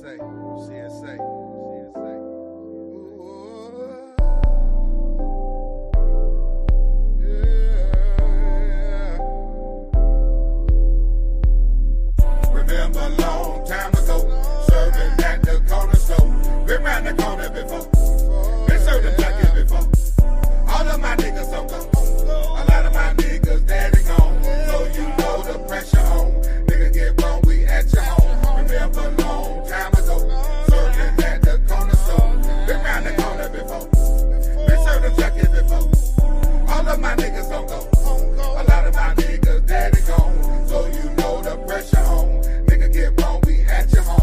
say, she and say. Remember a long time ago, serving at the corner store. Been round the corner before, been serving junkies before. All of my niggas don't go. A lot of my niggas daddy gone. So you know the pressure on. Nigga get wrong, we at your home. Remember a long time ago, serving at the corner store. Been round the corner before, been serving junkies before. All of my niggas don't go. A lot of my niggas daddy gone. So you know the pressure on. Nigga get wrong, we at your home.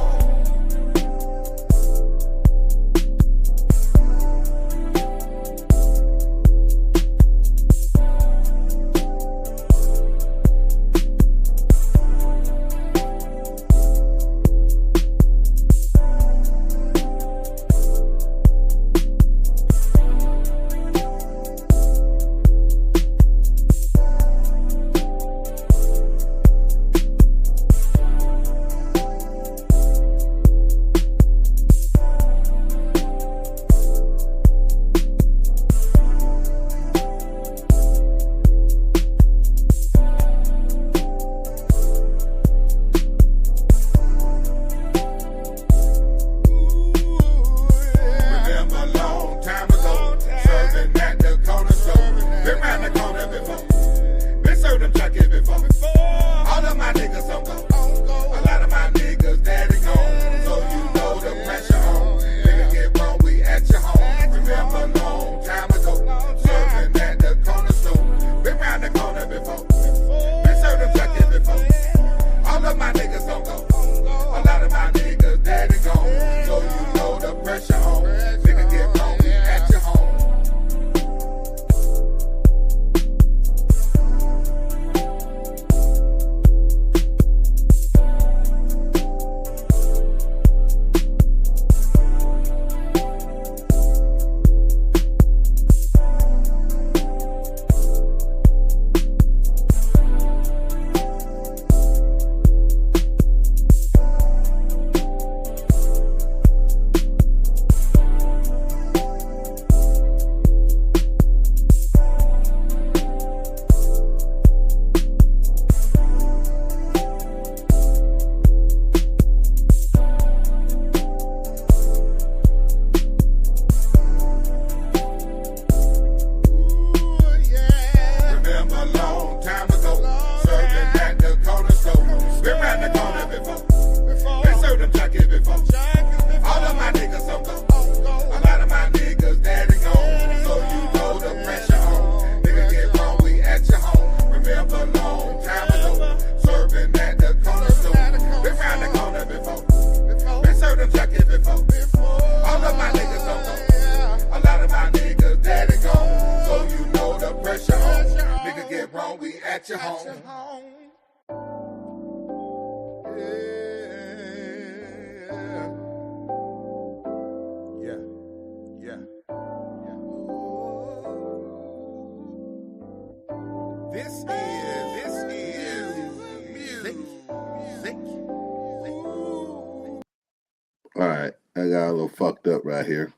All right, I got a little fucked up right here.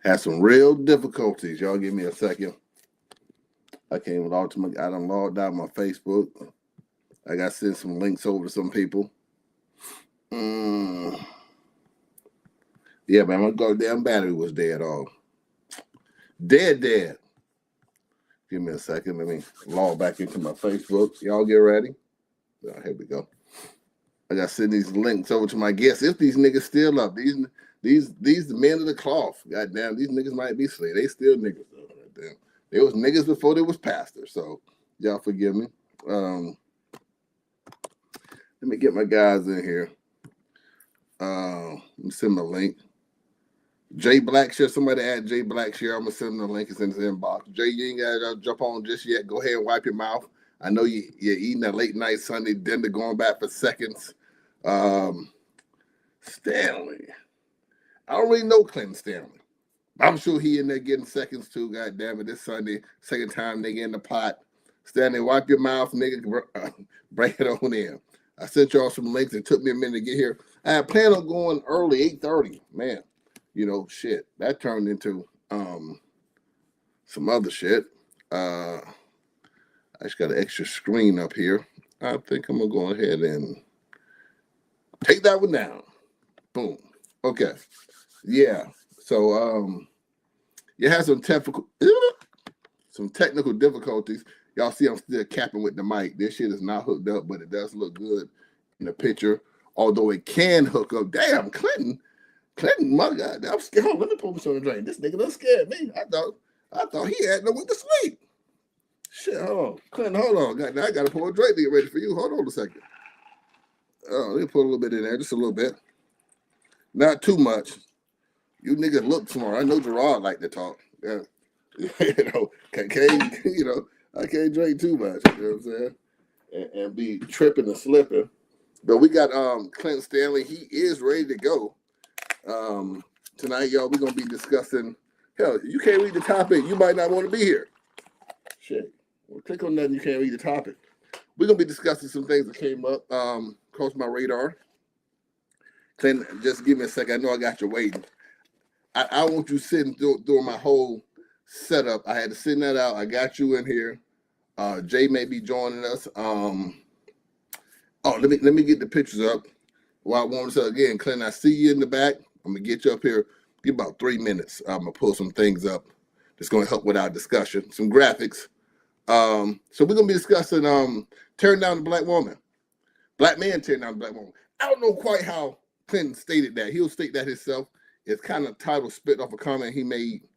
Had some real difficulties. Y'all give me a second. I can't log to I done logged out my Facebook. I got to send some links over to some people. Yeah, man, my goddamn battery was dead all. Dead. Give me a second. Let me log back into my Facebook. Y'all get ready. Oh, here we go. I got to send these links over to my guests. If these niggas still up, these the men of the cloth. Goddamn, these niggas might be slaves. They still niggas though. Goddamn. They was niggas before they was pastors. So y'all forgive me. Let me get my guys in here. Let me send them a link. Jay Blackshare, somebody add Jay Blackshare. I'm gonna send them the link. It's in his inbox. Jay, you ain't gotta jump on just yet. Go ahead and wipe your mouth. I know you're eating that late night Sunday dinner, going back for seconds. Stanley. I don't really know Clinton Stanley. I'm sure he in there getting seconds too. God damn it, this Sunday, second time nigga in the pot. Stanley, wipe your mouth, nigga. Bring it on in. I sent y'all some links. It took me a minute to get here. I had planned on going early, 8:30. Man, shit. That turned into some other shit. I just got an extra screen up here. I think I'm gonna go ahead and take that one down. Boom. Okay. Yeah. So you had some technical difficulties. Y'all see I'm still capping with the mic. This shit is not hooked up, but it does look good in the picture. Although it can hook up. Damn, Clinton, my God, I'm scared. Let me put this on the drain. This nigga done scared me. I thought he had nowhere to sleep. Shit, hold on. Clinton, hold on. I got to pour a drink to get ready for you. Hold on a second. Oh, let me put a little bit in there, just a little bit. Not too much. You niggas look smart. I know Gerard like to talk. Yeah. I can't drink too much. You know what I'm saying? And be tripping and slipping. But we got Clinton Stanley. He is ready to go. Tonight, y'all, we're gonna be discussing. Hell, you can't read the topic. You might not want to be here. Shit. Well, click on that and you can't read the topic. We're gonna be discussing some things that came up, across my radar. Clinton, just give me a second. I know I got you waiting. I want you sitting during my whole setup. I had to send that out. I got you in here. Jay may be joining us. Let me get the pictures up. While I want to say again, Clinton, I see you in the back. I'm gonna get you up here. Give about 3 minutes. I'm gonna pull some things up that's gonna help with our discussion. Some graphics. So we're gonna be discussing tearing down the black woman. Black man tearing down the black woman. I don't know quite how Clinton stated that. He'll state that himself. It's kind of title spit off a comment he made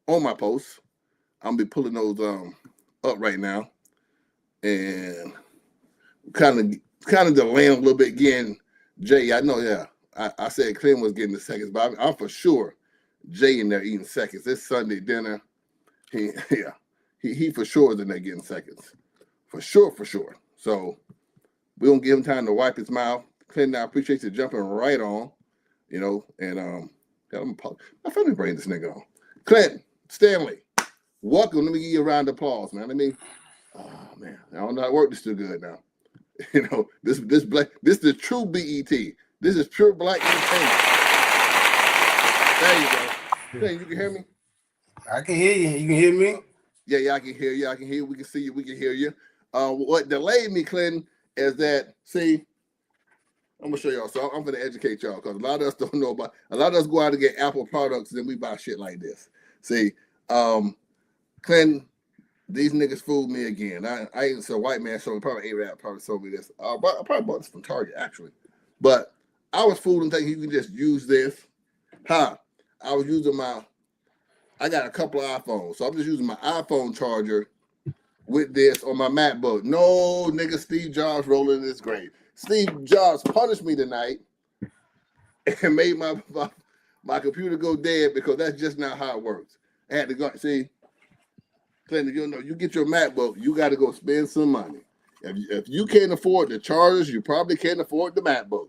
on my post. I'm gonna be pulling those up right now, and kind of delaying a little bit again. Jay, I know, yeah. I said Clinton was getting the seconds, but I'm for sure Jay in there eating seconds. This Sunday dinner, he for sure is in there getting seconds, for sure. So we're gonna give him time to wipe his mouth. Clinton, I appreciate you jumping right on, and my family bring this nigga on. Clinton Stanley, welcome. Let me give you a round of applause, man. Oh man, I don't know how to work this too good now. This is true BET. This is pure black entertainment. There you go. Clinton, you can hear me? I can hear you. You can hear me? Yeah, I can hear you. I can hear you. We can see you. We can hear you. What delayed me, Clinton, is that, see, I'm gonna show y'all. So I'm gonna educate y'all because a lot of us don't know about. A lot of us go out to get Apple products and then we buy shit like this. See, Clinton, these niggas fooled me again. I ain't so white man showed me, probably A-Rap probably sold me this. I probably bought this from Target actually, but I was fooled and thinking you can just use this. I was using I got a couple of iPhones, so I'm just using my iPhone charger with this on my MacBook. No, nigga, Steve Jobs rolling in his grave. Steve Jobs punished me tonight and made my computer go dead because that's just not how it works. I had to go, see, Clinton, you get your MacBook, you got to go spend some money. If you can't afford the chargers, you probably can't afford the MacBook.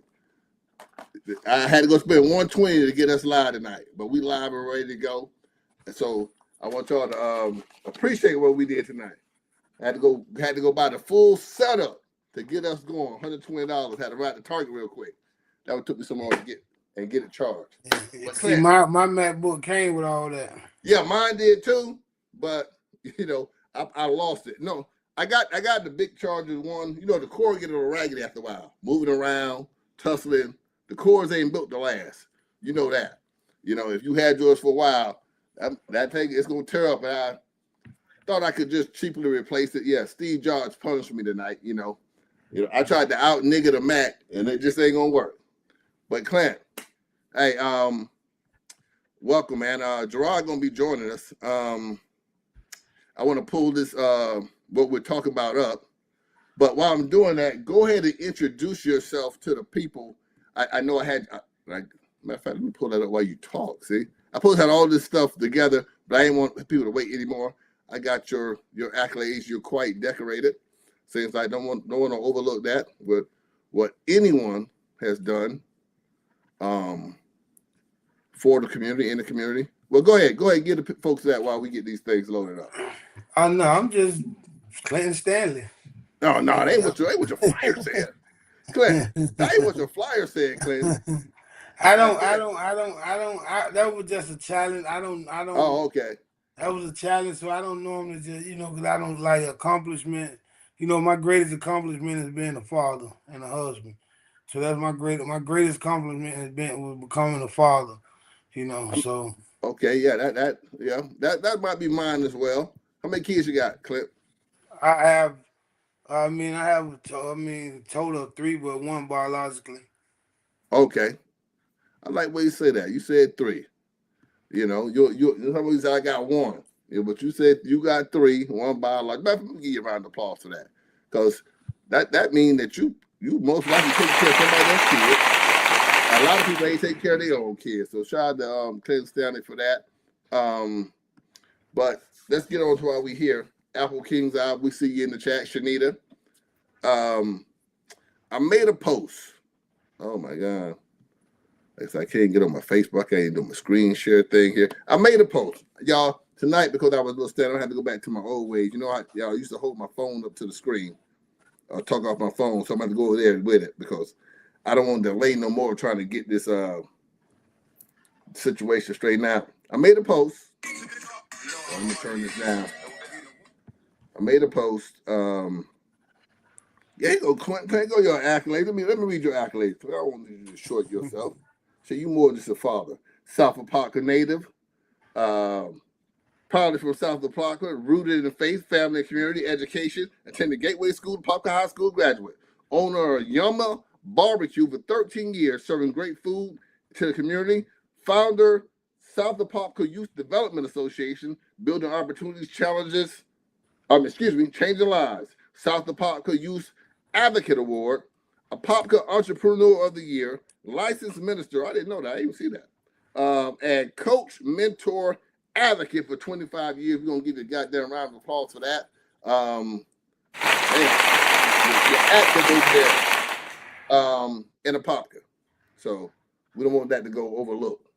I had to go spend $120 to get us live tonight, but we live and ready to go. And so I want y'all to appreciate what we did tonight. I had to go buy the full setup to get us going. $120. Had to ride to Target real quick. That would took me some more to get it charged. See, my MacBook came with all that. Yeah, mine did too, but I lost it. No, I got the big charger one. The cord get a little raggedy after a while. Moving around, tussling. The cords ain't built to last. You know that. If you had yours for a while, that thing it's gonna tear up. And I thought I could just cheaply replace it. Yeah, Steve Jobs punished me tonight. I tried to out nigga the Mac, and it just ain't gonna work. But Clint, hey, welcome, man. Gerard gonna be joining us. I want to pull this what we're talking about up. But while I'm doing that, go ahead and introduce yourself to the people. I know I had, matter of fact, let me pull that up while you talk. See, I had all this stuff together, but I didn't want people to wait anymore. I got your accolades. You're quite decorated. Seems like no one to overlook that. With what anyone has done for the community, in the community. Well, go ahead, give the folks that while we get these things loaded up. No, I'm just Clinton Stanley. No, that ain't what your fire said. Clint, that ain't what the flyer said, Clint. That was just a challenge. Oh, okay. That was a challenge. So I don't normally just, because I don't like accomplishment. My greatest accomplishment is being a father and a husband. So that's my greatest accomplishment has been was becoming a father. So Okay, yeah, that might be mine as well. How many kids you got, Clint? I have, I have, total of three, but one biologically. Okay, I like where you say that. You said three. Somebody said I got one. Yeah, but you said you got three, one biological. Let me give you a round of applause for that, because that means that you most likely take care of somebody else's kids. A lot of people ain't take care of their own kids. So shout out to Clinton Stanley for that. But let's get on to why we here. Apple King's Eye, we see you in the chat, Shanita. I made a post. Oh my God. I can't get on my Facebook. I can't do my screen share thing here. I made a post. Y'all, tonight, because I was a little standing, I had to go back to my old ways. Y'all used to hold my phone up to the screen, talk off my phone. So I'm going to go over there with it because I don't want to delay no more trying to get this situation straightened out. I made a post. Let me turn this down. I made a post. Yeah, you go, Clint. Clint, go your accolades. Let me read your accolades. I don't want you to short yourself. So you more than just a father. South of Parker native. Proudly from South of Parker, rooted in faith, family, and community education. Attended Gateway School, Parker High School graduate. Owner of Yuma Barbecue for 13 years, serving great food to the community. Founder, South of Parker Youth Development Association, building opportunities, challenges, changing lives. South of Parker Youth Advocate Award, a Popka Entrepreneur of the Year, licensed minister. I didn't know that. I didn't see that. And coach, mentor, advocate for 25 years. We're going to give you a goddamn round of applause for that. You're active over there in a Popka. So we don't want that to go overlooked.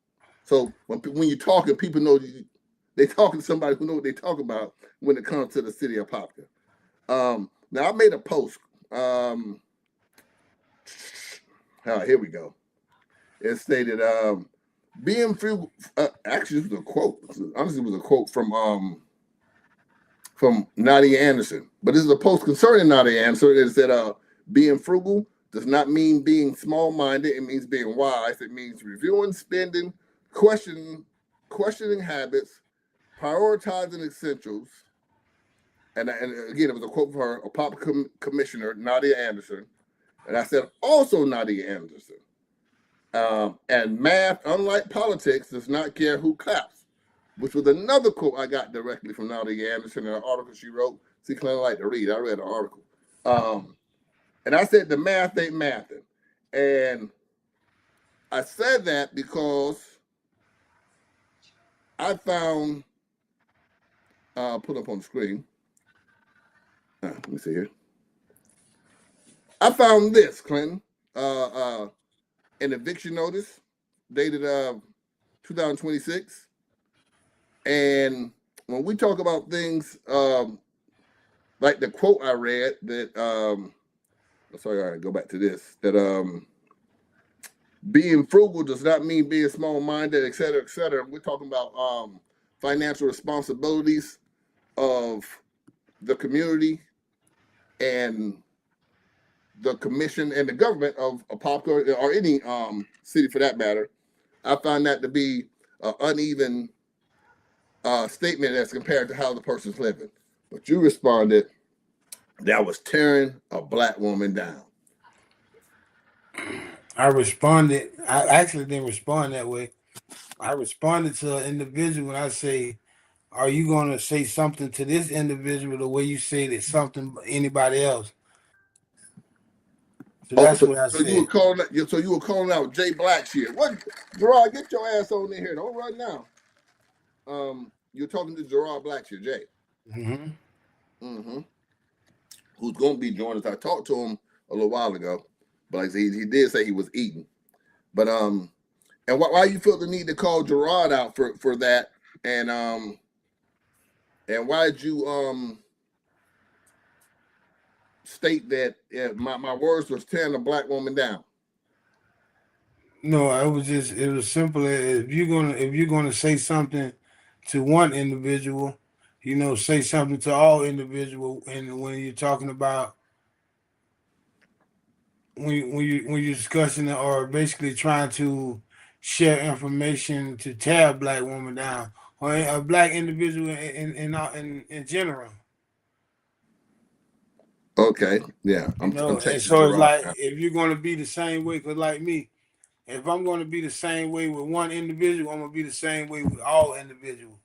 So when you're talking, people know they're talking to somebody who know what they're talking about when it comes to the city of Popka. Now, I made a post. Here we go. It stated, being frugal. Actually, this was a quote. Honestly, it was a quote from Nadia Anderson. But this is a post concerning Nadia Anderson. It said, being frugal does not mean being small-minded. It means being wise. It means reviewing spending, questioning habits, prioritizing essentials. And again, it was a quote from her, a pop commissioner, Nadia Anderson. And I said, also Nadia Anderson. And math, unlike politics, does not care who claps, which was another quote I got directly from Nadia Anderson in an article she wrote. See, Clint, I like to read. I read the article. And I said, the math ain't mathing. And I said that because I found, put up on the screen. Let me see here. I found this, Clinton, an eviction notice dated 2026. And when we talk about things like the quote I read that, sorry, I gotta go back to this, that being frugal does not mean being small-minded, et cetera, et cetera. We're talking about financial responsibilities of the community and the commission and the government of Apopka or any city for that matter. I found that to be an uneven statement as compared to how the person's living. But you responded, that was tearing a black woman down. I responded. I actually didn't respond that way. I responded to an individual when I say, are you going to say something to this individual the way you say that something anybody else? So that's what I said. You were calling out Jay Blackshear. What, Gerard? Get your ass on in here. Don't run now. You're talking to Gerard Blackshear, Jay. Who's going to be joining us? I talked to him a little while ago, but like he did say he was eating. But and why you feel the need to call Gerard out for that? And why did you state that my words was tearing a black woman down. No, it was simple. If you're gonna say something to one individual, say something to all individual. And when you're talking about when you're discussing it or basically trying to share information to tear a black woman down or a black individual in general. Okay, yeah, I'm And taking so it's Gerard like now. if you're going to be the same way, because like me, if I'm going to be the same way with one individual, I'm going to be the same way with all individuals.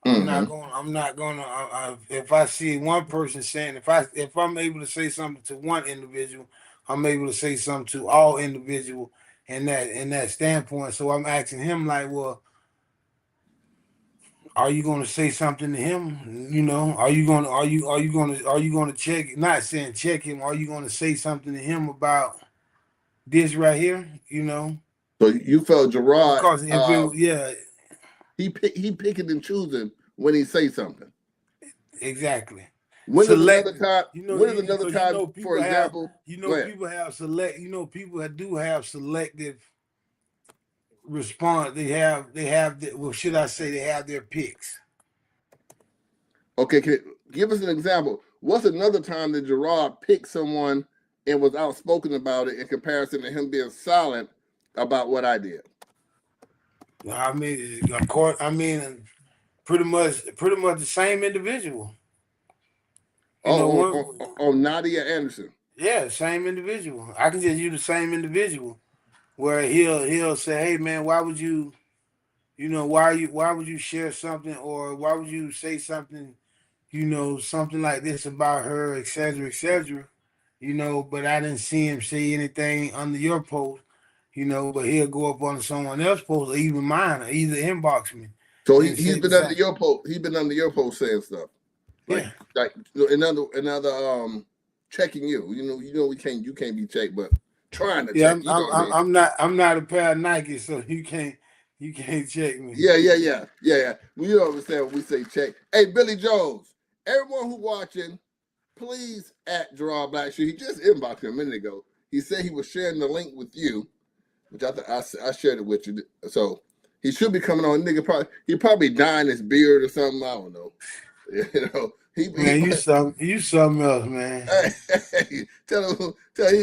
Mm-hmm. I'm not going to. If I see one person saying, if I'm able to say something to one individual, I'm able to say something to all individual in that standpoint. So I'm asking him like, well, are you going to say something to him? Are you going to check? Not saying check him. Are you going to say something to him about this right here? So you felt Gerard, Because if it, yeah, he picking and choosing when he say something. exactly. When is another Selective. time? When is another Because time? For example, go ahead. people have select. People that do have selective response. Well, should I say they have their picks? Okay, give us an example. What's another time that Gerard picked someone and was outspoken about it in comparison to him being silent about what I did? I mean, of course. I mean, pretty much the same individual. On Nadia Anderson. Yeah, same individual. I can just use the same individual where he'll say, "Hey man, why would you, why would you share something or why would you say something, something like this about her, etc., etc." But I didn't see him say anything under your post, but he'll go up on someone else's post or even mine, or either inbox me So and he's say the been under same. your post. He's been under your post saying stuff Yeah. like another checking you. You can't be checked, but trying to Yeah, check. You know what I mean? I'm not a pair of Nike, so you can't check me. Yeah. Well, you understand when we say check. Hey, Billy Jones, everyone who watching, please at Gerard Blackshear. He just inboxed me a minute ago. He said he was sharing the link with you, which I shared it with you. So he should be coming on. Nigga, he probably dyeing his beard or something. I don't know. Man, you something else, man. Hey, tell him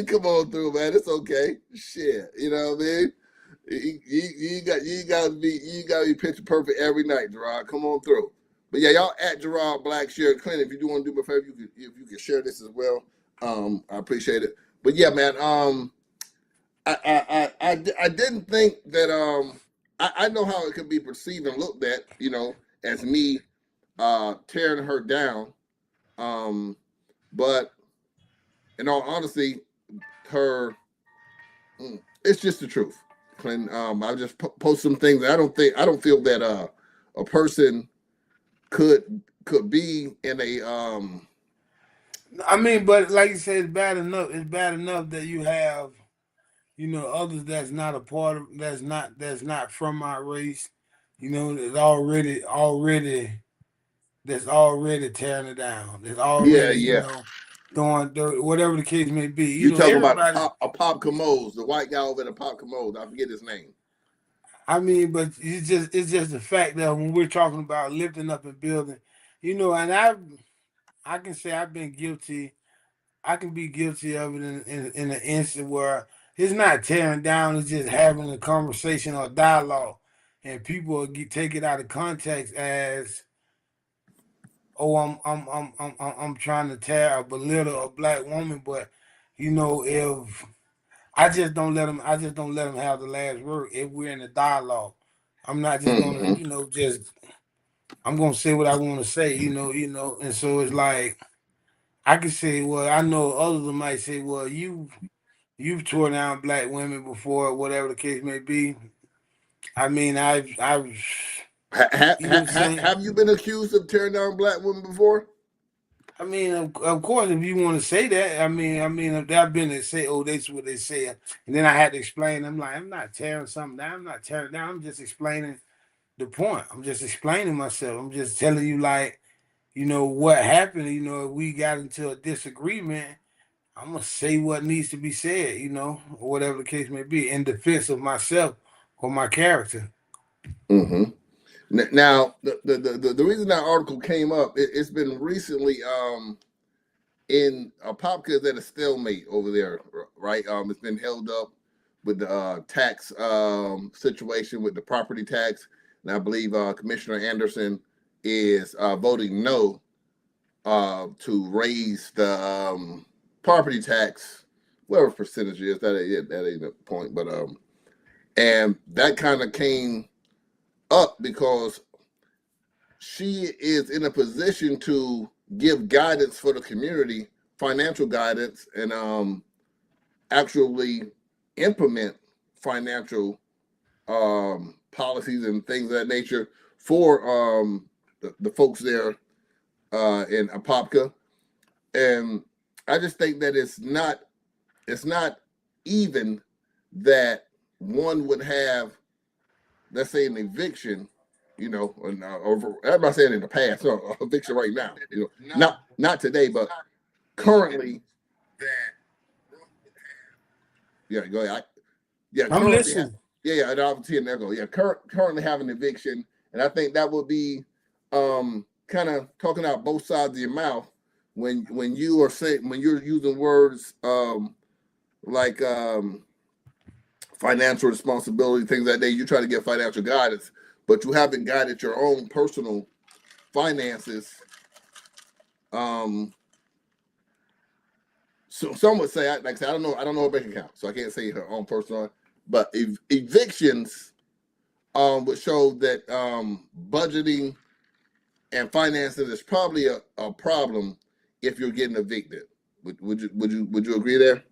come on through, man. It's okay. Shit, you know what I mean? You gotta be picture perfect every night, Gerard. Come on through. But yeah, y'all at Gerard Blackshear Clinic. If you do want to do me a favor, if you can share this as well. I appreciate it. But yeah, man. I didn't think that I know how it could be perceived and looked at, as me tearing her down. But in all honesty, it's just the truth. Clinton, I just post some things. I don't feel that a person could be in a I mean, but like you said, it's bad enough. It's bad enough that you have, others that's not a part of that's not from my race. That's already tearing it down. That's already, yeah. throwing dirt, whatever the case may be. You talking about Everybody. a Pop Commode, the white guy over at a Pop Commode. I forget his name. I mean, but it's just the fact that when we're talking about lifting up and building, and I can say I've been guilty. I can be guilty of it in an instant where it's not tearing down; it's just having a conversation or dialogue, and people will take it out of context as, "Oh, I'm trying to tear or belittle a black woman," but if I just don't let them have the last word. If we're in a dialogue, I'm not just gonna, Mm-hmm. just I'm gonna say what I want to say, and so it's like I can say, well, I know others might say, well, you've torn down black women before, whatever the case may be. I mean, I've you know what I'm saying. Have you been accused of tearing down black women before? I mean, of course, if you want to say that, if I've been to say, oh, that's what they said, and then I had to explain. I'm like, I'm not tearing something down. I'm not tearing down. I'm just explaining the point. I'm just explaining myself. I'm just telling you, like, what happened. We got into a disagreement, I'm gonna say what needs to be said, or whatever the case may be, in defense of myself or my character. Mm-hmm. Now, the reason that article came up, it's been recently in Popka is at a stalemate over there, right? It's been held up with the tax situation with the property tax, and I believe Commissioner Anderson is voting no to raise the property tax, whatever percentage it is. That ain't the point, but and that kind of came up because she is in a position to give guidance for the community, financial guidance, and actually implement financial policies and things of that nature for the folks there in Apopka. And I just think that it's not even that one would have, let's say, an eviction, or everybody saying in the past, no, eviction right now, not today, but currently. Yeah, go ahead. Yeah, I'm currently, listening. yeah, and I'll see an echo. Yeah, currently having eviction, and I think that would be kind of talking out both sides of your mouth when you are saying, when you're using words like financial responsibility, things like that. You try to get financial guidance, but you haven't guided your own personal finances. So some would say, like I said, I don't know her bank account, so I can't say her own personal. But evictions would show that budgeting and finances is probably a problem if you're getting evicted. Would you agree there?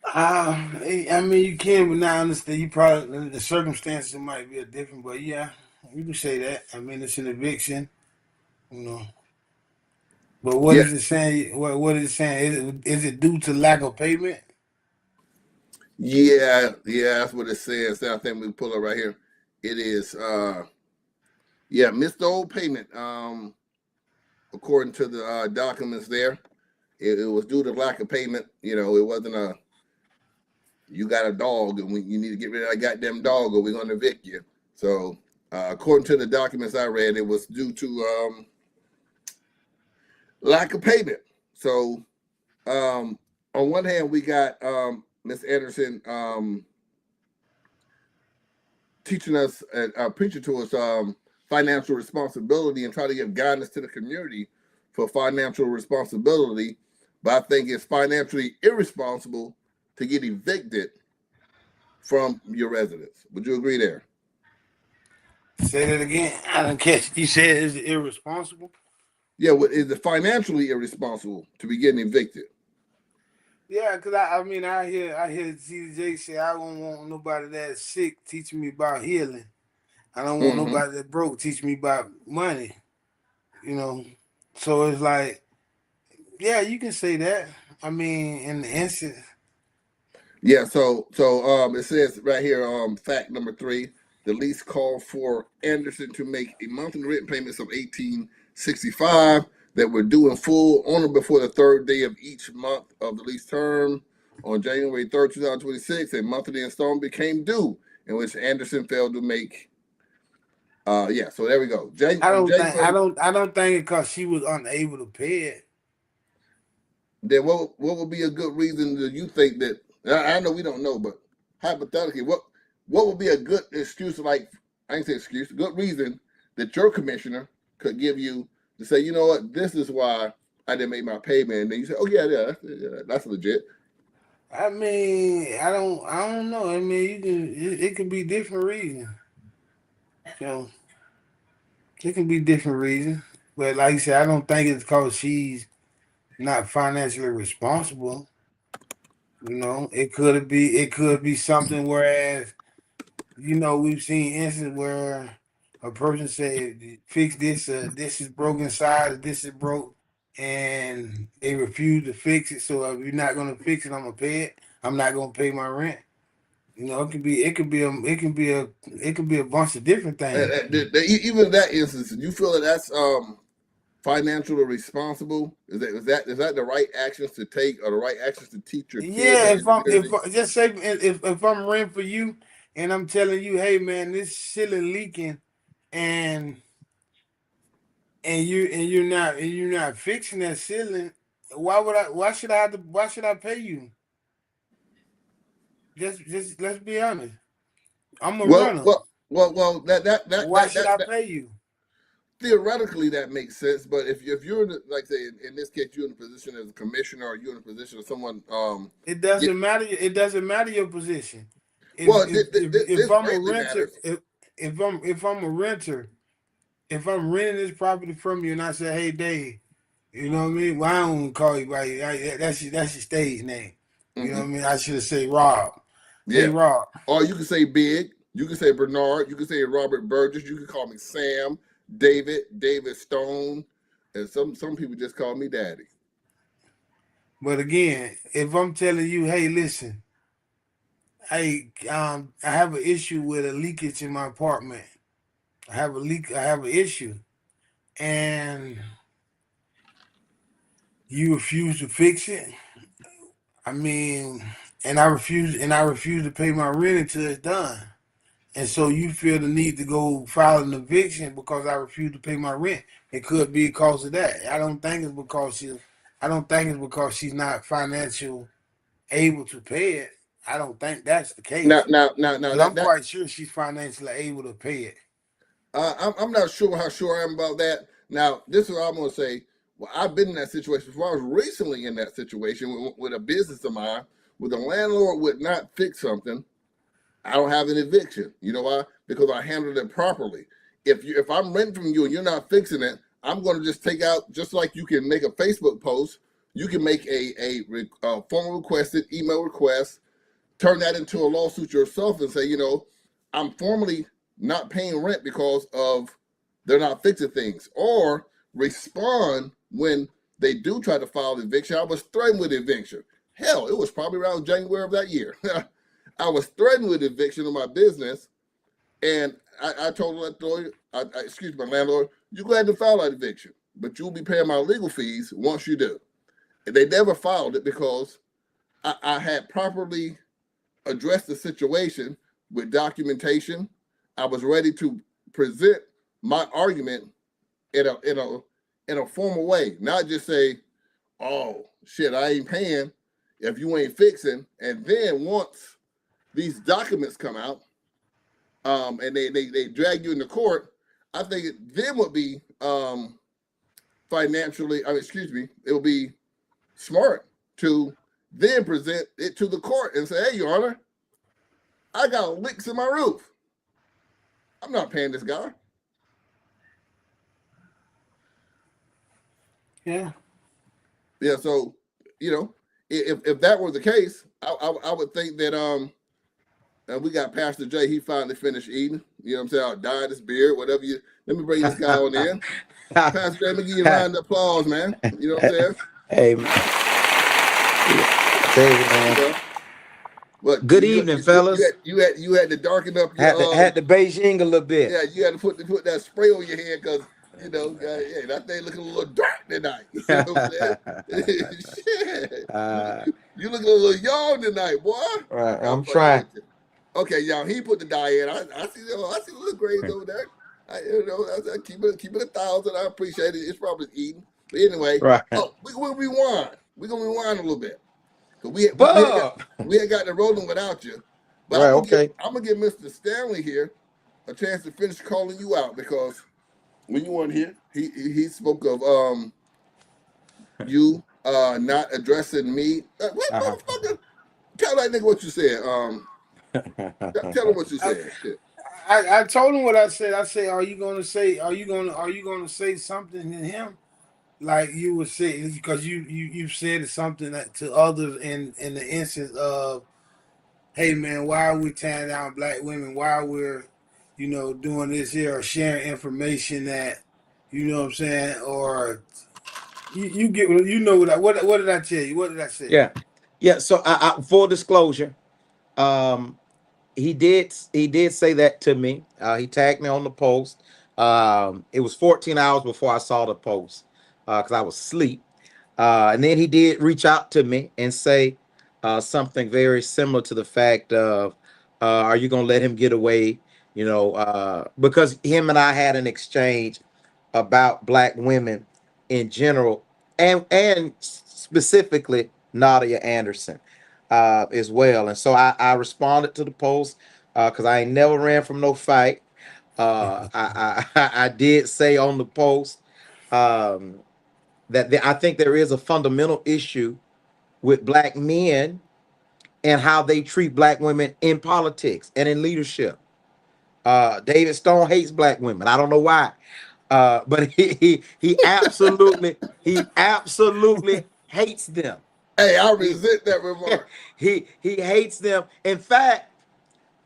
I mean, you can, but now I understand. You probably the circumstances might be different, but yeah, you can say that. I mean, it's an eviction, you know. But what Yeah, is it saying? What is it saying? Is it due to lack of payment? yeah, that's what it says. I think we can pull it right here. It is yeah, missed the old payment. According to the documents there, it was due to lack of payment. It wasn't you got a dog and you need to get rid of that goddamn dog or we're going to evict you. So, according to the documents I read, it was due to lack of payment. So, on one hand, we got Miss Anderson teaching us, preaching to us financial responsibility and try to give guidance to the community for financial responsibility. But I think it's financially irresponsible to get evicted from your residence. Would you agree there? Say that again. I don't catch it. You said it's irresponsible. Yeah, is it financially irresponsible to be getting evicted? Yeah, cause I mean I hear CJ say I don't want nobody that's sick teaching me about healing. I don't want Mm-hmm. nobody that broke teaching me about money. You know, so it's like, yeah, you can say that. I mean, in the instance, Yeah, so it says right here, fact number 3, the lease called for Anderson to make a monthly rent payments of $18.65 that were due in full on or before the third day of each month of the lease term. On January 3rd, 2026, a monthly installment became due, in which Anderson failed to make. Yeah, so there we go. I don't think I January. don't I don't think it because she was unable to pay it. Then what would be a good reason do you think that? I know we don't know, but hypothetically, what would be a good excuse? Like, I ain't say excuse, a good reason that your commissioner could give you to say, you know what, this is why I didn't make my payment. And then you say, oh that's legit. I don't know. I mean, it could be different reasons. You know, it can be different reasons. But like you said, I don't think it's because she's not financially responsible. It could be something. Whereas, we've seen instances where a person said, "Fix this. This is broken inside. This is broke," and they refuse to fix it. So if you're not gonna fix it, I'm gonna pay it. I'm not gonna pay my rent. It could be a bunch of different things. Even in that instance, you feel that that's financially responsible? Is that the right actions to take or the right actions to teach your kids Yeah, in the if community? just say if I'm renting for you and I'm telling you, hey man, this ceiling leaking, and you're not fixing that ceiling, why should I have to why should I pay you? Just let's be honest. I'm a Well, renter. well, well. Why should I pay you? Theoretically that makes sense, but if you're in like say in this case you're in a position as a commissioner or you're in a position of someone It get doesn't matter. It doesn't matter your position. well If this I'm a greatly renter, matters. if I'm a renter, if I'm renting this property from you, and I say, hey Dave, you know what I mean? Well, I don't call you by that's your stage name. You know what I Hmm. mean? I should have said Rob. Hey Yeah. Rob. Or you can say Big, you can say Bernard, you can say Robert Burgess, you can call me Sam, David Stone, and some people just call me Daddy. But again, if I'm telling you, hey, listen, I have an issue with a leakage in my apartment. I have a leak. I have an issue, and you refuse to fix it. I mean, and I refuse to pay my rent until it's done. And so you feel the need to go file an eviction because I refuse to pay my rent. It could be because of that. I don't think it's because she's not financial able to pay it. I don't think that's the Now, case. now Because I'm that quite sure she's financially able to pay it. I'm not sure how sure I am about that. Now, this is what I'm going to say. Well, I've been in that situation before. I was recently in that situation with a business of mine where the landlord would not fix something. I don't have an eviction. You know why? Because I handled it properly. If I'm renting from you and you're not fixing it, I'm going to just take out, just like you can make a Facebook post, you can make a formal requested email request, turn that into a lawsuit yourself and say, I'm formally not paying rent because of they're not fixing things, or respond when they do try to file eviction. I was threatened with eviction. Hell, it was probably around January of that year. I was threatened with eviction of my business, and I told the lawyer, excuse my landlord, you go ahead and file that eviction, but you'll be paying my legal fees once you do. And they never filed it because I had properly addressed the situation with documentation. I was ready to present my argument in a formal way, not just say, "Oh shit, I ain't paying if you ain't fixing." And then once these documents come out, and they drag you into court, I think it then would be financially. I mean, excuse me, it would be smart to then present it to the court and say, "Hey, Your Honor, I got licks in my roof. I'm not paying this guy." Yeah. Yeah, so if that were the case, I would think that we got Pastor J. He finally finished eating. You know what I'm saying? I'll dye his beard, whatever you. Let me bring this guy on in. Pastor J, let me give you a round of applause, man. You know what I'm saying? Hey, tell you, You man. know, but Good evening, fellas. you had to darken up your Had to Beijing a little bit. yeah, you had to put that spray on your head because yeah, that thing looking a little dark tonight. You know what I'm saying? Shit, uh, you looking a little young tonight, boy. right, I'm I'm fucking trying. with you. Okay, y'all. He put the dye in. I see. I see the little grays over there. I keep it 1,000. I appreciate it. It's probably eating. But anyway, Right, oh, we gonna rewind. We gonna rewind a little bit because Bob. we had got the rolling without you. But Right, okay. I'm gonna give Mr. Stanley here a chance to finish calling you out because when you weren't here, he spoke of you not addressing me. What Uh-huh. motherfucker? Tell that nigga what you said. Tell him what you I, said. Shit. I told him what I said. I said, are you gonna say something to him like you would say because you've said something to others in the instance of, hey man, why are we tearing down black women? Why we're doing this here or sharing information that what I'm saying, or you get what did I tell you? What did I say? Yeah, yeah. So, full disclosure, um, he did say that to me. He tagged me on the post. It was 14 hours before I saw the post. because I was asleep. And then he did reach out to me and say something very similar to the fact of, "Are you gonna let him get away?" Because him and I had an exchange about black women in general, and specifically Nadia Anderson as well. And so I responded to the post because I ain't never ran from no fight. I did say on the post um, that I think there is a fundamental issue with black men and how they treat black women in politics and in leadership. David Stone hates black women. I don't know why, but he absolutely hates them. Hey, I He resent that remark. he hates them. In fact,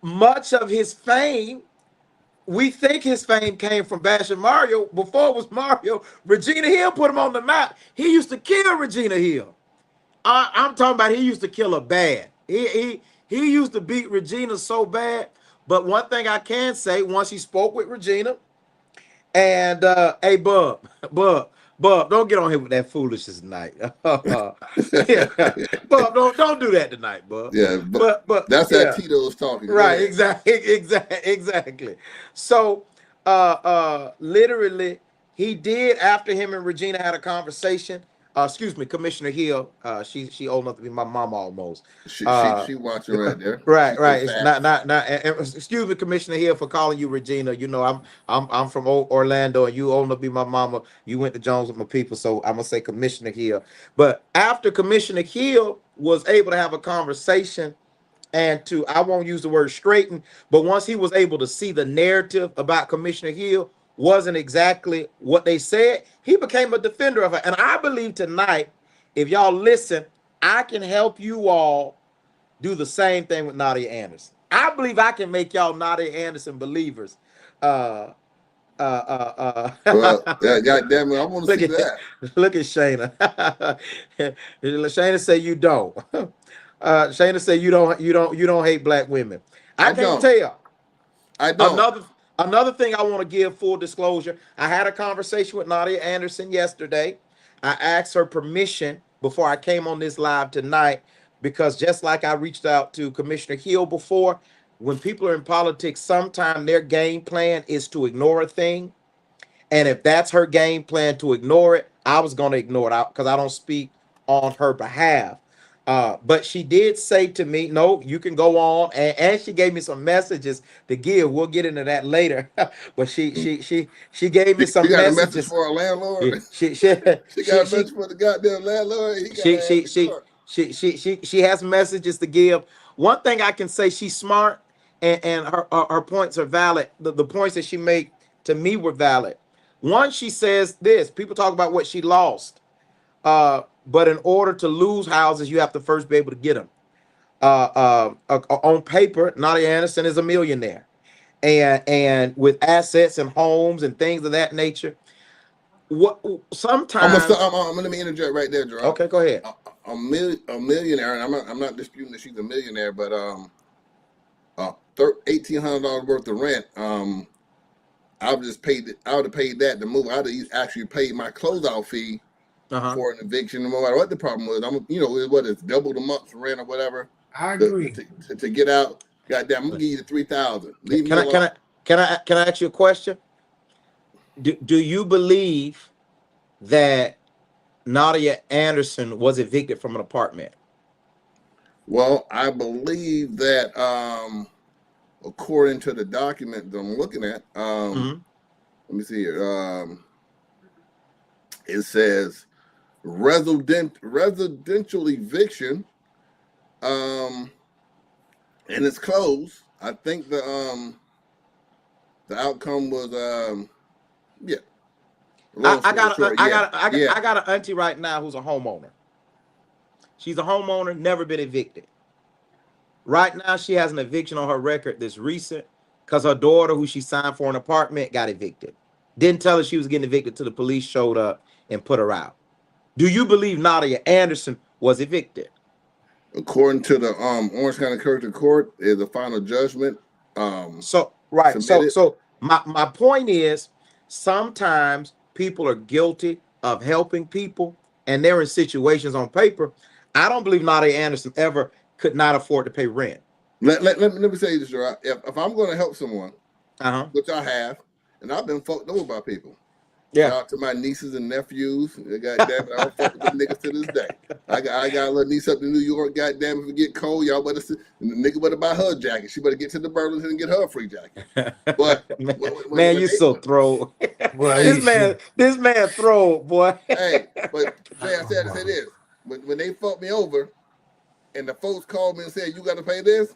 much of his fame, we think his fame came from bashing Mario. Before it was Mario, Regina Hill put him on the map. He used to kill Regina Hill. I'm talking about he used to kill her bad. He used to beat Regina so bad. But one thing I can say, once he spoke with Regina, and hey, Bub, don't get on here with that foolishness tonight. Yeah, Bub, don't do that tonight, Bub. Yeah, but But that's that yeah, Tito's talking. Go right, ahead. exactly. So, literally, he did after him and Regina had a conversation. Excuse me, Commissioner Hill. She old enough to be my mama almost. She she Uh, she watching right there. She so right. It's fast. not. Excuse me, Commissioner Hill, for calling you Regina. I'm from old Orlando, and you old enough to be my mama. You went to Jones with my people, so I'm gonna say Commissioner Hill. But after Commissioner Hill was able to have a conversation and to, I won't use the word straighten, but once he was able to see the narrative about Commissioner Hill wasn't exactly what they said, he became a defender of her. And I believe tonight, if y'all listen, I can help you all do the same thing with Nadia Anderson. I believe I can make y'all Nadia Anderson believers. Uh, Well, yeah, look, God damn it, I want to look see at that. look at Shayna. Shayna say you don't. Shayna say you don't hate black women. I I can't don't. tell. I don't. Another thing I want to give full disclosure. I had a conversation with Nadia Anderson yesterday. I asked her permission before I came on this live tonight because just like I reached out to Commissioner Hill before, when people are in politics, sometimes their game plan is to ignore a thing. And if that's her game plan to ignore it, I was going to ignore it because I don't speak on her behalf. But she did say to me, "No, you can go on," and she gave me some messages to give. We'll get into that later. But she gave me She some got a message messages. for a landlord. She she she She she got a she message for the goddamn landlord. He got to she have she the she car. she has messages to give. One thing I can say, she's smart, and her points are valid. The points that she made to me were valid. One, she says this: people talk about what she lost, but in order to lose houses, you have to first be able to get them. On paper, Nadia Anderson is a millionaire, and with assets and homes and things of that nature. What I'm gonna start, sometimes? let me interject right there, Gerald. Okay, go ahead. A millionaire, and I'm not disputing that she's a millionaire, but $1,800 worth of rent. I would have paid that to move. I'd have actually paid my closeout fee Uh huh. for an eviction, no matter what the problem was. What it's double the month's rent or whatever I agree. to get out. Goddamn, I'm gonna give you the 3,000. Leave me Can I can alone. I can I ask you a question? Do you believe that Nadia Anderson was evicted from an apartment? Well, I believe that according to the document that I'm looking at, Mm-hmm. let me see here. It says residential eviction, um, and it's closed. I think the outcome was yeah. I, Long I story got a, short, I yeah, got a, I got yeah. I got an auntie right now who's a homeowner. She's a homeowner, never been evicted. Right now, she has an eviction on her record that's recent because her daughter, who she signed for an apartment, got evicted. Didn't tell her she was getting evicted till the police showed up and put her out. Do you believe Nadia Anderson was evicted? According to the Orange County Circuit Court, is the final judgment So right. So submitted. so my point is sometimes people are guilty of helping people, and they're in situations on paper, I don't believe Nadia Anderson ever could not afford to pay rent. Let me say this, right? If I'm going to help someone, Uh-huh. which I have, and I've been fucked over by people. Yeah. Shout out to my nieces and nephews. God damn it, I don't fuck with them niggas to this day. I got a little niece up in New York. God damn it, if it get cold, y'all better the nigga better buy her a jacket. She better get to the Burlington and get her a free jacket. But man, when you they, so throw. Well, hey, This man throw, boy. hey, but Jay, I said to say this. When they fucked me over, and the folks called me and said, "You got to pay this,"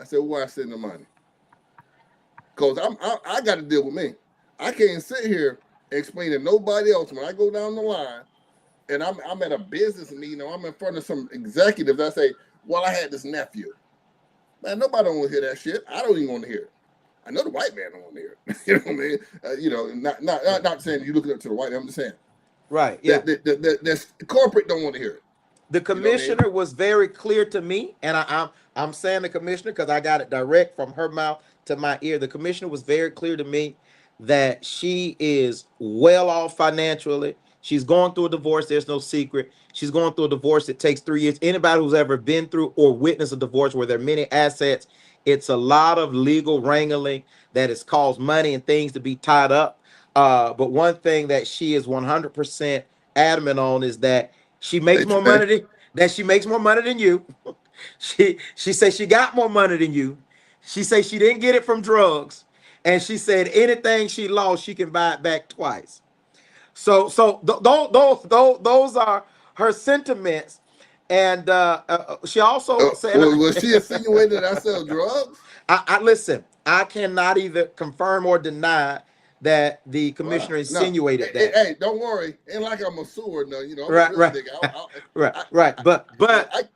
I said, "Where I send the money?" Because I got to deal with me. I can't sit here and explain to nobody else when I go down the line and I'm at a business meeting or I'm in front of some executives. I say, "Well, I had this nephew." Man, nobody don't want to hear that shit. I don't even want to hear it. I know the white man don't want to hear it. You know what I mean? Not saying you looking up to the white man. I'm just saying Right. Yeah. that the corporate don't want to hear it. The You know what I mean? commissioner was very clear to me, and I'm saying the commissioner because I got it direct from her mouth to my ear. The commissioner was very clear to me that she is well off financially. She's going through a divorce. There's no secret. She's going through a divorce that takes 3 years. Anybody who's ever been through or witnessed a divorce where there are many assets, it's a lot of legal wrangling that has caused money and things to be tied up. But one thing that she is 100% adamant on is that she makes Hey, more Trey. money that she makes more money than you. She said she got more money than you. She said she didn't get it from drugs, and she said anything she lost, she can buy it back twice. Those are her sentiments, and she also said, Was she insinuating that I sell drugs? I listen. I cannot either confirm or deny that the Wow. commissioner No. insinuated Hey, that. hey, don't worry. Ain't like I'm a sewer. No, I'm a Right, real right, nigga. right, I, right.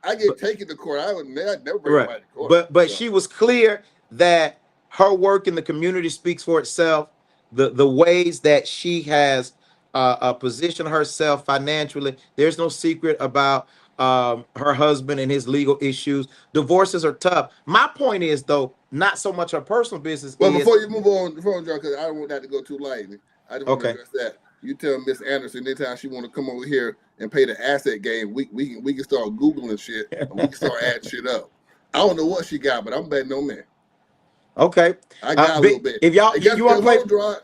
I get taken to court. I would never bring Right. nobody to court. But So, she was clear that her work in the community speaks for itself. The ways that she has positioned herself financially. There's no secret about her husband and his legal issues. Divorces are tough. My point is though, not so much her personal business well, is before you move on, because I don't want that to go too lightly. I just want to okay. address that. You tell Miss Anderson anytime she want to come over here and pay the asset game, we can start googling shit and we can start adding shit up. I don't know what she got, but I'm betting on me. Okay. I got a little Big, bit. if y'all And guess you want to play hold on,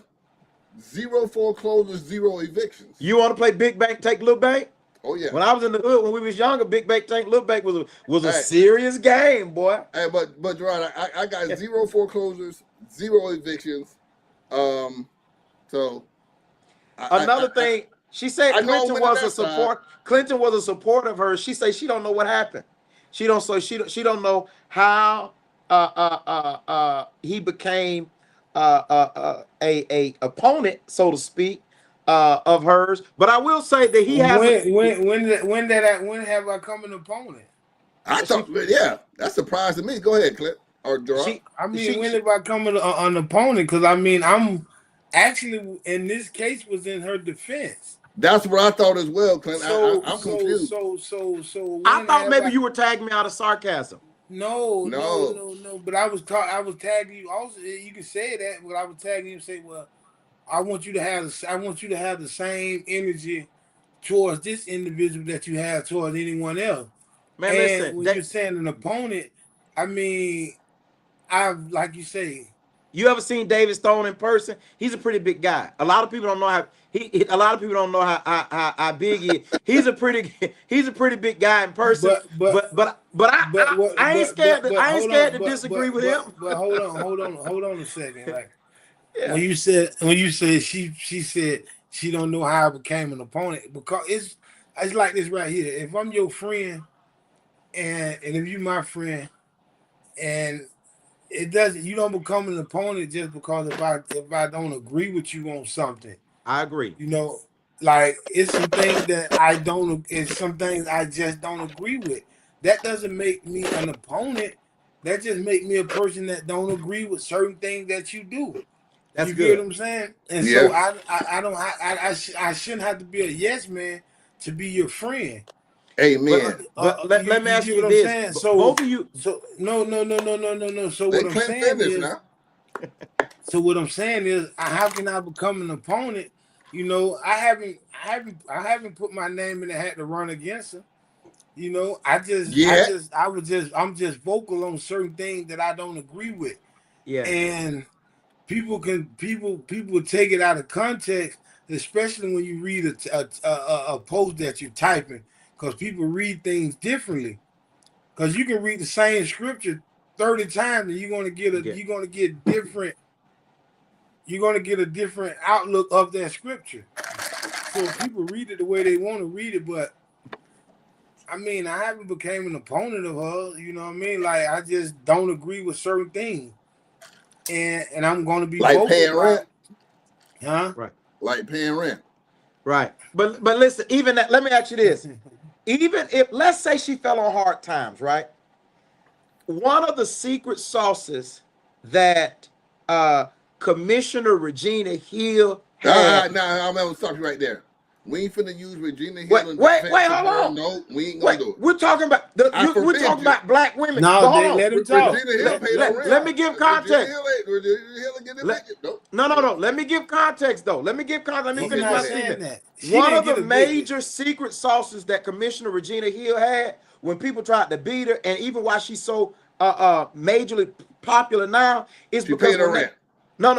zero foreclosures, zero evictions. you want to play big bank, take little bank? Oh yeah. When I was in the hood, when we was younger, big bank, take little bank was a Hey, serious game, boy. hey, but Gerard, I got zero foreclosures, zero evictions. So Another thing, she said I know I Clinton went on was a that side. support. Clinton was a support of hers. She said she don't know what happened. She don't know how he became a opponent, so to speak, of hers. But I will say that he has a when have I come an opponent? I she thought, yeah, that surprised me. Go ahead, Clint or Gerard. she I mean, when she have I come an opponent? Because I mean, I'm actually in this case was in her defense. That's what I thought as well, Clint. So I'm so confused. so so so I when thought have maybe I? you were tagging me out of sarcasm. No, No. But I was tagging you. Also, you can say that, but I was tagging you and say, well, I want you to have the same energy towards this individual that you have towards anyone else. Man, And listen, when you're that saying an opponent, I mean, I like you say, you ever seen David Stone in person? He's a pretty big guy. A lot of people don't know how a lot of people don't know how big he is. He's a pretty big guy in person. but but But but what I ain't scared to, I ain't hold scared on, to disagree with him. but hold on a second. Like Yeah, when you said she said she don't know how I became an opponent because it's like this right here. If I'm your friend and if you my friend and it doesn't you don't become an opponent just because if I don't agree with you on something. I agree. You know, like it's some things that I don't. It's some things I just don't agree with. That doesn't make me an opponent. That just make me a person that don't agree with certain things that you do. That's You get good. what I'm saying? And so yeah, I don't I shouldn't have to be a yes man to be your friend. But amen. let me You ask get you what I'm this: saying? both of you, No. So what Let I'm Clint saying finish is, now. how can I become an opponent I haven't put my name in the hat to run against her. Yeah. I'm just vocal on certain things that I don't agree with, Yeah. and people take it out of context, especially when you read a post that you're typing, because people read things differently. Because you can read the same scripture 30 times, and Get you're gonna get a different outlook of that scripture. So people read it the way they want to read it, but I mean, I haven't became an opponent of her. You know what I mean? Like I just don't agree with certain things, and I'm gonna be Like vocal paying about rent. it. Huh? right. Like paying rent. Right. But listen, even that, let me ask you this. Even if, let's say she fell on hard times, right? One of the secret sauces that Commissioner Regina Hill had. Nah, I'm gonna stop you right there. We ain't finna use Regina Wait, Hill in wait, defense wait, of hold her. on. No, we ain't gonna Wait, do it. we're talking about I we're forbid talking you. about black women. No, But hold they on. let him talk. Regina Hill paid her rent. Let me give context. Regina Hill get Let, evicted. Nope. no. Let me give context though. Let me give context. Let me He's Okay, finish go not my ahead. saying statement. that. She One didn't of get the evicted. major secret sauces that Commissioner Regina Hill had when people tried to beat her, and even why she's so majorly popular now, is She because paid her when they rent.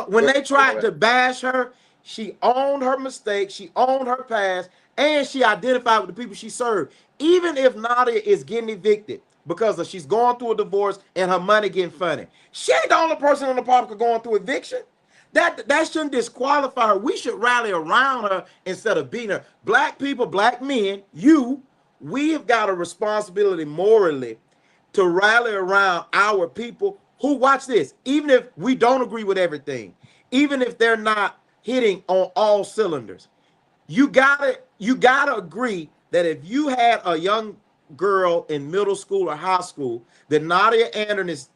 when they Oh, my tried bad. to bash her, she owned her mistakes, she owned her past, and she identified with the people she served. Even if Nadia is getting evicted because she's going through a divorce and her money getting funny, she ain't the only person in the public going through eviction. That shouldn't disqualify her. We should rally around her instead of beating her. Black people, black men, we have got a responsibility morally to rally around our people who, watch this, even if we don't agree with everything, even if they're not hitting on all cylinders. You gotta agree that if you had a young girl in middle school or high school, that Nadia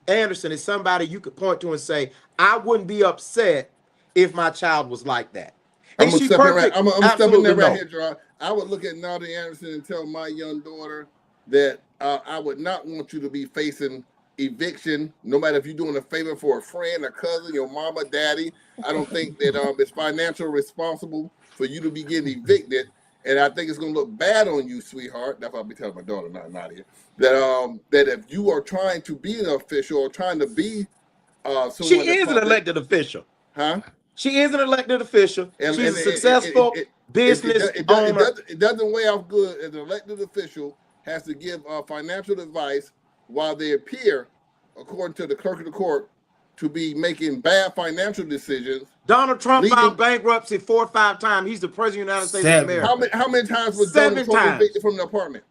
Anderson is somebody you could point to and say, I wouldn't be upset if my child was like that. I'm Is gonna she step in right. perfect? I'm gonna step in Absolutely there right no. here, Gerard. I would look at Nadia Anderson and tell my young daughter that I would not want you to be facing eviction, no matter if you're doing a favor for a friend, a cousin, your mama, daddy. I don't think that it's financial responsible for you to be getting evicted, and I think it's gonna look bad on you, sweetheart. That's what I'll be telling my daughter, not Nadia. That if you are trying to be an official or trying to be someone She that is an public, elected official. huh? She is an elected official. And She's a successful business owner. it doesn't weigh off good as an elected official has to give financial advice while they appear, according to the clerk of the court, to be making bad financial decisions, Donald Trump filed leading. bankruptcy 4 or 5 times. He's the president of the United States of Seven. America. How many times was Donald Seven Trump times. evicted from the apartment?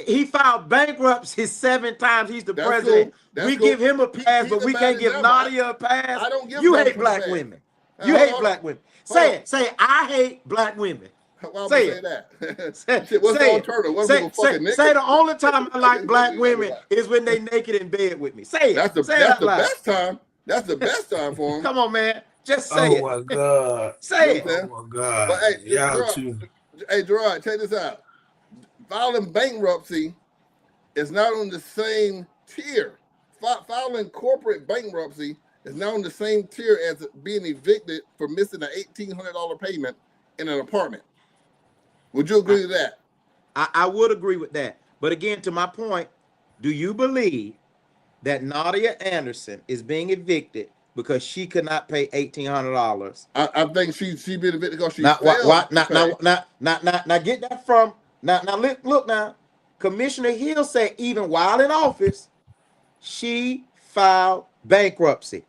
He filed bankruptcy 7 times. He's the That's president. cool. That's We give cool. him a pass, He's but a we bad can't give example. Nadia a pass. I don't give You Donald hate Trump a black pass. women. You Hold on, hate black women. hold Say on. it. Say it. I hate black women. Why I'm gonna Say say it. that? Say, Shit, what's the say it. alternative? What Say, people say, fucking say naked? the only time I like What black you talking women about? is when they naked in bed with me. Say it. Say it That's out the loud. best time. That's the best time for him. Come on, man. Just say Oh it. my God. You know Say what I'm it. Oh saying? my But God. hey, Y'all Gerard, too. check this out. Filing bankruptcy is not on the same tier. Filing corporate bankruptcy is not on the same tier as being evicted for missing an $1,800 payment in an apartment. Would you I, agree with that? I would agree with that. But again, to my point, do you believe that Nadia Anderson is being evicted because she could not pay $1,800? I think she been evicted because she Now, why, failed to pay. now, get that from now. Look now. Commissioner Hill said even while in office, she filed bankruptcy.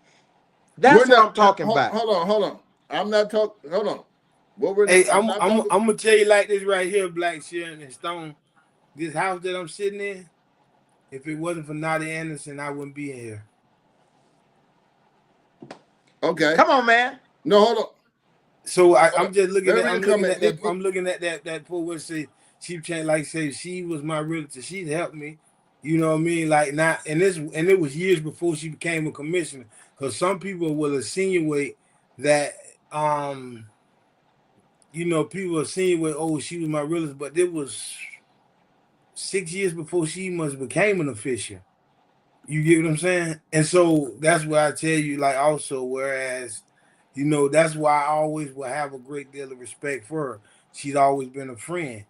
We're That's what not. I'm talking about. Hold on. I'm not talking. Hold on. What we're not. Hey, I'm I'm not I'm talking. I'm gonna tell you like this right here, Black Sharon and Stone. This house that I'm sitting in, if it wasn't for Nadia Anderson, I wouldn't be in here. Okay. Come on, man. No, hold on. So Hold on. I'm just looking Let me at read a I'm looking comment. at that I'm looking at that poor what say she can't like say she was my realtor. She's helped me. You know what I mean? Like not and it was years before she became a commissioner. Because some people will insinuate that people insinuate, oh, she was my realtor, but it was 6 years before she must became an official. You get what I'm saying? And so that's why I tell you, like also, whereas, That's why I always will have a great deal of respect for her. She's always been a friend.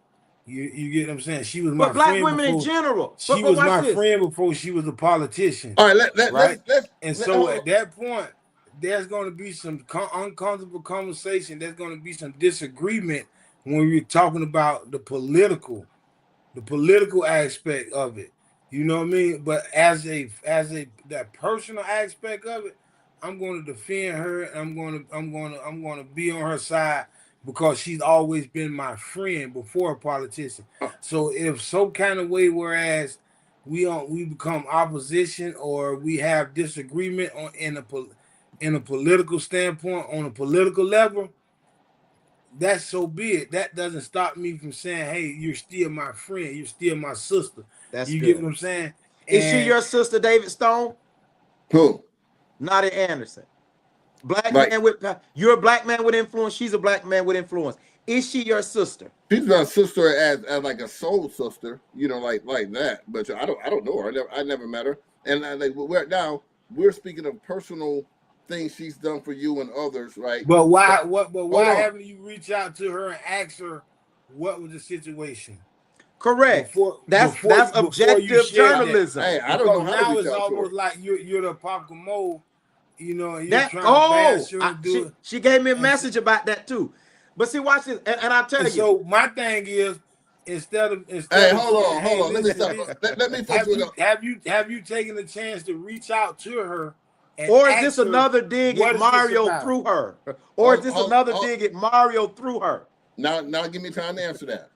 You get what I'm saying? She was But my black friend women in before. general. She But was watch my this. friend before she was a politician, All right, right? And let so hold at on. that point, there's going to be some uncomfortable conversation. There's going to be some disagreement when we're talking about the political aspect of it. You know what I mean? But as a that personal aspect of it, I'm going to defend her, and I'm going to be on her side because she's always been my friend before a politician. So if some kind of way, whereas we become opposition or we have disagreement in a political standpoint on a political level, that's so be it. That doesn't stop me from saying, "Hey, you're still my friend. You're still my sister." That's You get good. what I'm saying? Is she And your sister, David Stone? Who? Nadia Anderson. Black Like man with you're a black man with influence. She's a black man with influence. Is she your sister? she's my sister as like a soul sister, like that. But I don't know her. I never met her. And like we're speaking of personal things she's done for you and others, right? but But why what? But hold why on. haven't you reached out to her and asked her what was the situation Correct. before before That's you before you objective shared that? journalism. Hey, I don't know Because how to now reach it's out to her. almost like you're the pop mole, and you're That trying to bash her and do she it. she gave me a And message about that too. But see, watch this, and I'll tell and you. so my thing is, instead of Hey, instead of saying, hold "Hey, on. Let me listen, stop. this," Let me fix have it you up. have you have you taken the chance to reach out to her and Or is this ask her another dig at what is this Mario about? through her? Or is Hold, this hold, another hold. dig at Mario through her? Now, give me time to answer that.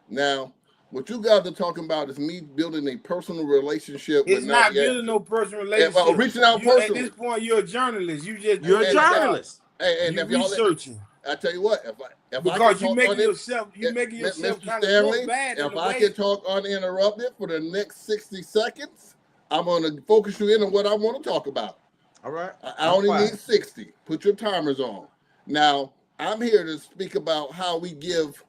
Now, what you guys are talking about is me building a personal relationship with It's not Nadia building Anderson. no personal And, well, relationship. reaching out You at this personally. point, you're a journalist. You just You're doing a your job. journalist. And You if y'all let me, researching I tell you what, if I can because you talk on making it, yourself you making yourself Mr. kind of look Stanley, bad in if a I can way. talk uninterrupted for the next 60 seconds, I'm going to focus you in on what I want to talk about. All right. I I'm only need quiet. 60. Put your timers on. Now, I'm here to speak about how we give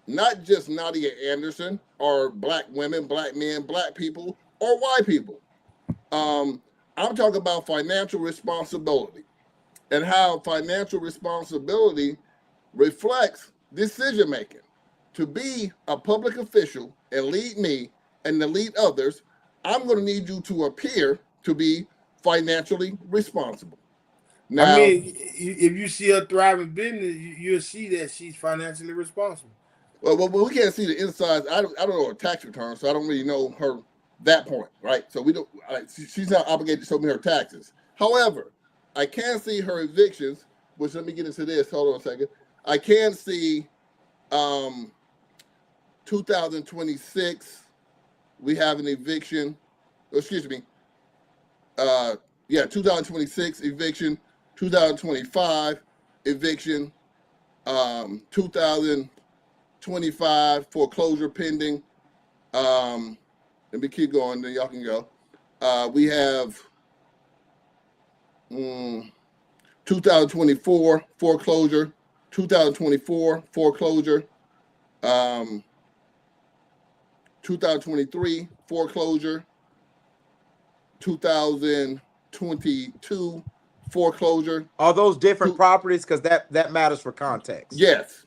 not just Nadia Anderson or black women, black men, black people, or white people. Um, I'm talking about financial responsibility and how financial responsibility reflects decision making. To be a public official and lead me and to lead others, I'm going to need you to appear to be financially responsible. I Now, mean, if you see her thriving business, you'll see that she's financially responsible. well, we can't see the insides. I don't know her tax return, so I don't really know her that point, right? So we don't. She's not obligated to show me her taxes. However, I can see her evictions. Which let me get into this. Hold on a second. I can see um, 2026. We have an eviction. Excuse me. Uh, yeah, 2026 eviction. 2025 eviction. 2025 foreclosure pending. Let me keep going, then y'all can go. We have 2024 foreclosure, 2024 foreclosure, um, 2023 foreclosure, 2022 foreclosure. Are those different properties? Because that matters for context. Yes.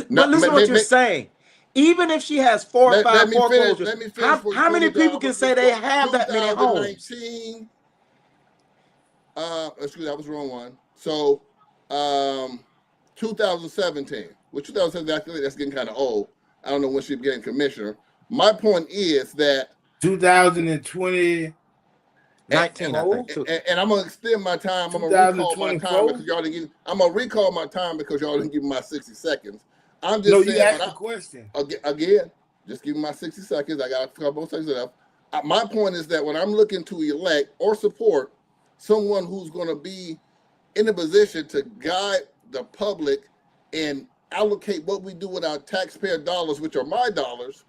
But listen to what you're saying. Even if she has 4 or let, 5 let me finish. foreclosures, Let me finish how before you how cut many it people off. can say they have that many homes? 2019. Excuse me, that was the wrong one. So, 2017. Well, 2017, I think that's getting kind of old. I don't know when she became commissioner. My point is that 2020, 19, I think, too. and I'm gonna extend my time. I'm gonna recall my time 2024. because y'all didn't give. I'm gonna recall my time because y'all didn't give me my 60 seconds. I'm No, just you saying, asked the question. again, just give me my 60 seconds. I got a couple seconds left. My point is that when I'm looking to elect or support someone who's going to be in a position to guide the public and allocate what we do with our taxpayer dollars, which are my dollars,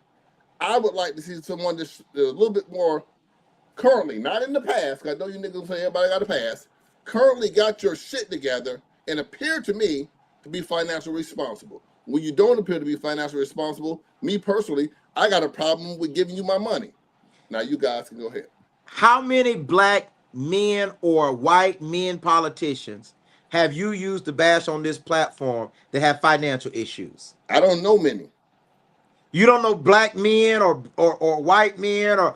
I would like to see someone that's a little bit more currently, not in the past, 'cause I know you niggas say everybody got a past, currently got your shit together and appear to me to be financially responsible. When you don't appear to be financially responsible, me personally, I got a problem with giving you my money. Now you guys can go ahead. How many black men or white men politicians have you used to bash on this platform that have financial issues? I don't know many. You don't know black men or white men or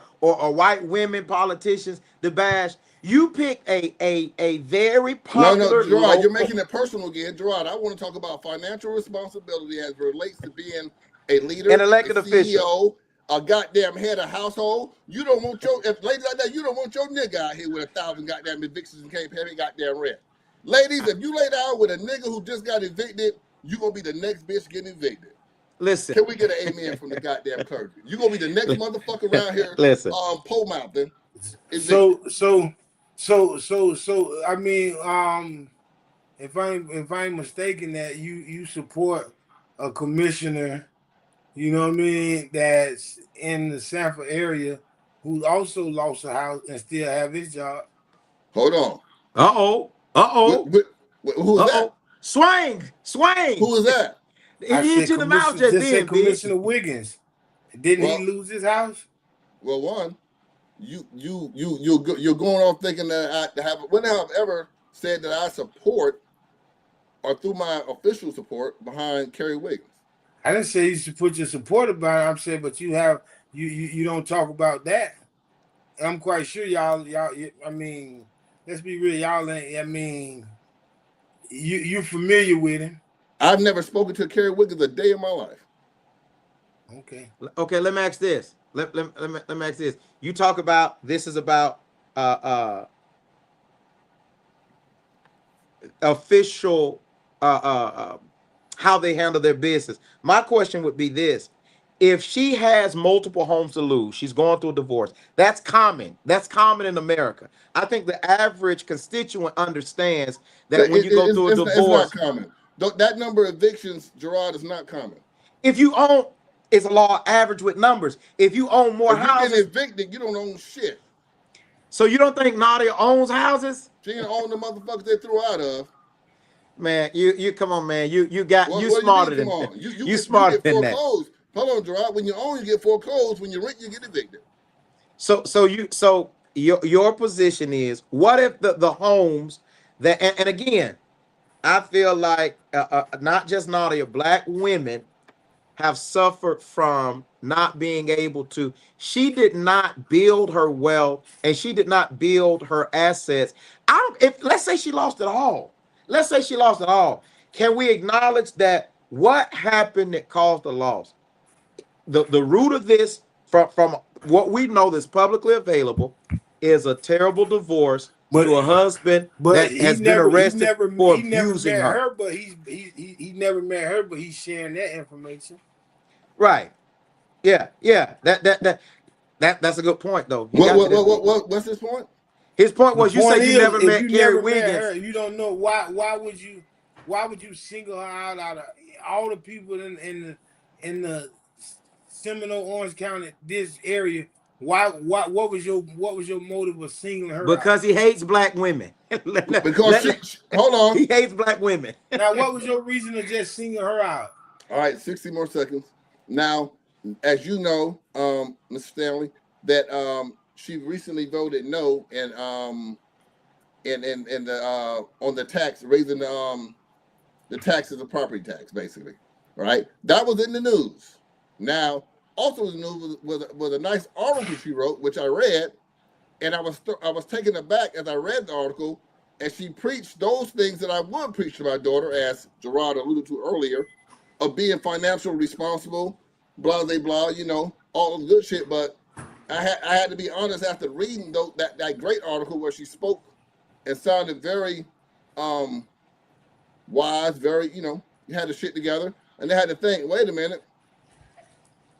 white women politicians to bash. You pick a very No, popular Gerard, you're local making it personal again. Gerard, I want to talk about financial responsibility as it relates to being a an leader, a elected official. CEO, a goddamn head of household. You don't want your, if ladies like that, you don't want your nigga out here with 1,000 goddamn evictions and can't pay any goddamn rent. Ladies, if you lay down with a nigga who just got evicted, you're going to be the next bitch getting evicted. Listen, Can we get an amen from the goddamn clergy? You're going to be the next motherfucker around here, listen. pole mountain, evicted. So I mean, if I'm mistaken, that you support a commissioner, you know what I mean, that's in the Sanford area, who also lost a house and still have his job. Hold on. Uh-oh. Uh-oh. Who's that? Uh-oh. Swing. Swing. Who is that? He I hit said you in the mouth commission, just just said then, big. Commissioner Wiggins. Didn't he Well, lose his house? well, one, you're going on thinking that I have. When have I ever said that I support or through my official support behind Kerry Wiggins? I didn't say you should put your support about it. I'm saying, but you don't talk about that. I'm quite sure y'all. I mean, let's be real. Y'all ain't. I mean, you're familiar with him. I've never spoken to Kerry Wiggins a day in my life. Okay. Okay, let me ask this. Let me ask this. You talk about this is about official how they handle their business. My question would be this: if she has multiple homes to lose, she's going through a divorce. That's common. That's common in America. I think the average constituent understands that when you go through a It's not divorce, common. That number of evictions, Gerard, is not common. if you own, it's a law average with numbers. If you own more If you're getting houses, evicted, you don't own shit. so you don't think Nadia owns houses? She didn't own the motherfuckers they threw out of. Man, you come on, man. You got you What do you smarter mean, come than on? you You smarter get than that. foreclosed. Hold on, Gerard. When you own, you get foreclosed. When you rent, you get evicted. So your position is, what if the homes that, and again, I feel like not just Nadia, black women have suffered from not being able to. She did not build her wealth and she did not build her assets. I don't, if let's say she lost it all. Let's say she lost it all. Can we acknowledge that what happened that caused the loss? The root of this, from what we know that's publicly available, is a terrible divorce But to a husband but that has been arrested for he never abusing met her. her. But he never met her. But he's sharing that information. Right. Yeah. That's a good point though. You got to that. What's his point? His point The was, you point say you is, never if met you Kerry never met Wiggins. her, you don't know why would you single her out of all the people in the Seminole, Orange County, this area? Why what was your motive of singling her out? Because he hates black women. Because hold on. He hates black women. Now, what was your reason to just single her out? All right, 60 more seconds. Now, as you know, Mr. Stanley, that she recently voted no and the on the tax, raising the taxes of property tax, basically. All right, that was in the news. Now, also in the news was a nice article she wrote, which I read, and I was taken aback as I read the article, and she preached those things that I would preach to my daughter, as Gerard alluded to earlier, of being financially responsible, blah blah blah, you know, all the good shit. But I had to be honest after reading that great article where she spoke and sounded very wise, very, you know, you had the shit together, and they had to think, wait a minute,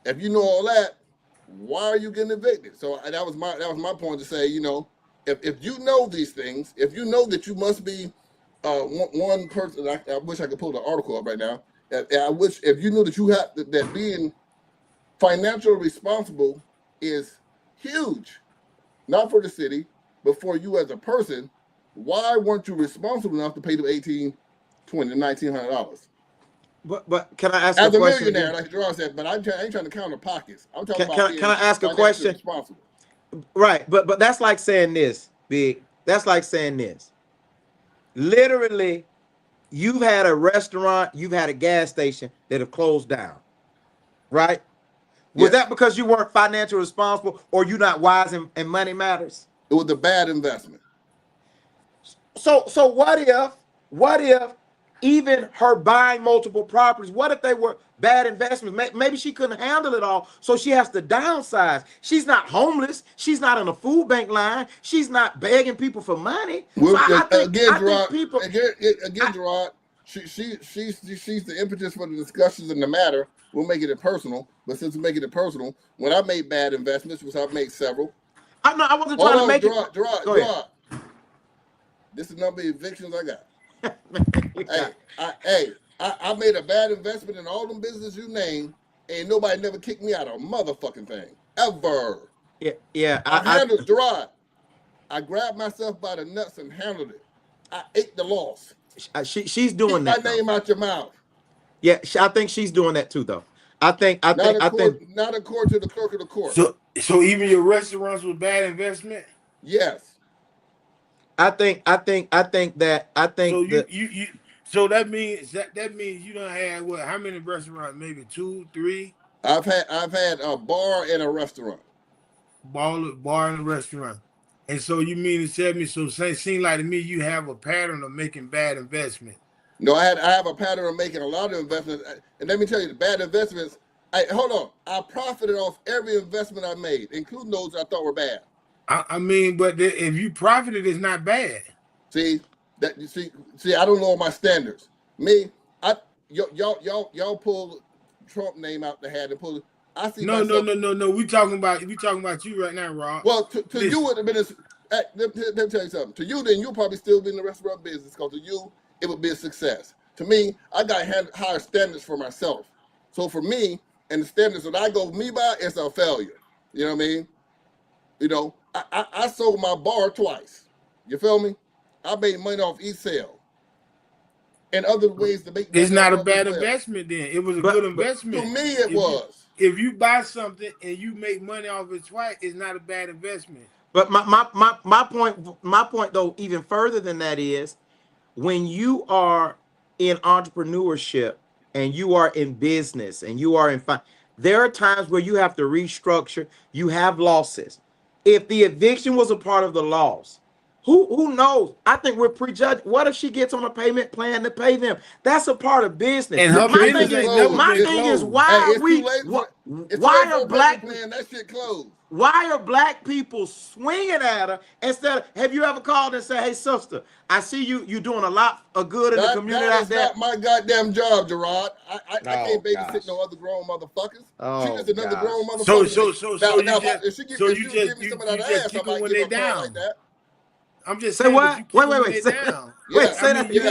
if you know all that, why are you getting evicted? So that was my point to say, you know, if you know these things, if you know that you must be one person, I wish I could pull the article up right now. I wish, if you knew that you have that being financially responsible is huge, not for the city, but for you as a person. Why weren't you responsible enough to pay them $1,800, $2,000, $1,900? But can I ask As a a question millionaire, again? like Gerard said, but I ain't trying to count the pockets. I'm talking Can, about can, being can I ask a financially question? responsible. Right, but that's like saying this, Big. That's like saying this. literally, you've had a restaurant, you've had a gas station that have closed down, right? Was Yes. that because you weren't financially responsible or you not wise and money matters? It was a bad investment. So what if even her buying multiple properties, what if they were bad investments? Maybe she couldn't handle it all, so she has to downsize. She's not homeless. She's not on a food bank line. She's not begging people for money. So Again, I think Gerard. people. Again, Gerard. She's the impetus for the discussions in the matter. We're making it personal, but since we're making it personal, when I made bad investments, which I've made several. I wasn't trying to make Gerard, it. Gerard, Go Gerard. This is the number of evictions I got. I made a bad investment in all them businesses you named, and nobody never kicked me out of a motherfucking thing ever. Yeah. I handled Gerard. I grabbed myself by the nuts and handled it. I ate the loss. She's doing Keep that. my name out your mouth. Yeah, I think she's doing that too, though. I think. Not according to the clerk of the court. So even your restaurants was bad investment. Yes. I think that. So you so that means you don't have what? How many restaurants? Maybe 2, 3. I've had a bar and a restaurant. Bar and a restaurant. And so you mean to tell me? So it seems like to me you have a pattern of making bad investments. No, I have a pattern of making a lot of investments, and let me tell you, the bad investments. Hold on, I profited off every investment I made, including those I thought were bad. I mean, but if you profited, it's not bad. See, I don't know my standards. Me, y'all pull Trump name out the hat and pull. I see. No. We talking about you right now, Rob. Well, to you would have been. Let me tell you something. To you, then you'll probably still be in the restaurant business because to you it would be a success. To me, I got higher standards for myself. So for me, and the standards that I go me by, it's a failure. You know what I mean? You know, I sold my bar twice. You feel me? I made money off each sale. And other ways to make money. It's not a bad investment then. It was a good investment. To me, it was. If you buy something and you make money off it twice, it's not a bad investment. But my point though, even further than that is, when you are in entrepreneurship and you are in business and you are in there are times where you have to restructure. You have losses. If the eviction was a part of the loss, who knows? I think we're prejudged. What if she gets on a payment plan to pay them? That's a part of business. And her my thing is why are black plan, that shit closed? Why are black people swinging at her instead of, have you ever called and said, hey, sister, I see you doing a lot of good in the community out there? That's not my goddamn job, Gerard. I can't babysit no other grown motherfuckers. She just another grown motherfucker. So you just kick them when they down. Like that. I'm just saying what? Wait. Say that. You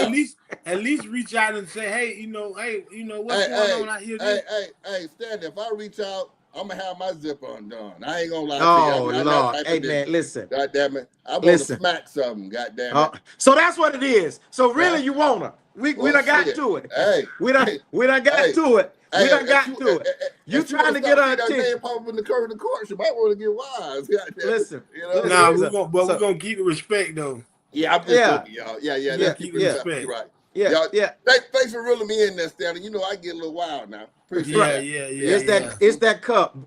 at least reach out and say, hey, what's going on out here? Hey, Stanley, if I reach out, I'm gonna have my zipper undone. I ain't gonna lie to you. Lord, hey man, listen. God damn it, I want to smack something. God damn it. So that's what it is. So really, you wanna? We done got to it. Hey, we done got to it. We done got to it. You trying to get her attention? Pop up in the curve of the court. You might want to get wise. Listen, we're gonna keep the respect though. Yeah, I'm just joking, y'all. Yeah. Keep the respect. Right. Yeah. Thanks for reeling me in there, Stanley. You know I get a little wild now. Appreciate it. It's that cup.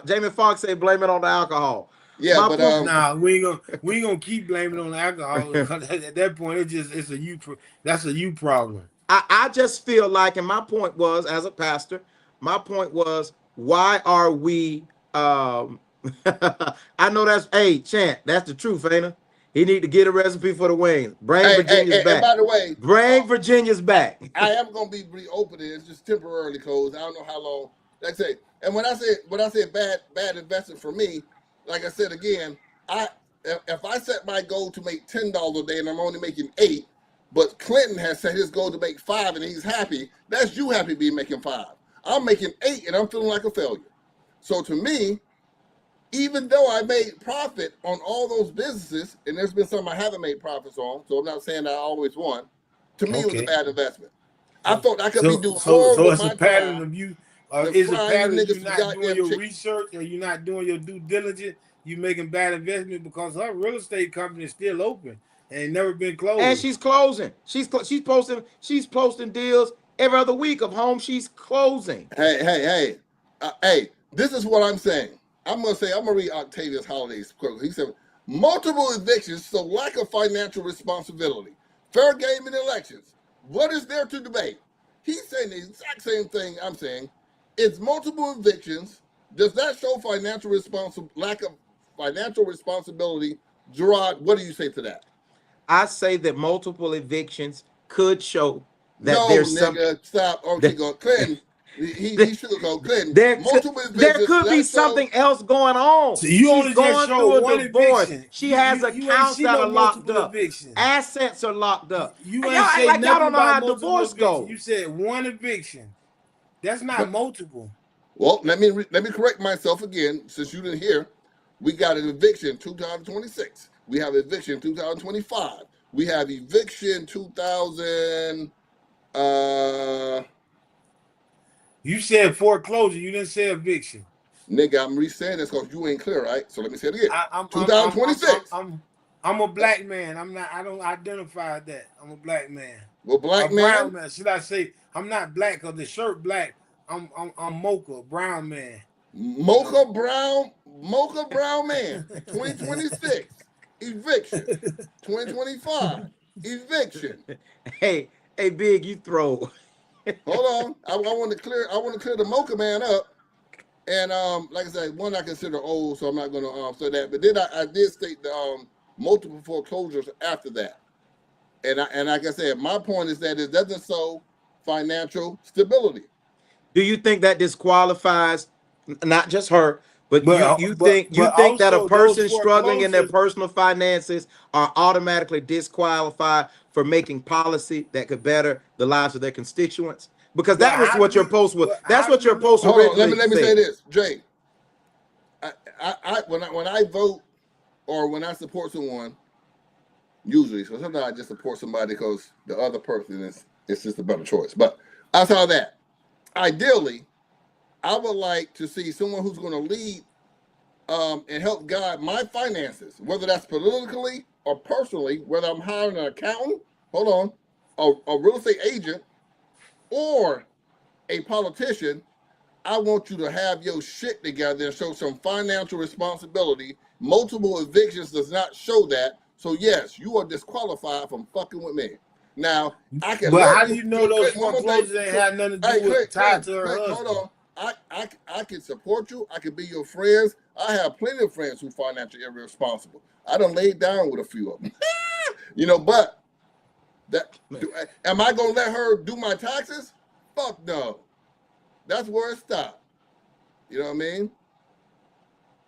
Jamie Foxx said, "Blame it on the alcohol." Yeah, we ain't gonna keep blaming it on the alcohol. At that point, that's a you problem. I just feel like, and my point was, as a pastor, why are we? I know that's Chant. That's the truth, ain't it? He need to get a recipe for the wings. Bring Virginia's back. And by the way, bring Virginia's back. I am gonna be reopening. It's just temporarily closed. I don't know how long. Like I say, and when I say bad investment for me, like I said again, if I set my goal to make $10 a day and I'm only making $8, but Clinton has set his goal to make $5 and he's happy, that's you happy being making $5. I'm making $8 and I'm feeling like a failure. So to me, even though I made profit on all those businesses, and there's been some I haven't made profits on, so I'm not saying that I always won. To me, it was a bad investment. I thought I could be doing more. So it's a pattern of you. Is a pattern of you not doing your research or you're not doing your due diligence? You making bad investment because her real estate company is still open. Ain't never been And closed. she's closing. She's posting deals every other week of homes she's closing. Hey. This is what I'm saying. I'm gonna read Octavius Holiday's quote. He said, "Multiple evictions, so lack of financial responsibility, fair game in elections. What is there to debate?" He's saying the exact same thing I'm saying. It's multiple evictions. Does that show lack of financial responsibility? Gerard, what do you say to that? I say that multiple evictions could show that No, there's some nigga, stop. Oh, she that, go, Clinton. He should go, Clinton. Multiple there evictions. could be That show. something else going on. So you She's only just going showed through a one divorce. eviction. She You has you you ain't accounts see that no are locked multiple up. evictions. Assets are locked up. You And y'all ain't act say like y'all nothing don't know about how multiple divorce eviction. goes. You said one eviction. That's not multiple. Well, let me correct myself again, since you didn't hear. We got an eviction 2026. We have eviction 2025. We have eviction 2000. You said foreclosure. You didn't say eviction. Nigga, I'm re-saying this because you ain't clear, right? So let me say it again. I, I'm I'm I'm I'm I'm 2026. I'm I'm a black man. I'm not. I don't identify that. I'm a black man. Well, A black brown man, man. Should I say? I'm not black because the shirt black. I'm mocha brown man. You know. mocha brown man. 2026 eviction. 2025 eviction. Hey, hey, Big, you throw. Hold on. I want to clear the mocha man up. And like I said, one I consider old, so I'm not going to say that. But then I did state the multiple foreclosures after that. And like I said, my point is that it doesn't show financial stability. Do you think that disqualifies not just her, but But you think that a also those person struggling in their foreclosures. personal finances are automatically disqualified for making policy that could better the lives of their constituents? Because But that was how do what your we? post was. But That's how do what we your post know? Hold on, originally let me say said. this, Jay. When I vote or when I support someone, usually, so sometimes I just support somebody because the other person is it's just a better choice. But outside of that, ideally, I would like to see someone who's going to lead and help guide my finances, whether that's politically or personally, whether I'm hiring an accountant, hold on, a real estate agent, or a politician. I want you to have your shit together and show some financial responsibility. Multiple evictions does not show that. So yes, you are disqualified from fucking with me. Now I can But love how do you. you know So those Clint, one more thing. foreclosures ain't had nothing to do Hey, with tied Clint, to her hold husband? on. I can support you. I can be your friends. I have plenty of friends who financially irresponsible. I done laid down with a few of them. But am I gonna let her do my taxes? Fuck no. That's where it stopped. You know what I mean?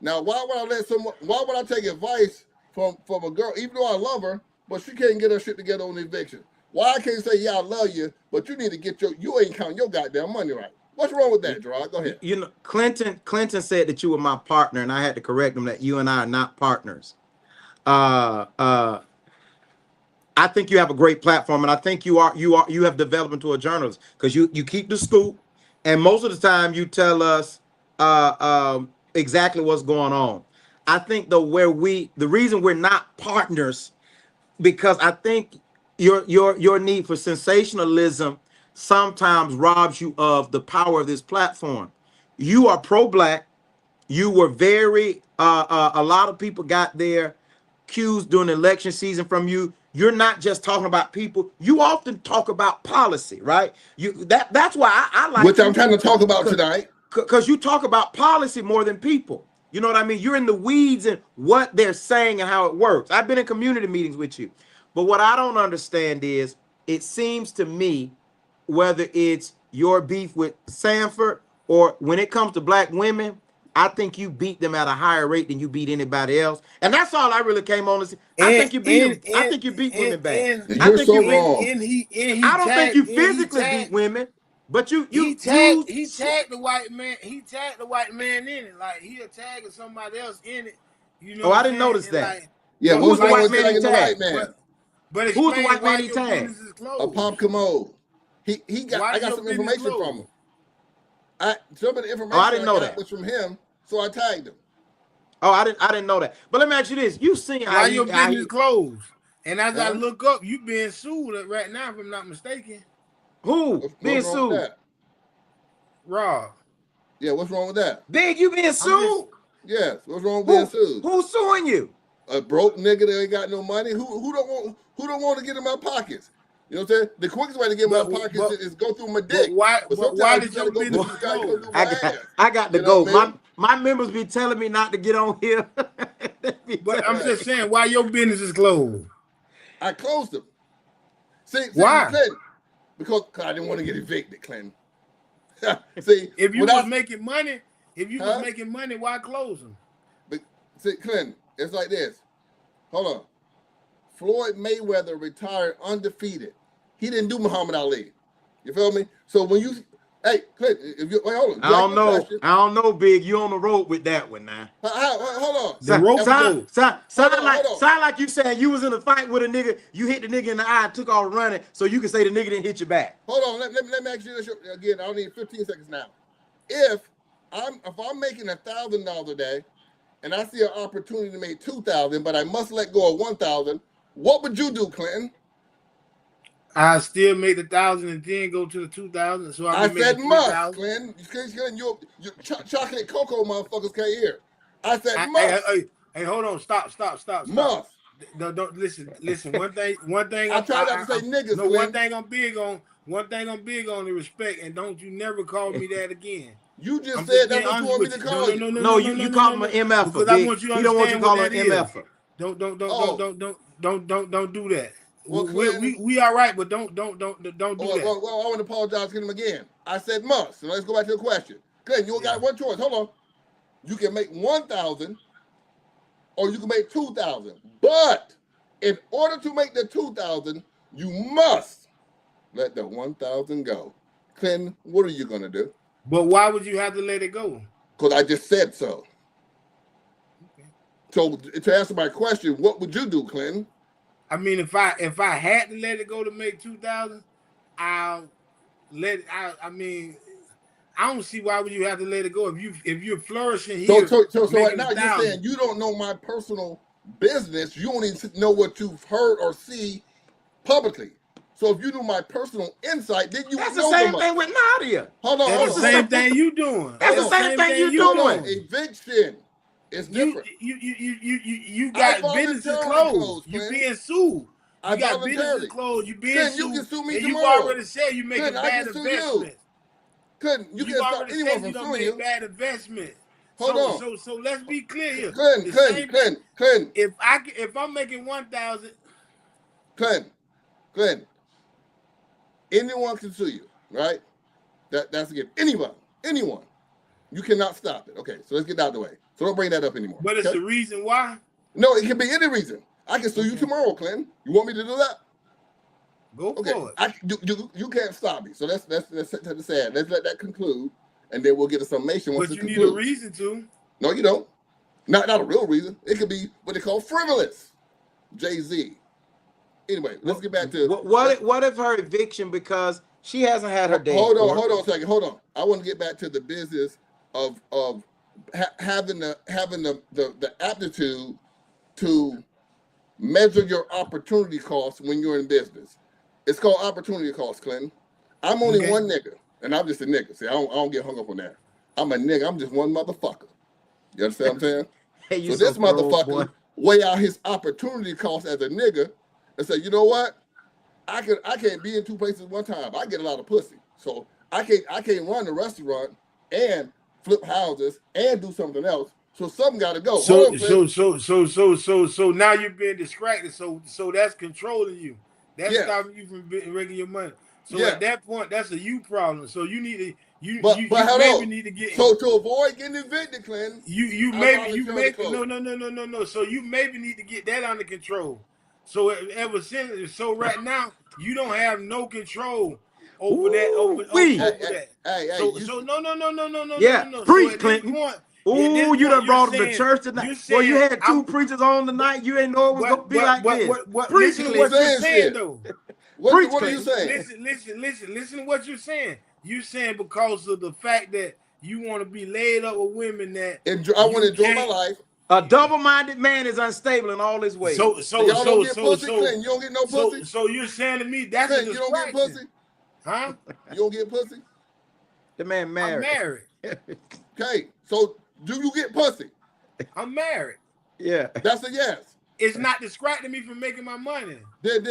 Now, why would I take advice from a girl, even though I love her, but she can't get her shit together on eviction? Why I can't say, yeah, I love you, but you need to you ain't counting your goddamn money right. What's wrong with that, Gerard? Go ahead. You know, Clinton said that you were my partner, and I had to correct him that you and I are not partners. Uh, uh, I think you have a great platform, and I think you have developed into a journalist because you keep the scoop, and most of the time you tell us exactly what's going on. I think the reason we're not partners because I think your need for sensationalism sometimes robs you of the power of this platform. You are pro-black. You were very a lot of people got their cues during election season from you. You're not just talking about people. You often talk about policy, right? That's why I like Which I'm you trying to talk about tonight. because you talk about policy more than people. You know what I mean? You're in the weeds and what they're saying and how it works. I've been in community meetings with you. But what I don't understand is it seems to me, whether it's your beef with Sanford or when it comes to black women, I think you beat them at a higher rate than you beat anybody else. And that's all I really came on to see. I And think you beat and them. I and think you beat and women bad. and I You're think you so beat. wrong. I don't think you physically beat women, but you you you. he tagged the white man. He tagged the white man in it. Like he tagging somebody else in it. You know Oh, what I I'm didn't saying? notice And that. like, Yeah, Who's what's the wrong white with man he tagging the white tagged? man? but Who's the explain white why man he your tagged? business is A closed. pop commode. He got Why I is got your some business information from closed? him. Some of the Oh, I information didn't I know got that. was from him, so I tagged him. Oh, I didn't know that. But let me ask you this: you seen how Why your he business closed? And as I Huh? look up, you being sued right now, if I'm not mistaken. Who being What's wrong with sued? that? Rob. Yeah, what's wrong with that? Big, you being I'm just sued? Yes, what's wrong with being sued? Who's suing you? A broke nigga that ain't got no money. Who don't want to get in my pockets? You know what I'm saying? The quickest way to get in my but pockets but is go through my but dick. why But but why sometimes you did gotta your go through. business You is gotta come closed? through my ass. I got to You know go. what I mean? My members be telling me not to get on here. But I'm Right. just saying, why your business is closed? I closed them. See, Why? Clinton, because I didn't want to get evicted, Clinton. See, If you when was I making money, huh? why close them? But see, Clinton, it's like this. Hold on. Floyd Mayweather retired undefeated. He didn't do Muhammad Ali. You feel me? So when you, hey, Clint, if you wait, hold on. I You ask don't me a know. question. I don't know, Big. You on the road with that one now. Hold on. The rope though. Hold on. Hold on. Sound like you saying you was in a fight with a nigga, you hit the nigga in the eye, took off running, so you can say the nigga didn't hit you back. Hold on. Let me ask you this again. I only need 15 seconds now. If I'm making $1,000 a day, and I see an opportunity to make 2,000, but I must let go of 1,000, what would you do, Clinton? I still make the 1,000 and then go to the 2,000, so I I can make said the must, 3,000. Clinton. Clinton, you chocolate cocoa motherfuckers can't hear. I said Hey, must. hold on, stop. Must. Don't listen. One thing I try not to say niggas, no, one Clinton. thing I'm big on. One thing I'm big on is respect, and don't you never call me that again. You just I'm just said that's being what you honest want me with to you. call you. No, you call him an MF, Because I Big. want you to He don't want you understand what calling that him is. MF. Don't Oh, don't do that. well, Clinton. We all right, but don't do that. Well, I want to apologize to him again. I said must. So let's go back to the question. Clinton, you got one choice. Hold on. You can make 1,000 or you can make 2,000. But in order to make the 2,000, you must let the 1,000 go. Clinton, what are you going to do? But why would you have to let it go? Because I just said so. Okay. So to answer my question, what would you do, Clinton? I mean, if I had to let it go to make 2,000, I'll let it. I mean, I don't see why would you have to let it go if you're flourishing So, here so right making now you're 1,000. saying you don't know my personal business. You only know what you've heard or see publicly. So if you knew my personal insight, then you That's would the know the same money. thing with Nadia. Hold on, That's hold the on, hold same on. thing you doing. That's Hold That's the the on. same same thing thing you you Hold on. doing. doing. Eviction is different. You I got businesses voluntarily closed. closed, You Clinton. being sued. I You got businesses voluntarily. closed. You being Clinton, you can sued, sue me and you've tomorrow. already said you're Clinton, making I bad can sue you. investments. Clinton, you You've can't stop already anyone said you from don't suing make you. bad investments. Hold on. So let's be clear here. The Clinton, same thing. Clinton, If I'm making 1,000, Clinton. Anyone can sue you, right? That's a given. Anyone. You cannot stop it. Okay, so let's get out of the way. So don't bring that up anymore. but it's Okay? the reason why. No, it can be any reason. I can sue you Okay, tomorrow, Clinton. You want me to do that? go Okay. for it. You can't stop me. So let's set to the side. Let's let that conclude, and then we'll get a summation once But it you need a concludes. reason to. No, you don't. Not a real reason. It could be what they call frivolous. Jay-Z. Anyway, let's get back to What if her eviction because she hasn't had her day in hold on, court? hold on a second. Hold on. I want to get back to the business of having the aptitude to measure your opportunity costs when you're in business. It's called opportunity costs, Clinton. I'm only Okay. one nigga, and I'm just a nigga. See, I don't get hung up on that. I'm a nigga. I'm just one motherfucker. You understand what I'm saying? Hey, you So so this cold, boy. motherfucker weigh out his opportunity cost as a nigga and say, you know what? I can't be in two places at one time. I get a lot of pussy. So I can't run the restaurant and flip houses and do something else. So something gotta go. Hold on, Clinton. So now you're being distracted. So that's controlling you. That's Yes. stopping you from making your money. So at Yes. that point, that's a you problem. So you need to But you hold maybe on. need to get So to avoid getting evicted, Clinton, you I maybe you voluntarily maybe closed. no. So you maybe need to get that under control. So ever since right now you don't have no control over that Ooh, we. Hey, over that. you So Yeah, no. So preach, at this Clinton. point, Ooh, you done brought them to church tonight. you're Boy, you saying had two I'm preachers on tonight. You ain't know it was gonna be like this. Preach, listen to you what Clinton. you're saying saying shit. though. Preach, What are you Clinton. saying? Listen to what you're saying. You're saying because of the fact that you want to be laid up with women that I want to you enjoy my can't life. A double-minded man is unstable in all his ways. So y'all don't get pussy, Clinton. You don't get no pussy. So you're saying to me that's Clinton, a you don't get distraction, pussy. huh? You don't get pussy. The man I'm married. married. Okay, so do you get pussy? I'm married. Yeah. That's a yes. It's not distracting me from making my money. I'm It's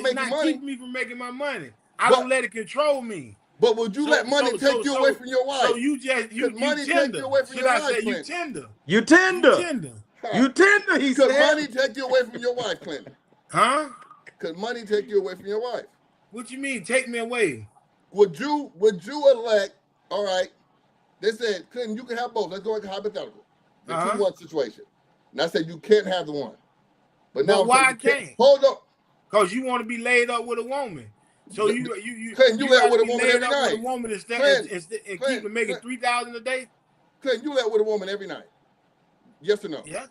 making not money. keeping me from making my money. I But- don't let it control me. But would you let money take you away from your wife? So you just you Could money tender. take you away from Should your I wife, say you Clinton? tender? You tender. You tender. You tender, he Could said. money take you away from your wife, Clinton? Huh? Could money take you away from your wife? What you mean? Take me away? Would you elect? All right. They said, Clinton, you can have both. Let's go into hypothetical. The 2-1 situation. And I said you can't have the one. But now why I'm I saying, can't? Hold up. Because you want to be laid up with a woman. So you Clinton, you lay up with a be woman laid every up night. with a woman instead Clinton, and keep it making $3,000 a day. Clinton, you lay up with a woman every night. Yes or no? Yeah.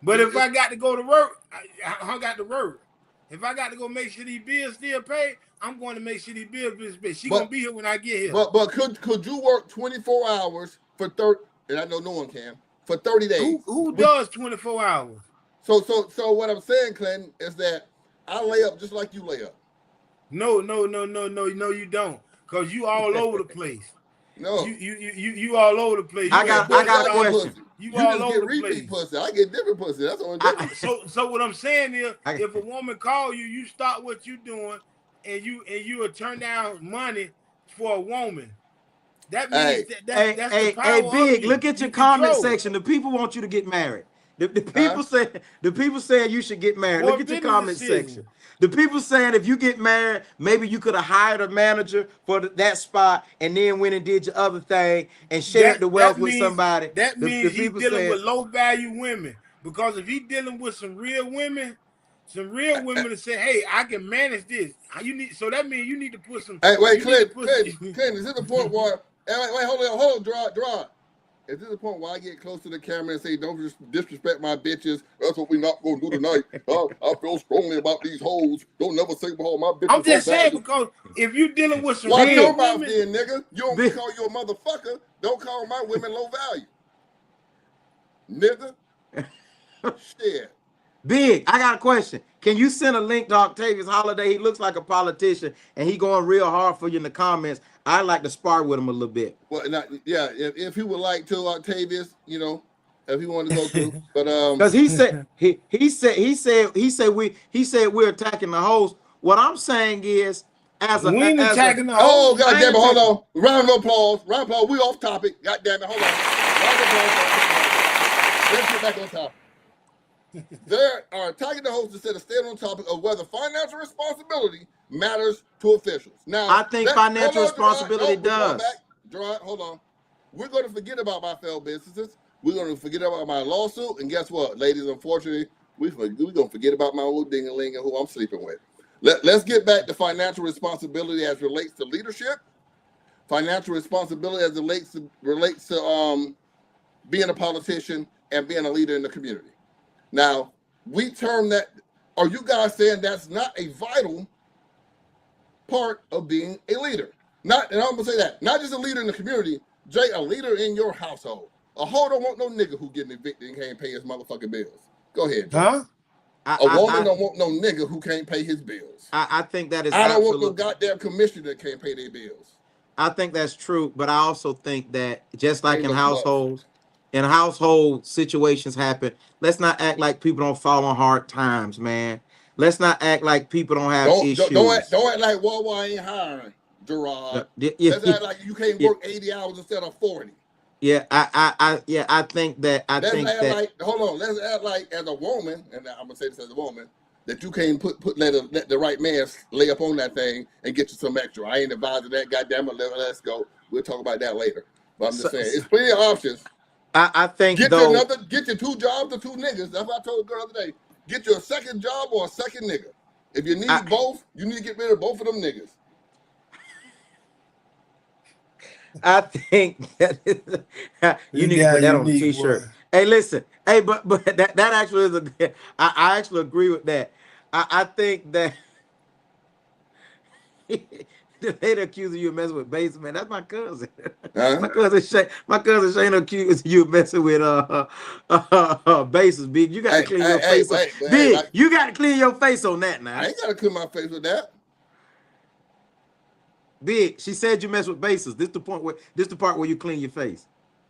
But if I got to go to work, I got to work. If I got to go make sure these bills still paid, I'm going to make sure these bills paid. She gonna be here when I get here. But could you work 24 hours for 30? And I know no one can for 30 days. Who does 24 hours? So what I'm saying, Clinton, is that I lay up just like you lay up. No, you don't. Cause you all over the place. No, you all over the place. I got a question. You just all over get the repeat place. pussy. I get different pussy. That's the only difference. So what I'm saying is, if a woman call you, you stop what you doing, and you will turn down money for a woman. That means that's the power hey, Big, of you. look at your comment section. The people want you to get married. The people saying you should get married. Look at your comment section. The people saying if you get married, maybe you could have hired a manager for that spot and then went and did your other thing and shared the wealth with somebody. That means he's dealing with low value women. Because if he's dealing with some real women that say, "Hey, I can manage this." So that means you need to put some. Hey, wait, Clint, is this the point where? Wait, hold on, Gerard. Is this the point where I get close to the camera and say, "Don't disrespect my bitches"? That's what we not gonna do tonight. I feel strongly about these hoes. Don't never say about my bitches. I'm just saying because if you're dealing with some watch real your mouth, women, then, nigga. You don't call you a motherfucker. Don't call my women low value, nigga. Shit. Big, I got a question. Can you send a link to Octavius Holiday? He looks like a politician, and he going real hard for you in the comments. I'd like to spar with him a little bit. Well, if he would like to, Octavius, if he wanted to go through, but because he said we're attacking the host. What I'm saying is, we ain't attacking the host. Oh, God damn it! Hold on. Round of applause. We off topic. God damn it! Hold on. Round of applause. Let's get back on topic. They are attacking the host instead of staying on topic of whether financial responsibility matters to officials. Now, I think financial responsibility does. Gerard, hold on. We're going to forget about my failed businesses. We're going to forget about my lawsuit. And guess what, ladies? Unfortunately, we're going to forget about my old ding-a-ling and who I'm sleeping with. Let's get back to financial responsibility as relates to leadership. Financial responsibility as it relates to being a politician and being a leader in the community. Now, we term that, are you guys saying that's not a vital part of being a leader? And I'm going to say that, not just a leader in the community, Jay, a leader in your household. A hoe don't want no nigga who getting evicted and can't pay his motherfucking bills. Go ahead, Jay. Huh? A woman don't want no nigga who can't pay his bills. I think that is I don't want no goddamn commissioner that can't pay their bills. I think that's true, but I also think that just like in household situations happen, let's not act like people don't fall on hard times, man. Let's not act like people don't have issues. Don't act like Wawa ain't hiring, Gerard. Let's act like you can't work 80 hours instead of 40. Yeah, I think that hold on, let's act like as a woman, and I'm gonna say this as a woman, that you can't let the right man lay up on that thing and get you some extra. I ain't advising that. Goddamn it, let's go. We'll talk about that later. But I'm just saying, it's plenty of options. I think get you 2 jobs or 2 niggas. That's what I told the girl the other day. Get you a second job or a second nigga. If you need both, you need to get rid of both of them niggas. I think that you need to put that on a t-shirt. Boy. Hey, listen. Hey, but that actually is I actually agree with that. I think that the lady accusing you of messing with Basis, man, that's my cousin. Huh? My cousin Shane accusing you of messing with Basis. Big, you got to Hey, clean hey, your hey, face. wait, but hey, Big, you got to clean your face on that now. I ain't gotta clear my face with that. Big, she said you mess with Basis. This the part where you clean your face.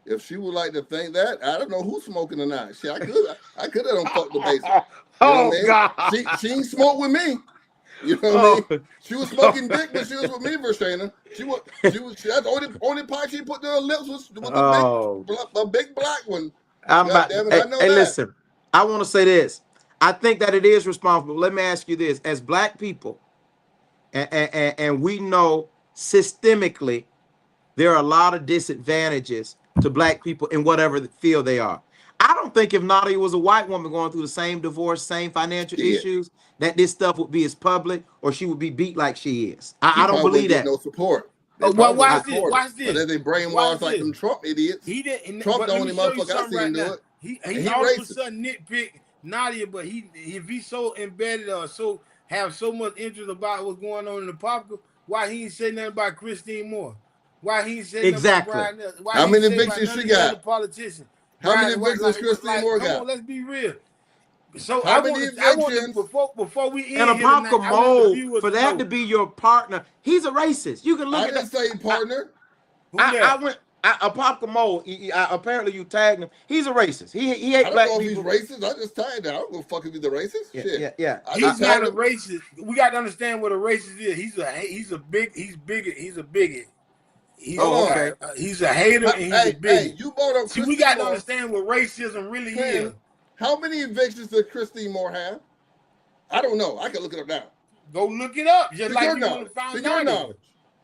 If she would like to think that, I don't know who's smoking or not. Shit, I could have done fucked the basis. You know what I Oh mean? God. She ain't smoked with me. You know what I Oh. mean? She was smoking dick when she was with me, Vershana. That's the only part she put to her lips was Oh. a big black one. I'm God about. damn it, Hey, I know hey, that. listen. I want to say this. I think that it is responsible. Let me ask you this: as Black people, and we know systemically there are a lot of disadvantages to Black people in whatever field they are. I don't think if Nadia was a white woman going through the same divorce, same financial Shit. issues, that this stuff would be as public or she would be beat like she is. She I don't probably wouldn't believe get that. no support. They Well, probably wouldn't watch this. support her. Watch But this. then they Watch brainwash like this. them Trump idiots. He didn't. Trump But the let only me show you motherfucker I something seen right do now. it. He And he all of a racist. sudden nitpick Nadia, but if he's so embedded or so have so much interest about what's going on in the political, why he ain't say nothing about Christine Moore? Why he ain't say nothing about Exactly. Brian Nelson? Why How he ain't many say about evictions none she of these other got? politicians? How many Brian, what evictions Christine Moore come got? on, let's be real. So How many I want to evictions? before we And end here tonight, Apopka I want the Mole, viewers for to that to know be your partner, he's a racist. You can look I at didn't that. say partner. who I that. went. Apopka Mole. Apparently, you tagged him. He's a racist. He I hate don't Black know if he's people. racist. I just tagged that. I don't give a fuck if he's a racist. Yeah, Shit. yeah, yeah. I He's just not tagged a him. racist. We got to understand what a racist is. He's a bigot. He's a bigot. Hold Oh, on. okay. He's a hater and he's a Hey, bigot. you brought up See, we Christine got to Moore. understand what racism really is. Clinton, how many evictions did Christine Moore have? I don't know. I can look it up now. Go look it up, just To like your you would have knowledge. To found your Nadia. knowledge.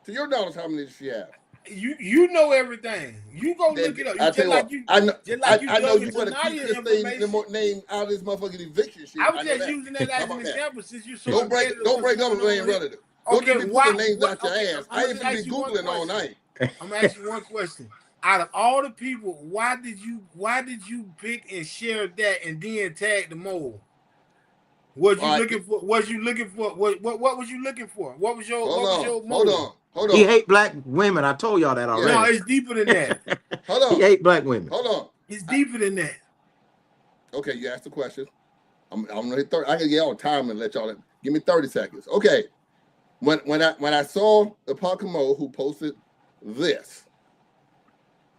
To your knowledge, how many did she have? You know everything. You go look it up. You I tell just you like what, you I know just like you I know dug you into want to keep Nadia Christine information. name out of this motherfucking eviction shit. I was I know just that. using that How as an about that? example since you're so embedded in Don't what's break going government on ain't here. running it. Don't Okay, just be pulling why? names What? out your Okay, ass. I'm I gonna ain't just finna be ask you one Googling all question. night. I'm gonna ask you one question. Out of all the people, why did you pick and share that and then tag the mole? Was you All right, looking for? Was you looking for? What was you looking for? What was your motive? He hold on. hate Black women. I told y'all that Yeah, No, already. it's deeper than that. hold He on. hate Black women. Hold on. It's deeper than that. Okay, you asked the question. I'm gonna hit 30. I can get all time and let y'all give me 30 seconds. Okay. When I saw the Pokémon who posted this,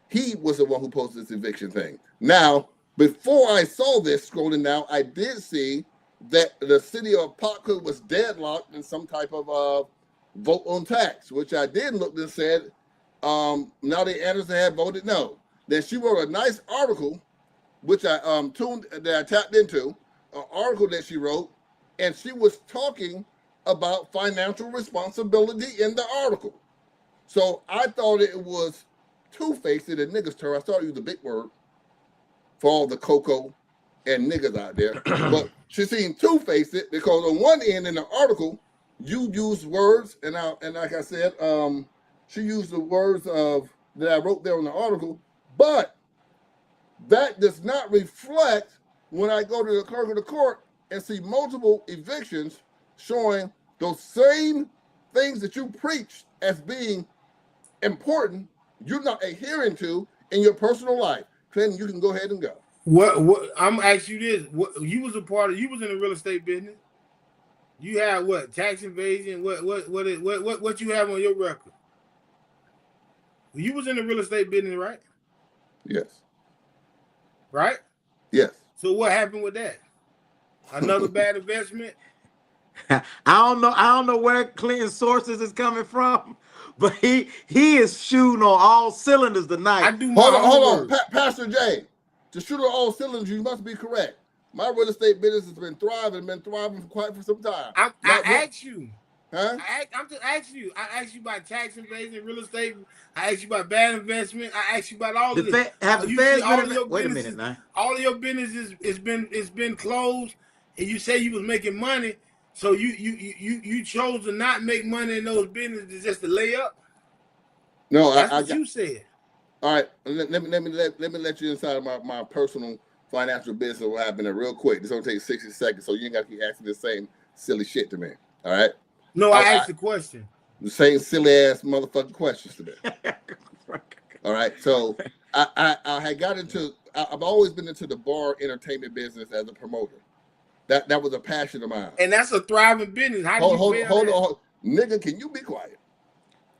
he was the one who posted this eviction thing. Now, before I saw this scrolling down, I did see that the city of Potka was deadlocked in some type of vote on tax, which I did look and said, Nadia Anderson had voted no. Then she wrote a nice article, which I tapped into, an article that she wrote, and she was talking about financial responsibility in the article. So I thought it was two-faced in a niggas term. I started to use a big word for all the cocoa and niggas out there. But she seemed two-faced it because on one end in the article, you use words, and like I said, she used the words of that I wrote there on the article, but that does not reflect when I go to the clerk of the court and see multiple evictions showing those same things that you preach as being important, you're not adhering to in your personal life. Clinton, you can go ahead and go. What I'm gonna ask you this: you was in the real estate business. You had what tax evasion? What you have on your record? You was in the real estate business, right? Yes. Right. Yes. So what happened with that? Another bad investment? I don't know where Clinton's sources is coming from, but he is shooting on all cylinders tonight. I do my homework. Pastor J. To shoot on all cylinders, you must be correct. My real estate business has been thriving for some time. I asked you. Huh? I'm just asking you. I asked you about tax evasion, real estate. I asked you about bad investment. I asked you about all of this. Have the You feds see, all been of your wait a businesses, minute now. all of your businesses it's been closed, and you say you was making money, so you chose to not make money in those businesses just to lay up. No, That's what you said. All right, let me let you inside of my personal financial business. What happened there real quick. This gonna take 60 seconds, so you ain't got to keep asking the same silly shit to me. All right. No, I asked the question. The same silly ass motherfucking questions today. All right. So I had got into. I've always been into the bar entertainment business as a promoter. That was a passion of mine. And that's a thriving business. How do you Hold on, nigga. Can you be quiet?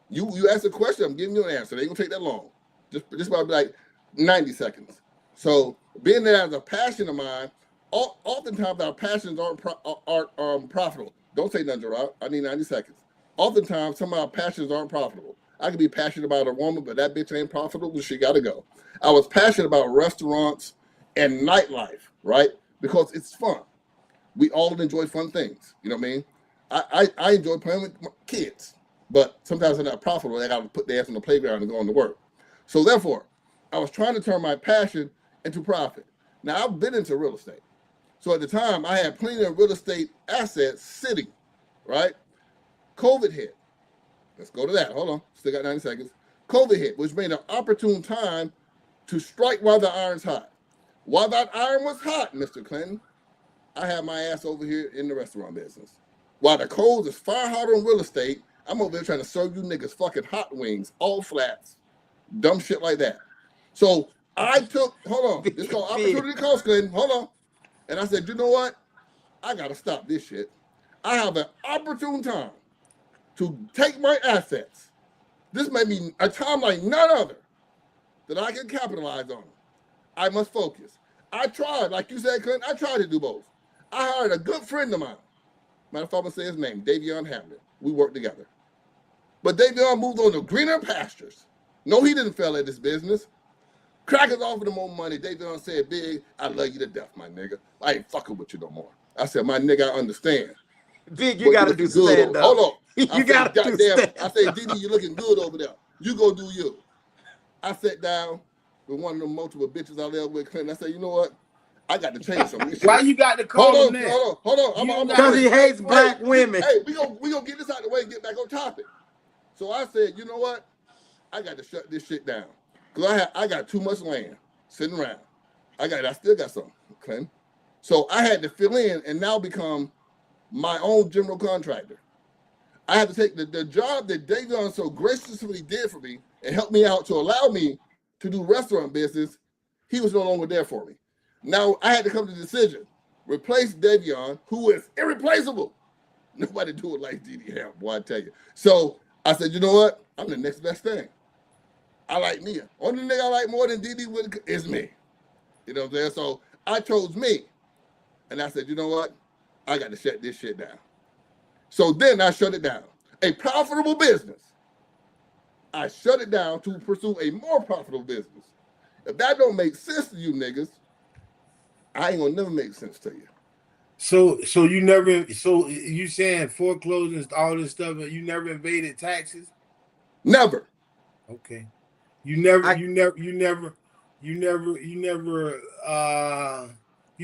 You ask a question, I'm giving you an answer. They ain't gonna take that long. Just about like 90 seconds. So being that as a passion of mine, oftentimes our passions aren't profitable. Don't say nothing, Gerard. I need 90 seconds. Oftentimes some of our passions aren't profitable. I could be passionate about a woman, but that bitch ain't profitable. She gotta go. I was passionate about restaurants and nightlife, right? Because it's fun. We all enjoy fun things. You know what I mean? I enjoy playing with my kids. But sometimes they're not profitable. They got to put their ass on the playground and go on to work. So therefore, I was trying to turn my passion into profit. Now, I've been into real estate. So at the time, I had plenty of real estate assets sitting, right? COVID hit. Let's go to that. Hold on. Still got 90 seconds. COVID hit, which made an opportune time to strike while the iron's hot. While that iron was hot, Mr. Clinton, I had my ass over here in the restaurant business. While the coals is far hotter in real estate, I'm over there trying to serve you niggas fucking hot wings, all flats, dumb shit like that. So I took, hold on, it's called opportunity cost, Clinton. Hold on. And I said, you know what? I got to stop this shit. I have an opportune time to take my assets. This may be a time like none other that I can capitalize on. I must focus. I tried, like you said, Clinton, I tried to do both. I hired a good friend of mine. Matter of fact, I'm going to say his name, Davion Hamlin. We worked together. But Davion moved on to greener pastures. No, he didn't fail at this business. Crackers offered him more money. Davion said, Big, I love you to death, my nigga. I ain't fucking with you no more. I said, my nigga, I understand. Big, you got to do stand up. Hold on. You got to do stand up. I said, Didi, you looking good over there. You go do you. I sat down with one of them multiple bitches I live with, Clinton. I said, you know what? I got to change some of this shit. Why you got to call him that? Hold on. Because he hates black women. Hey, we gonna get this out of the way and get back on topic. So I said, you know what? I got to shut this shit down. Because I got too much land sitting around. I still got some, Clinton. So I had to fill in and now become my own general contractor. I had to take the job that Davion so graciously did for me and helped me out to allow me to do restaurant business. He was no longer there for me. Now I had to come to the decision, replace Davion, who is irreplaceable. Nobody do it like Didi Ham, boy, I tell you. So I said, you know what? I'm the next best thing. I like Nia. Only nigga I like more than Didi is me. You know what I'm saying? So I chose me. And I said, you know what? I got to shut this shit down. So then I shut it down. A profitable business. I shut it down to pursue a more profitable business. If that don't make sense to you niggas, I ain't gonna never make sense to you. So you saying foreclosures, all this stuff, but you never invaded taxes? Never. Okay. You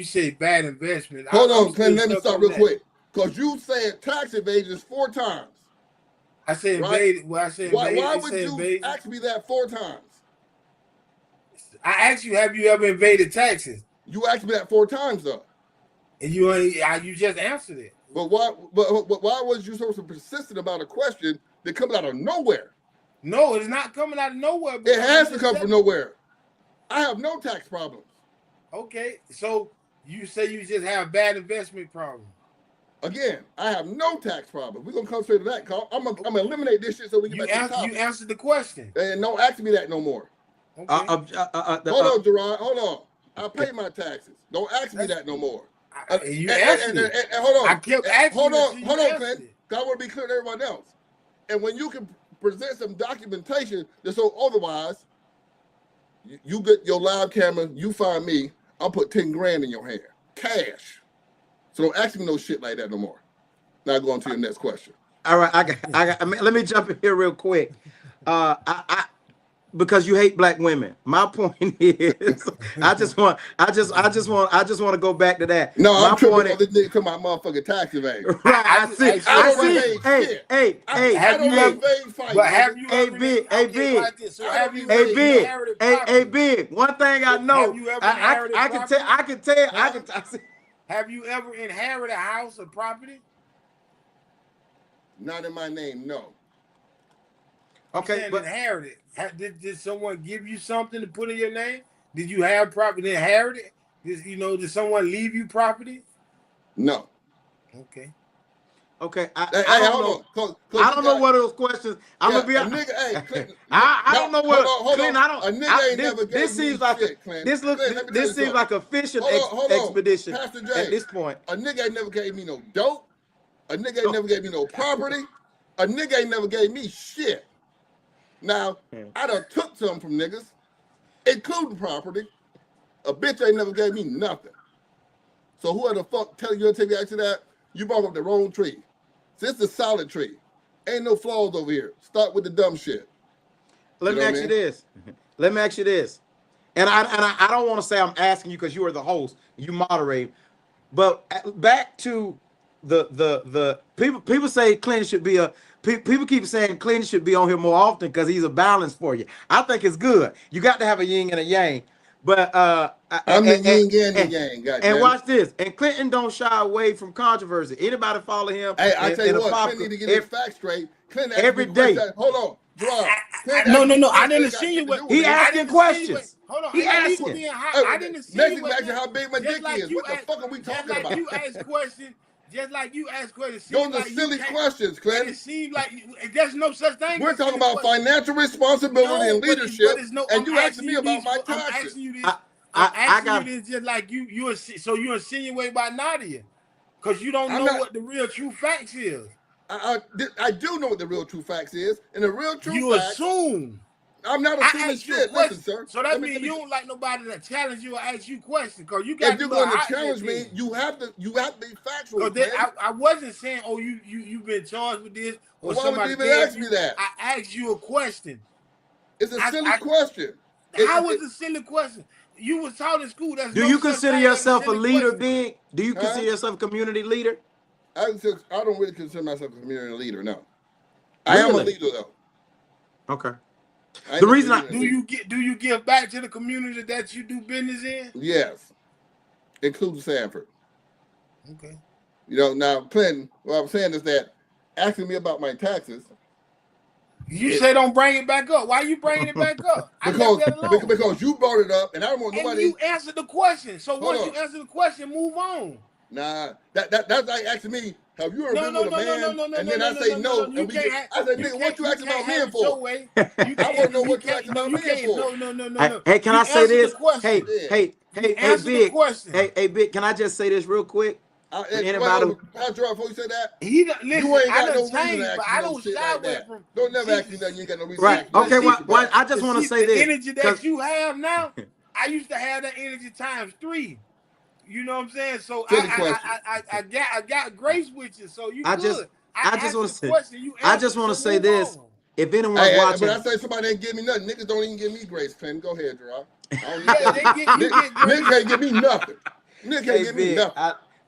say bad investment. Hold on, Clinton, let me stop real quick. Because you said tax evasions 4 times. I said invaded. Well, I said invaded. Why would you ask me that 4 times? I asked you, have you ever invaded taxes? You asked me that 4 times though. And you just answered it. But why was you so persistent about a question that comes out of nowhere? No, it's not coming out of nowhere. It has to come from nowhere. I have no tax problems. Okay, so you say you just have bad investment problems. Again, I have no tax problems. We're gonna come straight to that, Carl. I'm gonna eliminate this shit so we can get back to the topic. You answered the question. And don't ask me that no more. Okay. Hold on, Gerard. Hold on. I pay my taxes. Don't ask me that no more. You asked me. Hold on. I kept asking. Hold on, Clint. I want to be clear to everyone else. And when you can present some documentation that so otherwise, you get your live camera, you find me, I'll put 10 grand in your hand, cash. So don't ask me no shit like that no more. Now go on to your next question. All right, I mean, let me jump in here real quick. Because you hate black women. My point is, I just want to go back to that. No, my I'm tripping on this nigga to my motherfucking tax evasion. Right, I see. Hey, have you big. One thing I know, I can tell. Have you ever inherited a house or property? Not in my name, no. I'm Okay, saying but inherited. Did someone give you something to put in your name? Did you have property inherited? Did someone leave you property? No. Okay. okay, I Hey, don't hold know. on. Cause I you don't know got what those questions. I'm yeah, gonna be. a nigga. Hey, Clinton. I No, don't know hold what on, hold on. Clinton. I don't. A nigga ain't never This gave me seems like a shit, Clinton. this look Clinton, let me tell this you seems something. like a fishing Hold on, expedition Pastor at J. this point. A nigga ain't never gave me no dope. A nigga ain't So, never gave me no property. A nigga ain't never gave me shit. Now, I done took some from niggas, including property. A bitch ain't never gave me nothing. So who the fuck tell you to take me back to that? You brought up the wrong tree. This is a solid tree. Ain't no flaws over here. Start with the dumb shit. You let me know what I ask you mean? this. Let me ask you this. And I don't want to say I'm asking you because you are the host, you moderate. But back to the people say Clinton should be people keep saying Clinton should be on here more often because he's a balance for you. I think it's good. You got to have a yin and a yang. But I'm the yin and the yang, and goddamn it. watch this. And Clinton don't shy away from controversy. Anybody follow him Hey, I tell in you a what, Clinton pop need to get his facts straight. Clinton asked me every day. questions. Hold on, Gerard. Clinton No, asked no, me no. I questions that didn't ain't got shit to insinuate. do with He me. I asking didn't insinuate. questions. Hold on. He Ain't no need for asking. being hot. Hey, I didn't next thing insinuate back to that. how big my Just dick like is. you What the ask, fuck are we just talking like about? you ask questions, just like you ask questions. Those Seems are like you silly can't. questions, And Clinton. it seems like there's no such thing We're as talking silly about questions. financial responsibility No, and leadership, it's no. and I'm you asking asking me you about these. my I'm taxes. asking you this. I I'm I asking you got this just like so you insinuate by Nadia, because you don't I'm know not. what the real true facts is. I do know what the real true facts is, and the real true You facts. assume. I'm not I assuming asked you a shit. Listen, question, sir. so Let that me. means you don't like nobody that challenge you or ask you questions, because you If got a you're little going to hotness challenge me, then. you have to. You have to be factual, Because Clinton. I wasn't saying, oh, you've been charged with this or Well, why would you somebody even gave ask me you. that? I asked you a question. It's a silly I question. how was a silly question? You was taught in school. There's Do no you such consider thing as a yourself a silly leader, question. Big? Do you Huh? consider yourself a community leader? I don't really consider myself a community leader. No, I am a Really? leader though. Okay. I The ain't a reason I community leader. Do you give back to the community that you do business in? Yes, including Sanford. Okay. You know, now Clinton. What I'm saying is that asking me about my taxes, You it say don't bring it back up. Why you bringing it back up? I left that alone. because you brought it up, and I don't want And nobody. you answered the question. So Hold once you on. answer the question, move on. Nah, that's like asking me, have you ever No, been no, with a no, no, no, man? no, no, And no, then no, I no, say no, no, no. no, and You we get. can't have I said, nigga, what you you asking can't about have men it your for? way. You I want can't to know you what you can't asking no about you men can't for. no. hey, can You I say answered the this? question. Yeah. You Hey, answered the Big. question. Hey, Big. Can I just say this real quick for anybody? Well, Pastor, before you say that, you Listen. ain't I got done no reason to changed, but ask me I no don't shit shy like away that. from. Don't never See, ask me nothing you ain't got no reason to Right. ask me Okay. nothing Why? stupid Why? about. I just want to say the this energy because that you have now. I used to have that energy times 3. You know what I'm saying? So Silly question. I got grace with you, so you I just good. I I just asked want the to say question, you I just answered, want so to say move this. on. If anyone's But I watching, say somebody ain't give me nothing. Niggas don't even give me grace, Clinton. Go ahead, Gerard. I don't need Yeah, that. they get you get Nick grace. can't give me nothing. Nick can't hey give me Big, nothing.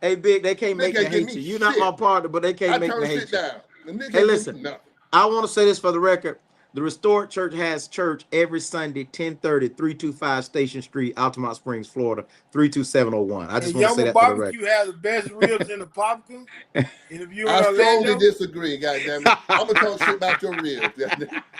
hey Big, they can't Nick make me can't give hate me you. You're not my shit. partner, but they can't I make turn me shit hate you. down. The Nick Hey, can't give me listen. nothing. I want to say this for the record. The Restored Church has church every Sunday, 10:30, 325 Station Street, Altamont Springs, Florida, 32701. I just And want to say Yama that for the record. Barbecue has the best ribs in the popcorn. And if you're in I strongly Orlando, disagree, goddammit. I'm gonna talk shit about your ribs.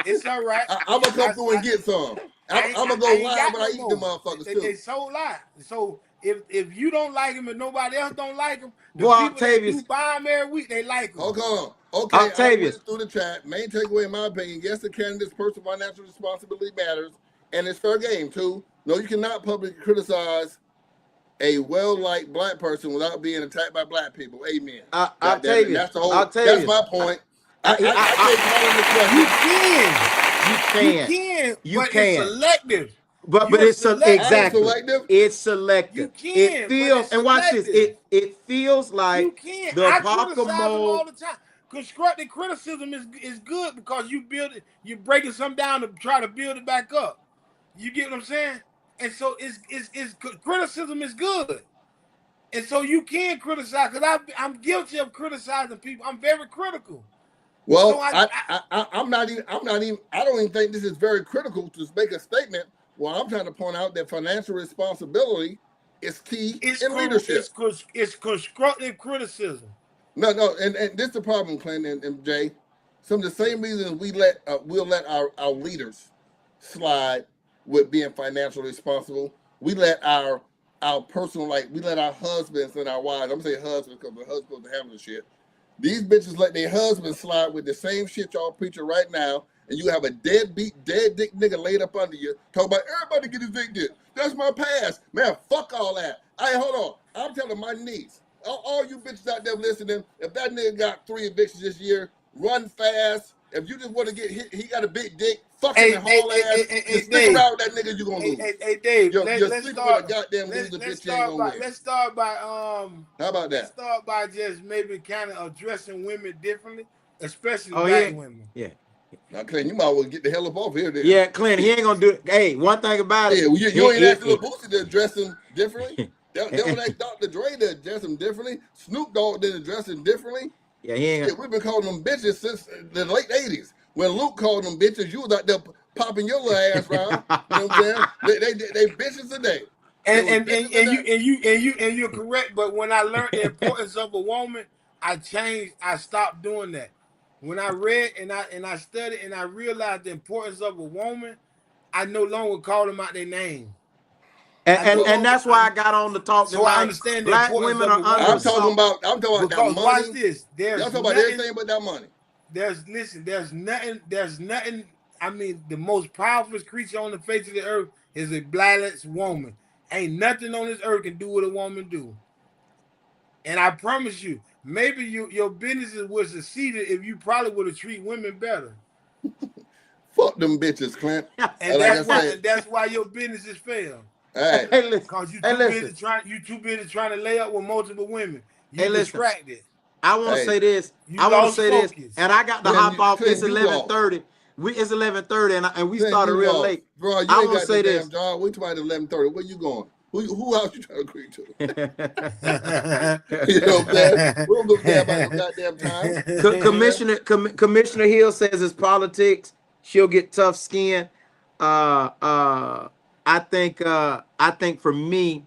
it's all right. I'm gonna come through and get some. I'm gonna go I ain't live got when I no eat them more. motherfuckers They too. sold out. So if you don't like them and nobody else don't like them, the Boy, people that do Octavius, buy them every week, they like them. Hold on. Okay, I Octavius, went through the chat. Main takeaway, in my opinion, yes, the candidate's personal financial responsibility matters, and it's fair game too. No, you cannot publicly criticize a well-liked black person without being attacked by black people. Amen. God damn it. And Octavius, that's the whole. That's Octavius. my point. I gave Colin the You question. can, you but it's can. selective. But You're it's I ain't selective. exactly. selective. It's You selective. It can, but feels it's and watch this. selective. It feels like You can. the I apocalypse criticize them mode. all the time. Constructive criticism is good because you build it, you're breaking something down to try to build it back up. You get what I'm saying? And so it's criticism is good. And so you can criticize because I'm guilty of criticizing people. I'm very critical. So Well, I'm not even. I don't even think this is very critical to make a statement. Well, I'm trying to point out that financial responsibility is key in leadership. it's constructive criticism. No, and this is the problem, Clinton and Jay. Some of the same reasons we'll let our leaders slide with being financially responsible. We let our personal, like we let our husbands and our wives. I'm gonna say husbands because the husbands are having the shit. These bitches let their husbands slide with the same shit y'all preaching right now, and you have a deadbeat, dead dick nigga laid up under you. Talk about everybody get evicted. That's my past. Man, fuck all that. Hey, hold on. I'm telling my niece, all you bitches out there listening, if that nigga got 3 evictions this year, run fast. If you just want to get hit, he got a big dick, fuck him and haul ass. You stick Dave. around with that nigga, you gonna lose. Hey, Dave. You're Let's sleeping with a start. goddamn loser bitch you ain't gonna win. Let's start by How about Let's that? start by just maybe kind of addressing women differently, especially Oh black yeah, women. yeah, Now, Clint, you might as well get the hell up off here then. yeah. Clint, he ain't gonna do it. Hey, one thing about it, Yeah, well, you ain't asking Lil Boosie to address him differently. They don't ask Dr. Dre to address him differently. Snoop Dogg didn't address him differently. yeah, he ain't. Shit, we've been calling them bitches since the late 80s. When Luke called them bitches, you was out there popping your little ass around. You know what I'm saying? They bitches today. And you're correct. But when I learned the importance of a woman, I changed. I stopped doing that. When I read and I studied and I realized the importance of a woman, I no longer call them out their name. And that's why I got on the talk So I tonight. understand the Black importance women of are a under I'm woman. talking assault. about that Because watch money. this. Y'all talking about everything but that money. There's nothing. I mean, the most powerful creature on the face of the earth is a balanced woman. Ain't nothing on this earth can do what a woman do. And I promise you, maybe your businesses would succeed if you probably would have treated women better. Fuck them bitches, Clint. And Like I say, that's why your businesses fail. hey, Hey, listen. Cause Hey, listen. you too busy trying to lay up with multiple women. You Hey, listen. distracted. I want to hey, say this. You I want to lost say this, focus. and I got to hop off. It's Clint, you lost. 11:30. It's 11:30, and we Clint, started you real lost. late. Bro, you I ain't want to got no say damn this. job. We talking about 11:30. Where you going? Who else you trying to agree to? You know what I'm saying? We don't give a damn about no goddamn time. You know what I'm saying? Commissioner Hill says it's politics. She'll get tough skin. I think for me,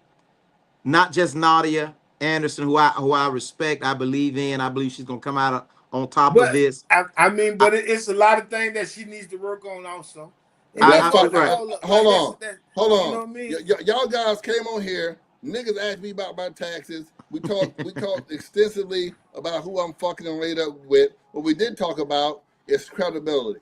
not just Nadia Anderson, who I respect, I believe in. I believe she's gonna come out on top of But this. I mean, but it's a lot of things that she needs to work on also. And that's fine. Right. Hold on. Hold You know on. what I mean? Y'all guys came on here. Niggas asked me about my taxes. We talked extensively about who I'm fucking and laid up with. What we did talk about is credibility.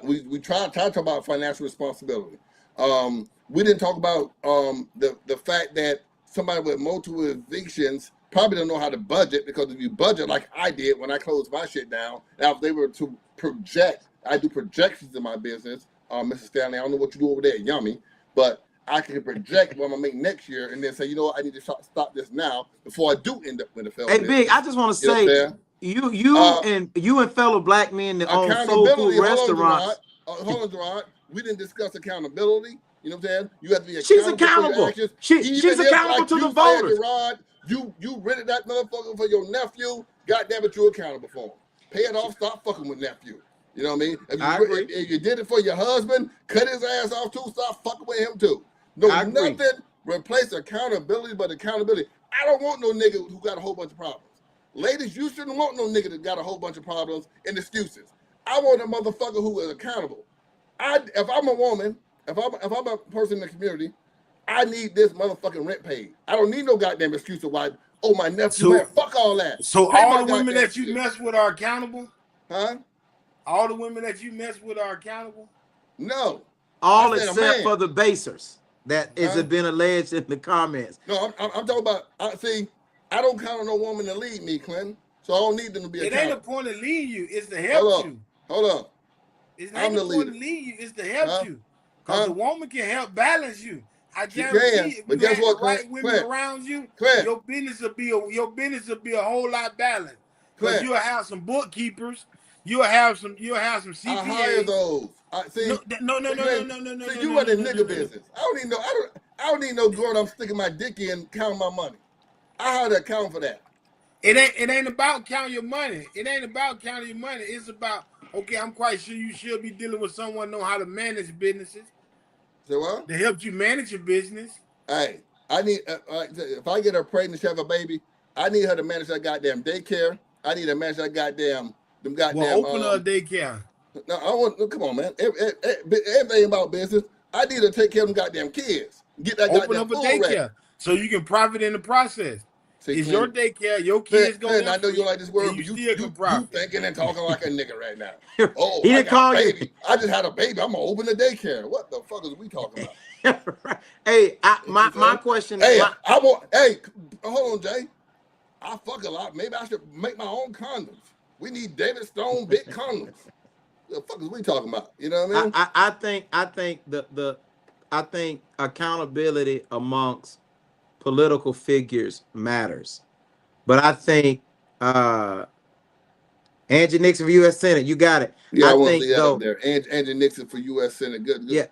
We tried to talk about financial responsibility. We didn't talk about the fact that somebody with multiple evictions probably don't know how to budget, because if you budget like I did when I closed my shit down, now if they were to project, I do projections in my business. Mrs. Stanley, I don't know what you do over there, yummy, but I can project what I'm gonna make next year, and then say, you know what, I need to stop this now before I do end up with a failed Hey, business. Big, I just want to You know what I'm say, saying? you and fellow black men that own soul Accountability. food restaurants. Hold on, Gerard. We didn't discuss accountability. You know what I'm saying? You have to be She's accountable for your accountable. actions. She's Even if, accountable like to the you said, voters. Gerard, you rented that motherfucker for your nephew. God damn it, you're accountable for him. Pay it off. Stop fucking with nephew. You know what I mean? I agree. If you did it for your husband, cut his ass off too. Stop fucking with him too. I agree. Nothing replace accountability but accountability. I don't want no nigga who got a whole bunch of problems. Ladies, you shouldn't want no nigga that got a whole bunch of problems and excuses. I want a motherfucker who is accountable. If I'm a woman, if I'm a person in the community, I need this motherfucking rent paid. I don't need no goddamn excuse of why. Oh, my nephew, man, fuck all that. So Pay all my the women goddamn that you shit. mess with are accountable? Huh? All the women that you mess with are accountable? No. All I said a except man. for the basers that has been alleged in the comments. No, I'm talking about. See, I don't count on no woman to lead me, Clinton. So I don't need them to be It accountable. ain't a point to lead you. It's to help you. Hold on. It's I'm not the a point leader. to lead you. It's to help you. Because Huh? the woman can help balance you. I She guarantee can, if but you guess had what, the right Clint? women around you, Clint. your business will be a whole lot balanced. Because Clint. you'll have some bookkeepers, you'll have some CPAs. I hire those. See, No. See, you run the nigga business. I don't need no girl I'm sticking my dick in counting my money. I hire the account for that. It ain't about counting your money. It ain't about counting your money. It's about, okay, I'm quite sure you should be dealing with someone know how to manage businesses. Say what? To help you manage your business. Hey, I need if I get her pregnant, she have a baby, I need her to manage that goddamn daycare. I need to manage that goddamn them Well, goddamn. open a daycare. No, I want. Come on, man. Everything about business. I need to take care of them goddamn kids. Get that Open goddamn up a food ready. daycare so you can profit in the process. See, It's your Clinton. daycare. Your kids go Clinton, there I know you free, like this and word, you but still can you profit. thinking and talking like a nigga right now. He Oh, I didn't got a call you. baby. I just had a baby. I'm gonna open a daycare. What the fuck is we talking about? Hey, You my feel? question, Hey, my I want. Hey, hold on, Jay. I fuck a lot. Maybe I should make my own condoms. We need David Stone big condoms. The fuck is we talking about? You know what I mean? I think accountability amongst political figures matters, but I think Angie Nixon for U.S. Senate, you got it. Yeah, I I want to think see that up though, there. Andrew Nixon for U.S. Senate. yeah,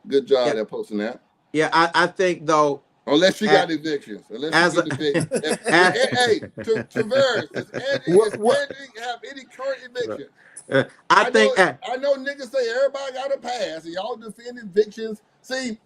Good job yeah, there posting that. yeah. I think though, Unless she as, got evictions. Unless she as get a, evicted. as, Hey, Tavares, does What? Angie have any current evictions? I think I know niggas say everybody got a pass and y'all defend evictions. See,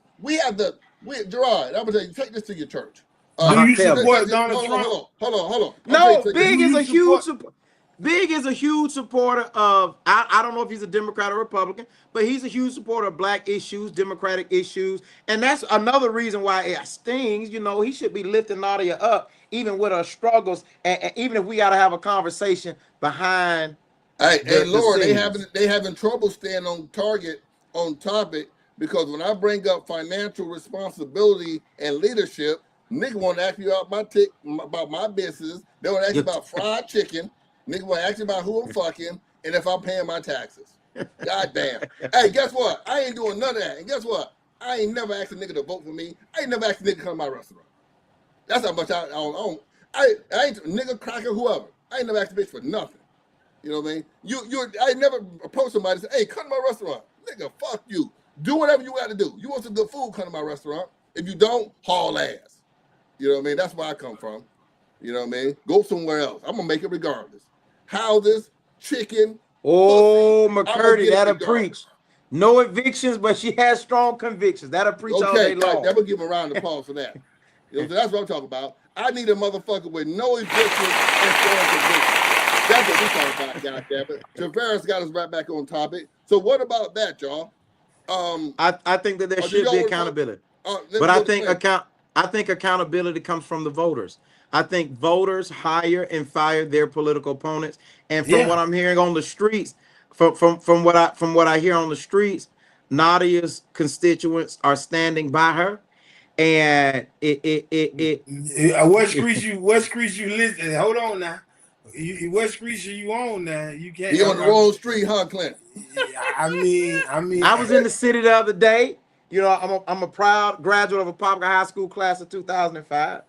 Gerard, I'm gonna tell you, take this to your church. Do you tell me. support Donald Trump? Hold on. I'm No, take this. Do Big is you a huge support? support. Big is a huge supporter of. I don't know if he's a Democrat or Republican, but he's a huge supporter of black issues, democratic issues, and that's another reason why it stings. You know, he should be lifting Nadia up, even with her struggles, and even if we got to have a conversation behind Hey, the Lord, scenes. they having trouble staying on target, on topic, because when I bring up financial responsibility and leadership, nigga want to ask you about my business. They want to ask you You- about fried chicken. Nigga want to ask you about who I'm fucking and if I'm paying my taxes. God damn. Hey, guess what? I ain't doing none of that. And guess what? I ain't never asked a nigga to vote for me. I ain't never asked a nigga to come to my restaurant. That's how much I don't. I ain't nigga cracker whoever. I ain't never asked a bitch for nothing. You know what I mean? I never approach somebody and say, hey, come to my restaurant. Nigga, fuck you. Do whatever you got to do. You want some good food, come to my restaurant. If you don't, haul ass. You know what I mean? That's where I come from. You know what I mean? Go somewhere else. I'm gonna make it regardless. Houses, chicken, pussy, oh, I'm gonna McCurdy, get it that'll regardless. preach. No evictions, but she has strong convictions. That'll preach all Okay, day God, long. I'm gonna give him a round of applause for that. You know, so that's what I'm talking about. I need a motherfucker with no evictions and strong convictions. That's what we talking about, goddammit. Tavares got us right back on topic. So what about that, y'all? I think that there Do should y'all be want to talk? accountability. Let But me go to Clint. I think accountability comes from the voters. I think voters hire and fire their political opponents. And from Yeah. what I'm hearing on the streets, from what I hear on the streets, Nadia's constituents are standing by her. And What streets you listen? Hold on now. What streets are you on now? You He on can't. the wrong street, huh, Clint? I mean, I was in the city the other day. You know, I'm a proud graduate of a public high school class of 2005.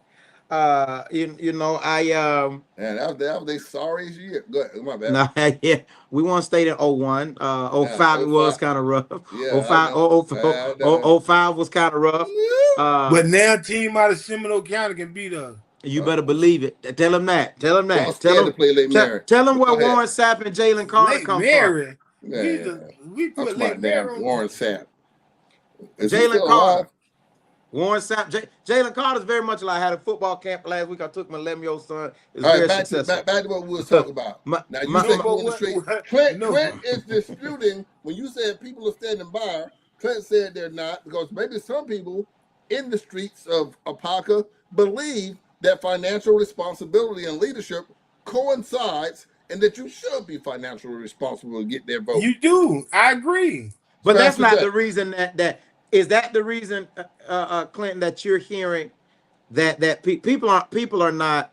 You know, Man, that was they sorry year. Go ahead, my bad. no, yeah, we won state in '01. '05 it Oh was five. kind of rough. Yeah, Oh I 05, know. I know. oh 05 was kind of rough. but now a team out of Seminole County can beat us. You better believe it. Tell him that. Tell him Y'all that. scared to play Lake Mary. Tell him But where go ahead. Warren Sapp and Jalen Carter Lake come from. Mary. Man, We I'm put talking about Lake Mary damn on. Warren Sapp. Is he Jalen still alive? Carter. Warren Sapp, Jalen Carter's very much like I had a football camp last week. I took my Lemio son. It was All right, very successful. back to what we was talking about. my, Now you my, No, said my, you but on the street. what? No. Clint is disputing when you said people are standing by. Clint said they're not because maybe some people in the streets of Apaka believe that financial responsibility and leadership coincides and that you should be financially responsible to get their vote. You do. I agree. but that's Pastor not J. the reason that is that the reason, Clinton, that you're hearing that people are not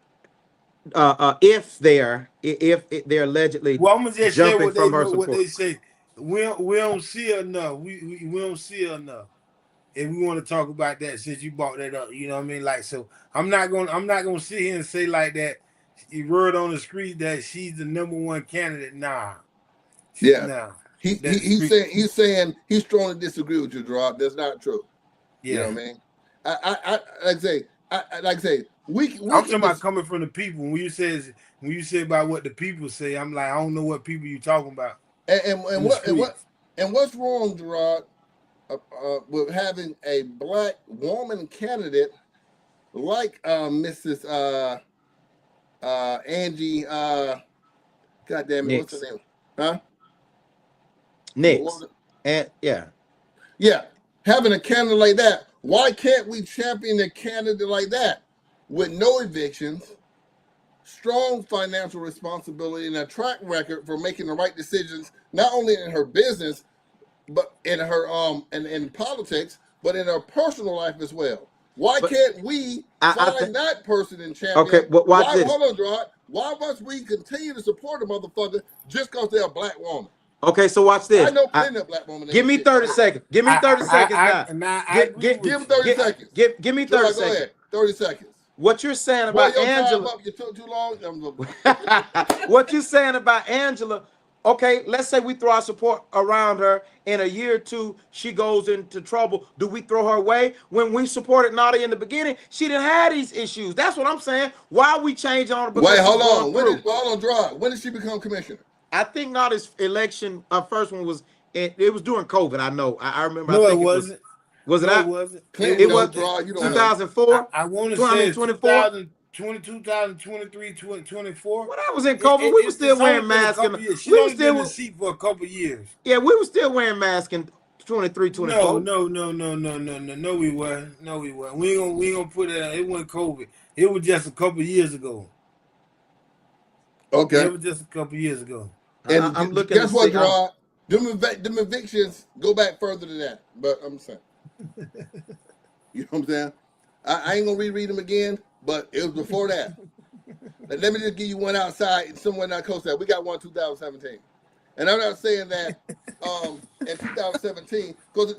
if they're allegedly Well, I'm gonna just say jumping what they from her know. What support. they say. We don't see enough. We don't see enough. If we want to talk about that, since you brought that up, you know what I mean. Like, so I'm not gonna sit here and say like that. You word on the street that she's the #1 candidate. Nah, Yeah. nah. That the He's street. saying he strongly disagree with you, Gerard. That's not true. You know Yeah, what I mean? I like I say we I'm talking can about just coming from the people. When you say about what the people say, I'm like, I don't know what people you talking about and in the streets. what's wrong, Gerard, with having a black woman candidate like Mrs. Angie God damn it, what's the Knicks. name? Huh? What was Knicks. it? And yeah. Yeah, having a candidate like that. Why can't we champion a candidate like that with no evictions, strong financial responsibility, and a track record for making the right decisions, not only in her business, but in her and in politics, but in her personal life as well. Why But can't we I think find that person and okay, champion? but watch Why this. hold on, Gerard? Why must we continue to support a motherfucker just because they're a black woman? Okay, so watch I this. know plenty of black women Give ain't me shit. Go 30 ahead. seconds. Give me 30 seconds now. Now I Get agree get Give with him you. 30 seconds. give me 30 Gerard, go seconds. ahead. 30 seconds. What you're saying Boy, about your time Angela, up. You took too long. what you saying about Angela? Okay, let's say we throw our support around her. In a year or two, she goes into trouble. Do we throw her away? When we supported Nadia in the beginning, she didn't have these issues. That's what I'm saying. Why are we changing on her Wait, because she's hold going on. through? Hold on, Gerard. When did she become commissioner? I think Nadia's election, first one was it was during COVID. I know. I remember. I No, it think it was. wasn't. Was it No, it out? wasn't. It Clinton It was. know, was Gerard. You don't know. 2004. I want to I say mean it's 24. 2020, 2023, 2024. When I was in COVID, we were still It's only wearing been a masks, and couple years. She's we were only been in the still seat for a couple years. yeah, we were still wearing masks in 23, No, 24. no, no, no, no, no, no, no. We were, no, we were. We ain't gonna put it. It wasn't COVID. It was just a couple years ago. Okay. It was just a couple years ago. And I'm looking to guess what, see. Gerard? Them evictions go back further than that. But I'm saying, you know what I'm saying? I ain't gonna reread them again, but it was before that. Let me just give you one outside, somewhere not close to that. We got one in 2017. And I'm not saying that in 2017, because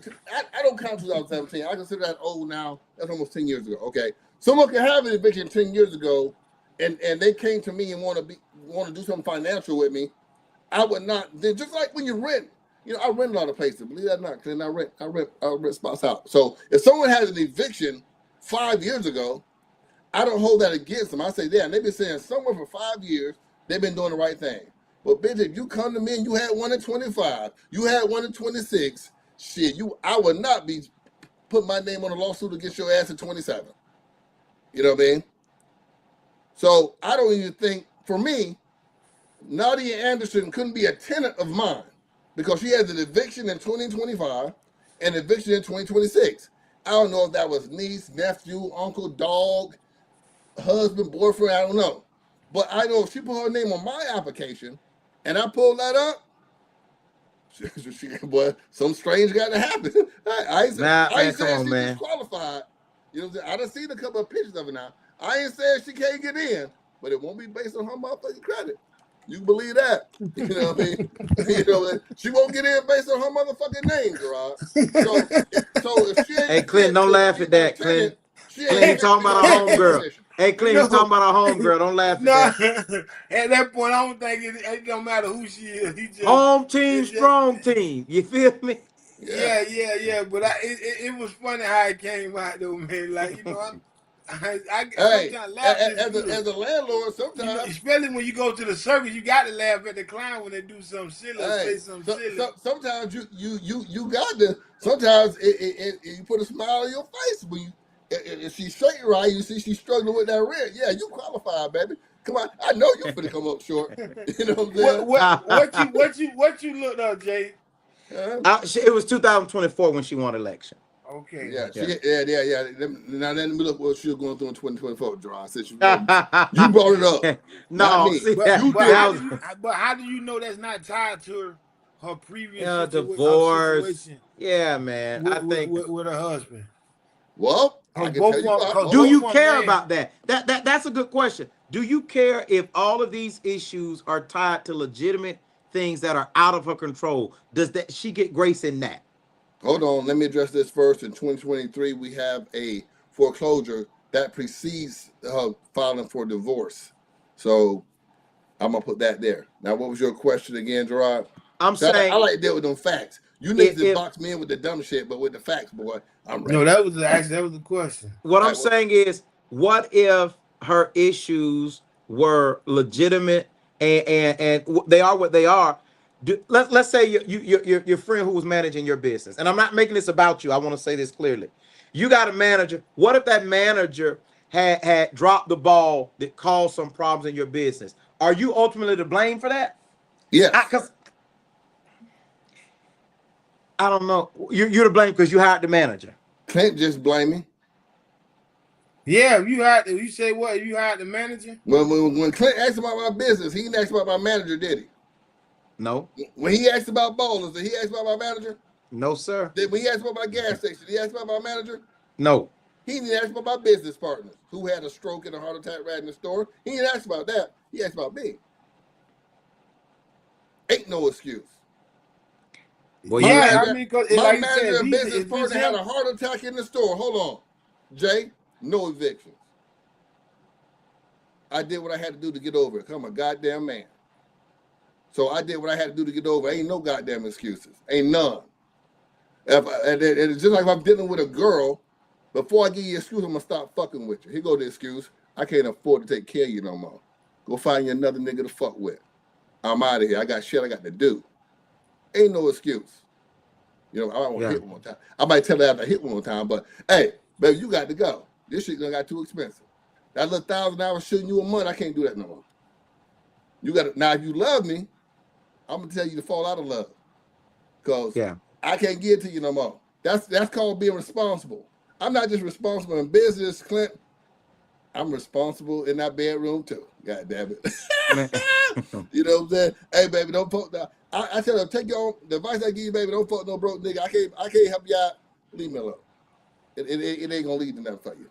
I don't count 2017. I consider that old now. That's almost 10 years ago. Okay. Someone can have an eviction 10 years ago and they came to me and want to do something financial with me. I would not. Just like when you rent, I rent a lot of places. Believe that or not, because I rent spots out. So if someone has an eviction 5 years ago, I don't hold that against them. I say, damn, they've been saying somewhere for 5 years they've been doing the right thing. But bitch, if you come to me and you had one in 25, you had one in 26, shit, I would not be putting my name on a lawsuit against your ass at 27. You know what I mean? So I don't even think, for me, Nadia Anderson couldn't be a tenant of mine because she has an eviction in 2025 and eviction in 2026. I don't know if that was niece, nephew, uncle, dog, husband, boyfriend, I don't know. But I know if she put her name on my application and I pull that up, boy, some strange got to happen. Nah, I man, ain't come saying on, she man. disqualified. You know what I'm saying? I done seen a couple of pictures of her now. I ain't saying she can't get in, but it won't be based on her motherfucking credit. You can believe that. You know what I mean? She won't get in based on her motherfucking name, Gerard. So if she ain't Hey, a Clinton, fit don't to laugh be at my that, tenant, Clinton. she ain't Clinton, you fit to talking be about my our motherfucking homegirl. commission. Hey, Clinton, you No, talking about our homegirl. Don't laugh at no. that. At that point, I don't think it don't matter who she is. Home team, It's just, strong team. You feel me? Yeah. yeah. But it was funny how it came out though, man. Like I Hey, sometimes laughing is as good. a landlord, sometimes. Especially when you go to the circus, you got to laugh at the clown when they do something silly or Hey, say something silly. sometimes you got to. Sometimes you put a smile on your face when you. If she's straight right, you see she's struggling with that rent. Yeah, you qualify, baby. Come on, I know you're finna come up short. You know what I'm saying? What you looked up, Jay? Huh? It was 2024 when she won election. Okay. Yeah, Yeah. yeah. Now let me look what she was going through in 2024, John. Since you brought it up, not No, me. see But that You but did how it. do you but how do you know that's not tied to her previous divorce. situation Yeah, man. I think. with her husband? Well, I Cause can tell both you of what. cause Do Hold both on. you of them care married. about that? That's a good question. Do you care if all of these issues are tied to legitimate things that are out of her control? Does that she get grace in that? Hold on, let me address this first. In 2023, we have a foreclosure that precedes filing for divorce. So I'm gonna put that there. Now, what was your question again, Gerard? I'm So I saying like to deal with them facts. You niggas just if box me in with the dumb shit, but with the facts, boy, I'm No, ready. that was the question. what All I'm right, well, saying is, what if her issues were legitimate and they are what they are? Let's say your friend who was managing your business, and I'm not making this about you. I want to say this clearly. You got a manager. What if that manager had dropped the ball that caused some problems in your business? are you ultimately to blame for that? Yes. Because I don't know. You're to blame because you hired the manager. Clint just blame me. Yeah, you had to. You say what? You hired the manager? When Clint asked about my business, he didn't ask about my manager, did No, he? When he asked about ballers, did he ask about my manager? no, sir. When he asked about my gas station, did he ask about my manager? No. He didn't ask about my business partners who had a stroke and a heart attack right in the store. He didn't ask about that. He asked about me. Ain't no excuse. Well, My you Yeah, I manager, mean, cause my like you said, manager if and he's business if it's partner had him, a heart attack in the store. Hold on, Jay. No evictions. I did what I had to do to get over it. I'm a goddamn man. So I did what I had to do to get over. Ain't no goddamn excuses. Ain't none. And it's just like if I'm dealing with a girl, before I give you an excuse, I'm gonna stop fucking with you. Here go the excuse. I can't afford to take care of you no more. Go find you another nigga to fuck with. I'm out of here. I got shit I got to do. Ain't no excuse. You know, I might want to yeah. hit one more time. I might tell her after I hit one more time, but hey, baby, you got to go. This shit gonna got too expensive. That little $1,000 shooting you a month, I can't do that no more. You got to now. If you love me, I'm gonna tell you to fall out of love, cause Yeah. I can't give it to you no more. That's called being responsible. I'm not just responsible in business, Clint. I'm responsible in that bedroom too. God damn it. Man. You know what I'm saying? Hey, baby, don't fuck that. I tell them, take your own, the advice I give you, baby, don't fuck no broke nigga. I can't help you out. Leave me alone. It ain't gonna lead to nothing for you.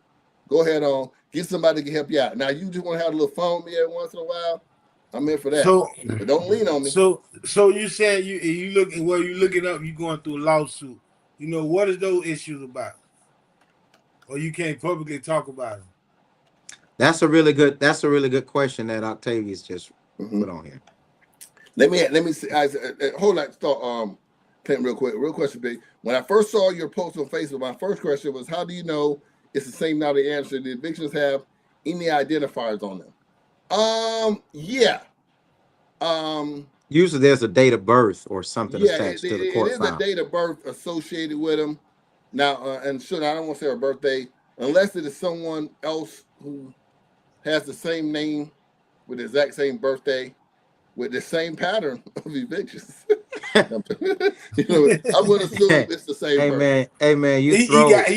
Go ahead on, get somebody that can help you out. Now you just want to have a little fun with me every once in a while. I'm in for that. so But don't lean on me. so you said you looking well, you looking up, you going through a lawsuit. You know what is those issues about? Or you can't publicly talk about them. That's a really good question that Octavius just Mm-hmm. put on here. Let me see. Hold on, start. Clint, real quick, real question, big. When I first saw your post on Facebook, my first question was, "How do you know it's the same now?" The answer: the evictions have any identifiers on them? Yeah. Usually there's a date of birth or something Yeah, it, attached it, to the it court is a file. date of birth associated with them. Now, and sure, I don't want to say her birthday, unless it is someone else who has the same name with the exact same birthday with the same pattern of evictions. You know, I'm going to assume it's the same person. Hey man, you He throw. got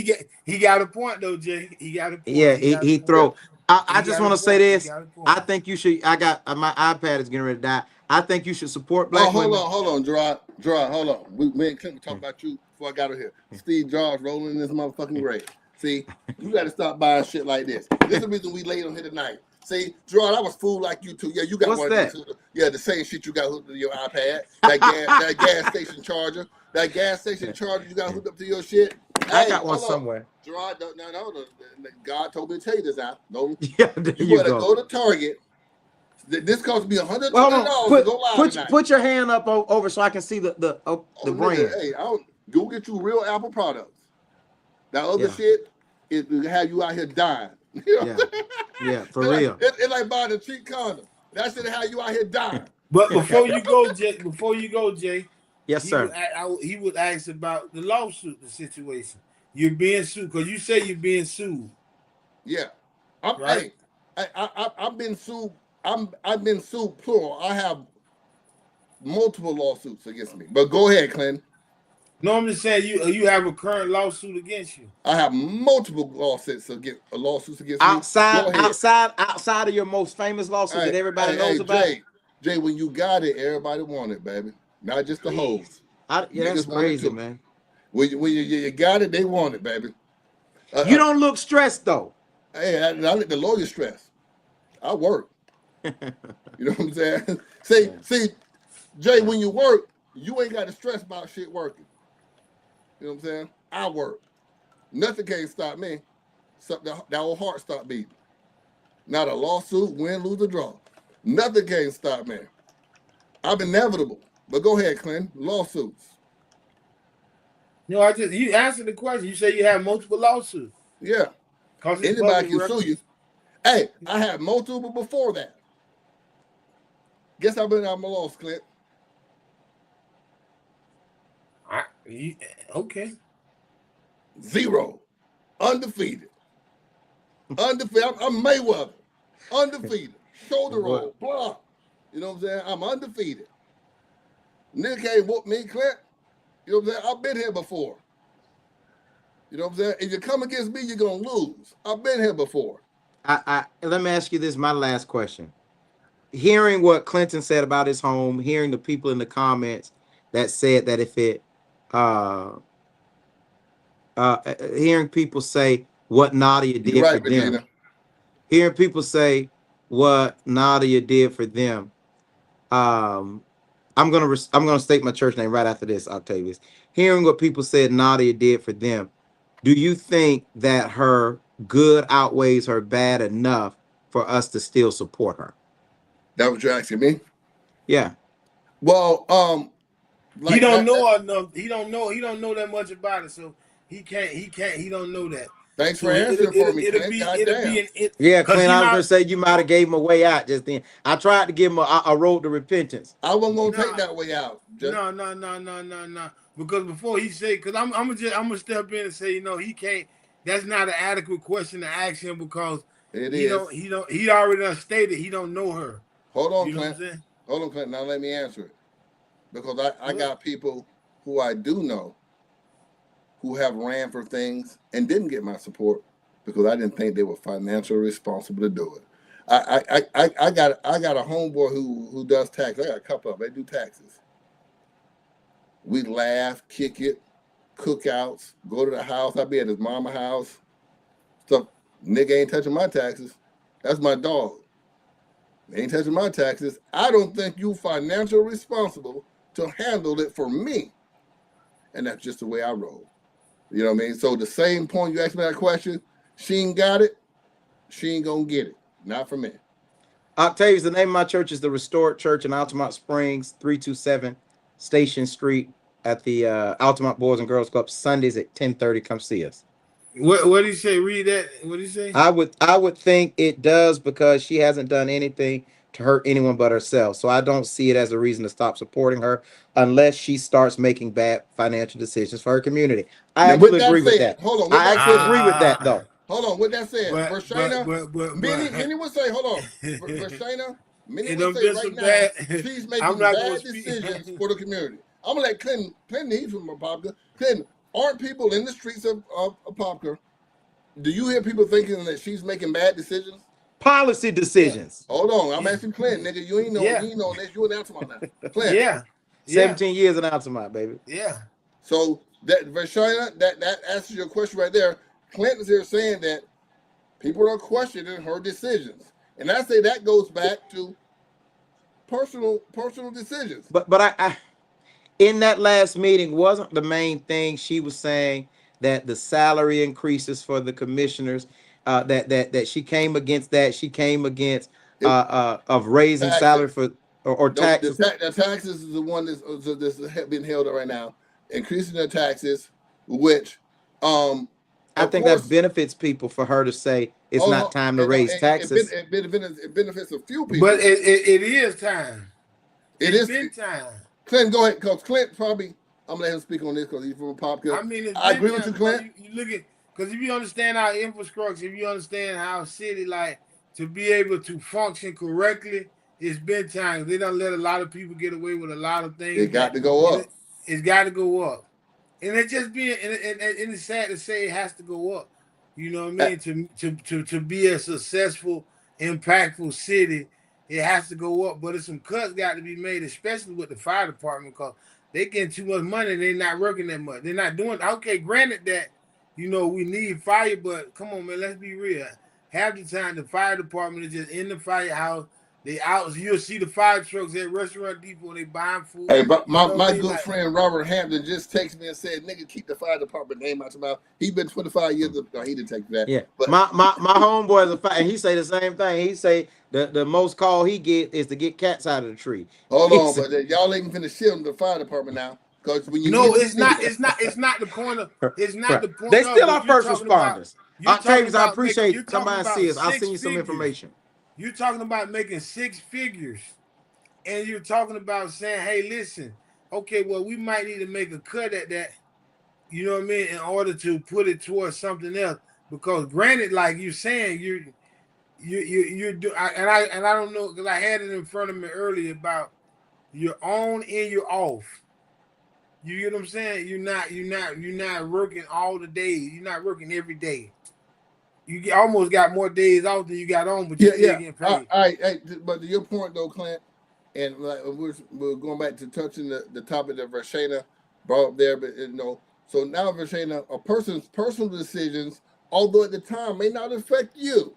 he got a point though, Jay. He got a point. Yeah, He got a he point. Yeah. throw. I He just got a want to say point. He this. got a point. I think you should. I got my iPad is getting ready to die. I think you should support Oh, black women. hold on, Gerard, hold on. Me and Clint were talking about you before I got over here. Steve Jobs rolling in this motherfucking grave. See, you got to stop buying shit like this. This is the reason we laid on here tonight. See, Gerard, I was fooled like you too. Yeah, you got What's one of these. that? Yeah, the same shit you got hooked to your iPad. That gas station charger. That gas station charger you got hooked up to your shit. I Hey, got one hold on. somewhere. Gerard, no. God told me to tell you this now. No, Yeah, there you you better go. go to Target. This cost me $120 Well, hold on. to go live tonight. Put your hand up over so I can see the Oh, nigga, brand. hey, I don't go get you real Apple products. That other Yeah, shit, it will have you out here dying. You know yeah, what I'm yeah, for saying? real. It's like buying a cheap condom. That shit have you out here dying. But before you go, Jay, Yes, sir. he would ask about the lawsuit, the situation. You're being sued because you say you're being sued, Yeah. right? Hey, I've been sued. I've been sued plural. I have multiple lawsuits against me. But go ahead, Clinton. No, I'm just saying you have a current lawsuit against you. I have multiple lawsuits against me. Go ahead. Outside of your most famous lawsuit Hey, that everybody knows about. Jay, when you got it, everybody want it, baby. Not just the hoes. Please. Yeah, that's Niggas want it crazy, too. man. When you got it, they want it, baby. You don't look stressed though. Hey, I let the lawyer stress. I work. You know what I'm saying? Yeah. See, Jay, when you work, you ain't got to stress about shit working. You know what I'm saying? I work. Nothing can stop me. That old heart stop beating. Not a lawsuit, win, lose, or draw. Nothing can stop me. I'm inevitable. But go ahead, Clint. Lawsuits. No, you answered the question. You say you have multiple lawsuits Yeah. because it's Anybody public can sue you. records. Hey, I had multiple before that. Guess I've been out my loss, Clint. Okay. 0. Undefeated. Undefeated. I'm Mayweather. Undefeated. shoulder What? roll, blah. You know what I'm saying? I'm undefeated. Nigga can't whoop me, Clint. You know what I'm saying? I've been here before. You know what I'm saying? If you come against me, you're gonna lose. I've been here before. I let me ask you this, my last question. Hearing what Clinton said about his home, hearing the people in the comments that said that if it uh hearing people say what Nadia You're did for right, them, Regina. hearing people say what Nadia did for them. I'm gonna state my church name right after this, Octavius. Hearing what people said Nadia did for them, do you think that her good outweighs her bad enough for us to still support her? That what you're asking me? Yeah. Well, He like don't know enough. He don't know. He don't know that much about it, so he can't. He can't. He don't know that. thanks for So answering for me, it'll Clint. be Goddamn. an it Yeah, because Clint, he I was not. gonna say you might have gave him a way out just then. I tried to give him a road to repentance. I wasn't gonna No, take that way out. Just no. Because before he say, because I'm gonna step in and say, he can't. That's not an adequate question to ask him because it is. he already done stated he don't know her. Hold on, You know what I'm Clint. saying? Hold on, Clint. Now let me answer it. Because I What? got people who I do know who have ran for things and didn't get my support because I didn't think they were financially responsible to do it. I got a homeboy who does taxes. I got a couple of them. They do taxes. We laugh, kick it, cookouts, go to the house. I be at his mama house. Stuff. Nigga ain't touching my taxes. That's my dog. Ain't touching my taxes. I don't think you financially responsible to handle it for me. And that's just the way I roll. You know what I mean? So the same point you asked me that question, she ain't got it, she ain't gonna get it. Not for me. Octavius, the name of my church is the Restored Church in Altamont Springs, 327 Station Street at the Altamont Boys and Girls Club, Sundays at 10:30. Come see us. What did he say? Read that. What did he say? I would think it does because she hasn't done anything to hurt anyone but herself. So I don't see it as a reason to stop supporting her unless she starts making bad financial decisions for her community. I Now with actually that agree with said, that. hold on, with I that actually said, agree with that Ah, though. hold on, with that said, but Vershina, but but many but many would say, hold on, Vershina, many it would done say been right some now bad. she's I'm making not gonna bad speak. decisions for the community. I'm gonna let Clinton, he's from Apopka. Clinton, aren't people in the streets of Apopka? Do you hear people thinking that she's making bad decisions? Policy Yeah. decisions. Hold on, I'm Yeah, asking Clinton, nigga. You ain't know, yeah, you ain't know this. You an answer on that, Clinton. yeah, yeah, 17 years in Altamont, baby. yeah. So that Vershina, that answers your question right there. Clinton's here saying that people are questioning her decisions, and I say that goes back to personal decisions. But I in that last meeting wasn't the main thing she was saying that the salary increases for the commissioners, that she came against, that she came against It of raising salary taxes. for or taxes. The taxes is the one that's being held up right now, increasing the taxes, which, I of think that course, benefits people for her to say it's hold not on, time to raise taxes. it benefits a few But people. it is time. It It's is been time. Clint. Go ahead, because Clint probably. I'm gonna let him speak on this because he's from Pop Cup. I mean, it's I been agree with you, time because Clint. you look at because if you understand our infrastructure, if you understand how city like to be able to function correctly, it's been time. They don't let a lot of people get away with a lot of It things got that to go up. it's got to go up. And it just being and it's sad to say it has to go up. You know what I Uh, mean? To be a successful, impactful city, it has to go up. But it's some cuts got to be made, especially with the fire department, because they getting too much money and they're not working that much. They're not doing okay. Granted that we need fire, but come on, man, let's be real. Half the time the fire department is just in the firehouse. They out. You'll see the fire trucks at Restaurant Depot. They buying food. Hey, but You my, know what I my mean? good Like, friend Robert Hampton just texted me and said, "Nigga, keep the fire department name out your mouth." He's been 25 years. No, he didn't take that. Yeah, But my homeboy is and he say the same thing. He say the most call he get is to get cats out of the tree. hold He on, say, but y'all ain't finna shit on the fire department now, because when you no, get it's not. It's not. It's not the point of. It's not right. the point They of. still But are first responders. you're talking Octavius, I about making. appreciate You're come talking by and about see us. I'll six send you some figures. information. You're talking about making six figures, and you're talking about saying, "Hey, listen, okay, well, we might need to make a cut at that." You know what I mean? In order to put it towards something else, because granted, like you're saying, you do, and I don't know because I had it in front of me earlier about you're on and you're off. You get what I'm saying? You're not working all the days. You're not working every day. Almost got more days off than you got on, but you Yeah, still yeah. getting paid. All right, hey, but to your point though, Clint, and like we're going back to touching the topic that Rashana brought up there, but so now Rashana, a person's personal decisions, although at the time may not affect you,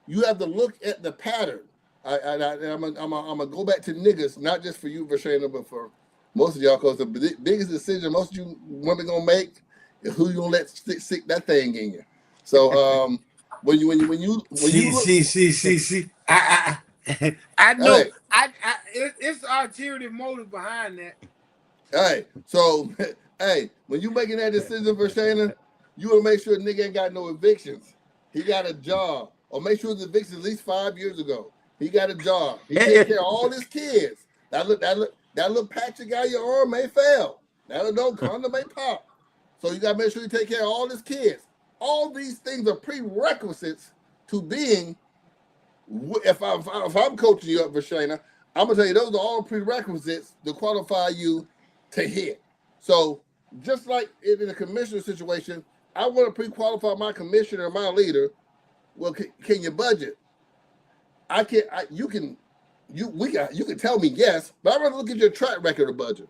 you have to look at the pattern. I'm gonna go back to niggas, not just for you, Rashana, but for most of y'all, because the biggest decision most of you women gonna make is who you gonna let stick that thing in you. So when you look, See. I know. hey, It's ulterior motive behind that. hey, so hey, when you making that decision for Shayna, you want to make sure the nigga ain't got no evictions. He got a job, or make sure the eviction at least 5 years ago. He got a job. He take care of all his kids. That little patch you got your arm may fail. That little condom may pop. So you gotta make sure you take care of all his kids. All these things are prerequisites to being. If I'm coaching you up for Shayna, I'm gonna tell you those are all prerequisites to qualify you to hit. So just like in a commissioner situation, I want to pre-qualify my commissioner, my leader. Well, can you budget? I can. You can. You can tell me yes, but I rather look at your track record of budget.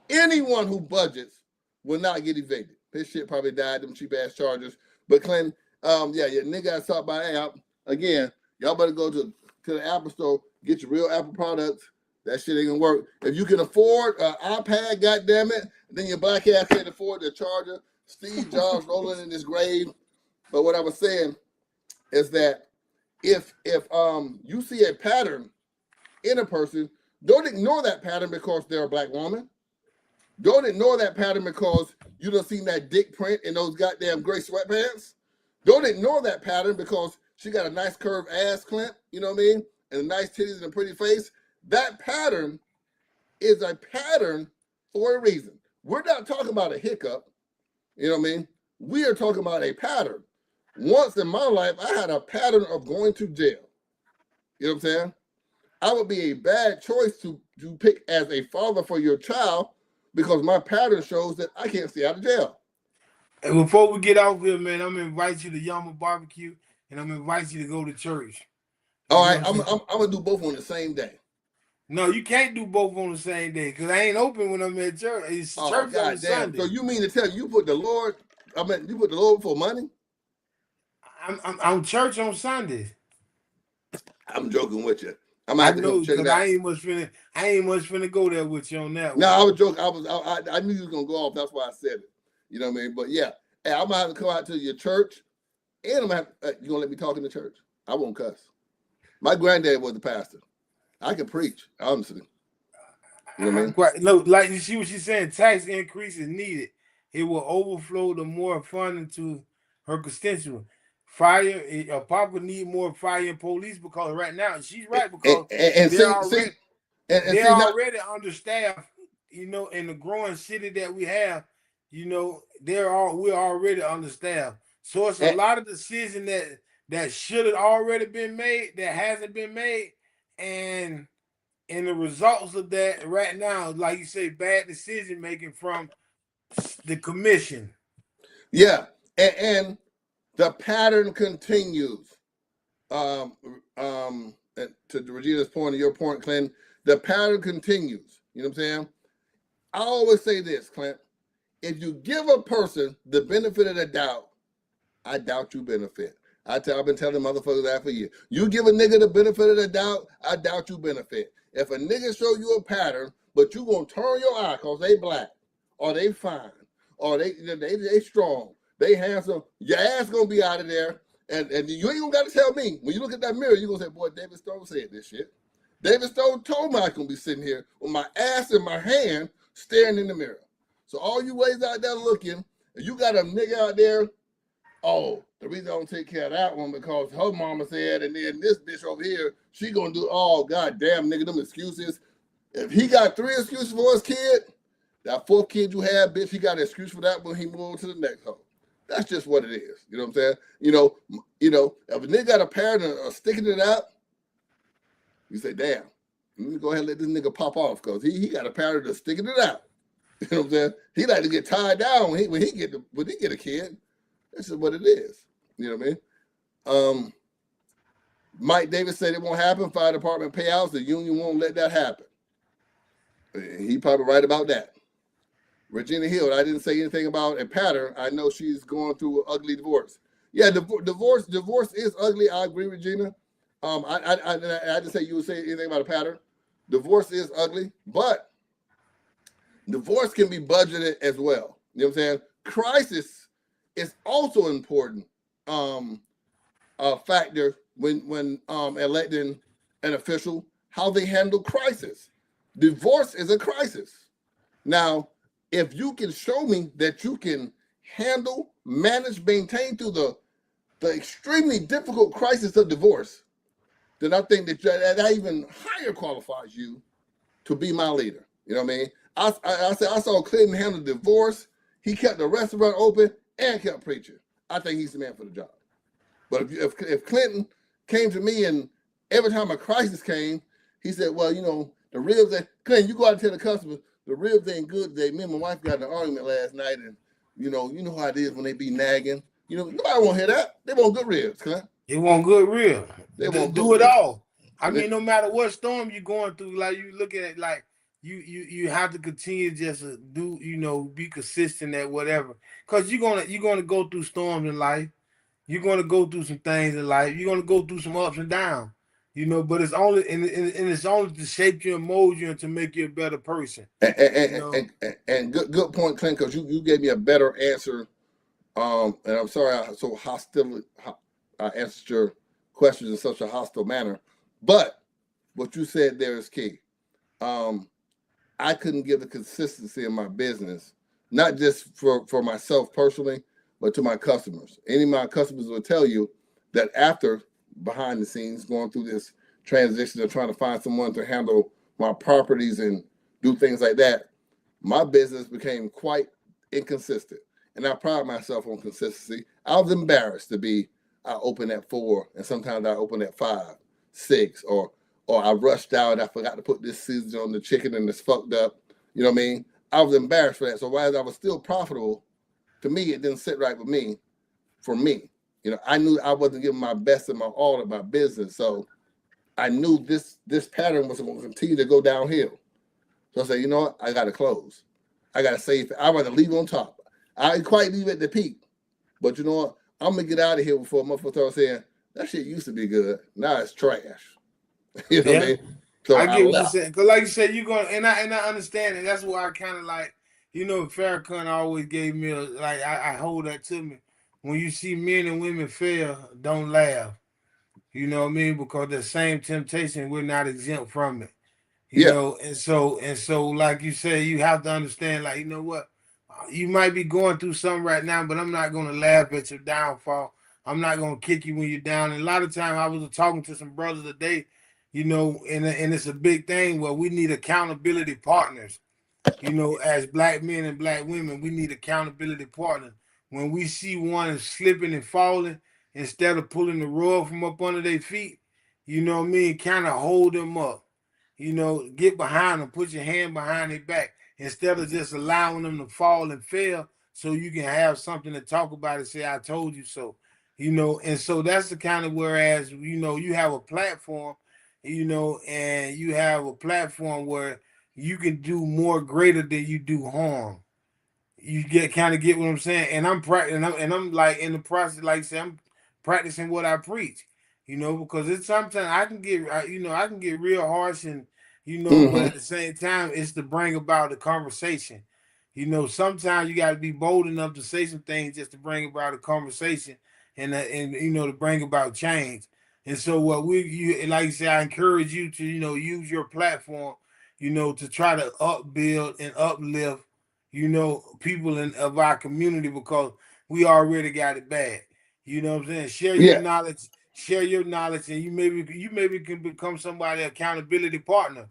Anyone who budgets will not get evicted. His shit probably died, them cheap ass charges. But Clinton, yeah, nigga got stopped by app. Again, y'all better go to the Apple store, get your real Apple products. That shit ain't gonna work. If you can afford an iPad, goddamn it, then your black ass can't afford the charger. Steve Jobs rolling in his grave. But what I was saying is that if you see a pattern in a person, don't ignore that pattern because they're a black woman. Don't ignore that pattern because you done seen that dick print in those goddamn gray sweatpants. Don't ignore that pattern because she got a nice curved ass, Clint, you know what I mean? And a nice titties and a pretty face. That pattern is a pattern for a reason. We're not talking about a hiccup, you know what I mean? We are talking about a pattern. Once in my life, I had a pattern of going to jail. You know what I'm saying? I would be a bad choice to pick as a father for your child because my pattern shows that I can't stay out of jail. And before we get off here, man, I'm gonna invite you to Yama Barbecue, and I'm gonna invite you to go to church. You All know right, what I'm saying? I'm gonna do both on the same day. No, you can't do both on the same day because I ain't open when I'm at church. It's Oh church on god damn! Sunday. So you mean to tell you put the Lord? You put the Lord for money? I'm church on Sundays. I'm joking with you. I'm gonna I have to come know check because it out. I ain't much finna go there with you on that No, one. I was joking. I knew you was gonna go off. That's why I said it. You know what I mean? But yeah, hey, I'm gonna have to come out to your church, and I'm gonna have, you gonna let me talk in the church? I won't cuss. My granddad was the pastor. I can preach, honestly. You know what I mean? Quite look like you see what she's saying. Tax increase is needed. It will overflow the more funding to her constituent. Fire, Papa need more fire and police because right now she's right because And they're see, already and they're see now, already understaffed. You know, in the growing city that we have, you know, we're already understaffed. So it's a and, lot of decision that should have already been made that hasn't been made, and the results of that right now, like you say, bad decision making from the commission. yeah, and the pattern continues. Um, to Regina's point and your point, Clint, the pattern continues. You know what I'm saying? I always say this, Clint. If you give a person the benefit of the doubt, I doubt you benefit. I've been telling motherfuckers that for years. You give a nigga the benefit of the doubt, I doubt you benefit. If a nigga show you a pattern, but you gonna turn your eye cause they black, or they fine, or they strong, they handsome, your ass gonna be out of there. And you ain't gonna gotta tell me. When you look at that mirror, you gonna say, boy, David Stone said this shit. David Stone told me I was gonna be sitting here with my ass in my hand, staring in the mirror. So all you ways out there looking, and you got a nigga out there. Oh, the reason I don't take care of that one because her mama said, and then this bitch over here, she gonna do all goddamn nigga them excuses. If he got 3 excuses for his kid, that 4th kid you had, bitch, he got an excuse for that when he moved to the next home. That's just what it is. You know what I'm saying? If a nigga got a parent or sticking it out, you say, damn, let me go ahead and let this nigga pop off because he got a parent that's sticking it out. You know what I'm saying? He like to get tied down when he get a kid. That's just what it is. You know what I mean? Um, Mike Davis said it won't happen. Fire department payouts. The union won't let that happen. He probably right about that. Regina Hill, I didn't say anything about a pattern. I know she's going through an ugly divorce. Yeah, divorce is ugly. I agree, Regina. I didn't say you would say anything about a pattern. Divorce is ugly, but divorce can be budgeted as well. You know what I'm saying? Crisis is also important factor when electing an official, how they handle crisis. Divorce is a crisis. Now, if you can show me that you can handle, manage, maintain through the extremely difficult crisis of divorce, then I think that even higher qualifies you to be my leader. You know what I mean? I saw Clinton handle divorce. He kept the restaurant open and kept preaching. I think he's the man for the job. But if Clinton came to me and every time a crisis came, he said, well, the ribs, Clinton, you go out and tell the customer, the ribs ain't good today. Me and my wife got in an argument last night, and you know how it is when they be nagging. Nobody won't hear that. They want good ribs, Clinton. They want good ribs. They want do good it ribs. all. I mean, no matter what storm you're going through, like you look at it, like you have to continue just to do, be consistent at whatever. Because you're gonna go through storms in life. You're gonna go through some things in life. You're gonna go through some ups and downs. But it's only and it's only to shape you and mold you and to make you a better person. And good point, Clint, because you gave me a better answer. And I'm sorry I answered your questions in such a hostile manner. But what you said there is key. I couldn't give the consistency in my business, not just for myself personally, but to my customers. Any of my customers will tell you that after behind the scenes going through this transition of trying to find someone to handle my properties and do things like that, my business became quite inconsistent. And I pride myself on consistency. I was embarrassed to be, I open at 4 and sometimes I open at 5, 6, or I rushed out, I forgot to put this seasoning on the chicken and it's fucked up. You know what I mean? I was embarrassed for that. So while I was still profitable, to me, it didn't sit right with me for me. I knew I wasn't giving my best and my all at my business. So I knew this pattern was going to continue to go downhill. So I said, you know what? I got to close. I got to save. I want to leave on top. I didn't quite leave at the peak. But you know what? I'm going to get out of here before motherfuckers start saying, that shit used to be good. Now it's trash. You know what I mean? So I get what you're saying. Because like you said, you're going, and I understand it. That's why I kind of like, Farrakhan always gave me I hold that to me. When you see men and women fail, don't laugh. You know what I mean? Because the same temptation, we're not exempt from it. And so like you said, you have to understand, like, you know what? You might be going through something right now, but I'm not gonna laugh at your downfall. I'm not gonna kick you when you're down. And a lot of times I was talking to some brothers today, and it's a big thing where we need accountability partners. As black men and black women, we need accountability partners. When we see one slipping and falling, instead of pulling the rug from up under their feet, you know what I mean, kind of hold them up. Get behind them, put your hand behind their back instead of just allowing them to fall and fail so you can have something to talk about and say, I told you so. And so that's the kind of whereas, you have a platform, and you have a platform where you can do more greater than you do harm. You get what I'm saying, and I'm practicing, and I'm like in the process, like I say, I'm practicing what I preach, because it's sometimes I can get, I can get real harsh and, but at the same time, it's to bring about a conversation. Sometimes you got to be bold enough to say some things just to bring about a conversation and to bring about change. And so what like you say, I encourage you to, use your platform, to try to upbuild and uplift people of our community because we already got it bad. You know what I'm saying? Share your knowledge, and you maybe can become somebody accountability partner.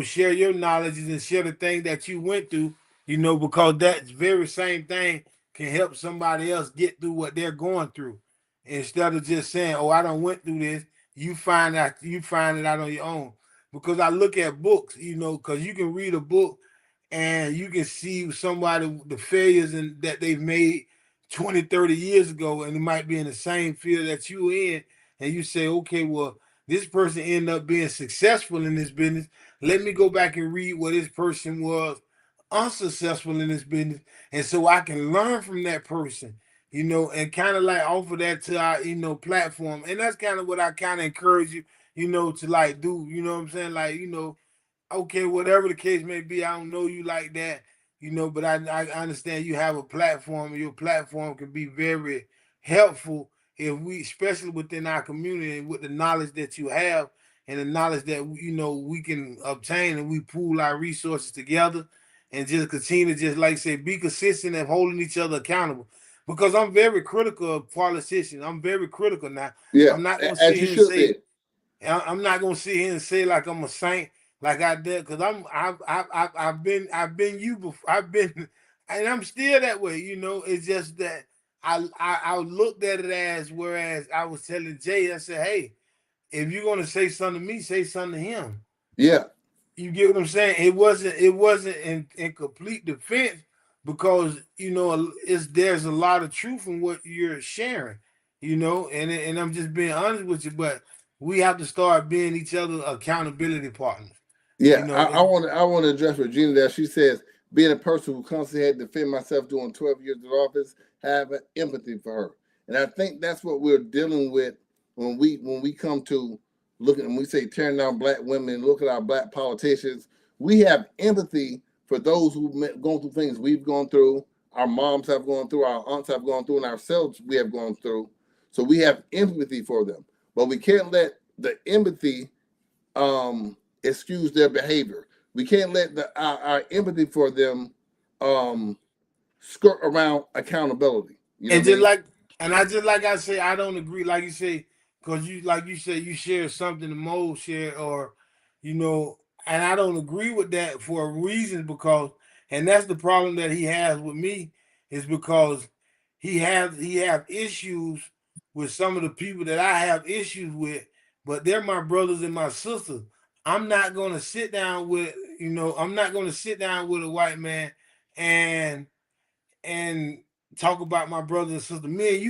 Share your knowledge and share the thing that you went through. Because that very same thing can help somebody else get through what they're going through, instead of just saying, "Oh, I don't went through this." You find it out on your own. Because I look at books, because you can read a book and you can see somebody the failures that they've made 20, 30 years ago, and it might be in the same field that you in, and you say, okay, well, this person ended up being successful in this business. Let me go back and read what this person was unsuccessful in this business, and so I can learn from that person, and kind of like offer that to our, platform. And that's kind of what I kind of encourage you, to like do, what I'm saying? Like, okay, whatever the case may be, I don't know you like that, but I understand you have a platform, and your platform can be very helpful if we, especially within our community, and with the knowledge that you have and the knowledge that we can obtain, and we pool our resources together and just continue to, just like I say, be consistent and holding each other accountable. Because I'm very critical of politicians. I'm very critical now. Yeah, I'm not gonna sit as you here and should say be. I'm not gonna sit here and say like I'm a saint, like I did, because I've been you before. I've been, and I'm still that way. It's just that I looked at it as, whereas I was telling Jay, I said, hey, if you're gonna say something to me, say something to him. Yeah, You get what I'm saying? It wasn't in complete defense, because there's a lot of truth in what you're sharing, and I'm just being honest with you. But we have to start being each other accountability partners. You yeah. know, I want to address Regina there. She says, being a person who constantly had to defend myself during 12 years of office, have empathy for her, and I think that's what we're dealing with when we come to looking and we say tearing down black women, look at our black politicians. We have empathy for those who've gone through things we've gone through, our moms have gone through, our aunts have gone through, and ourselves we have gone through. So we have empathy for them, but we can't let the empathy excuse their behavior. We can't let our empathy for them um, skirt around accountability. You know and what I just mean? like and I just like I say, I don't agree, like you say, because you, like you said, you share something the most share, or you know and I don't agree with that for a reason, because, and that's the problem that he has with me, is because he have issues with some of the people that I have issues with, but they're my brothers and my sisters. I'm not gonna sit down with a white man and and talk about my brother and sister. Me and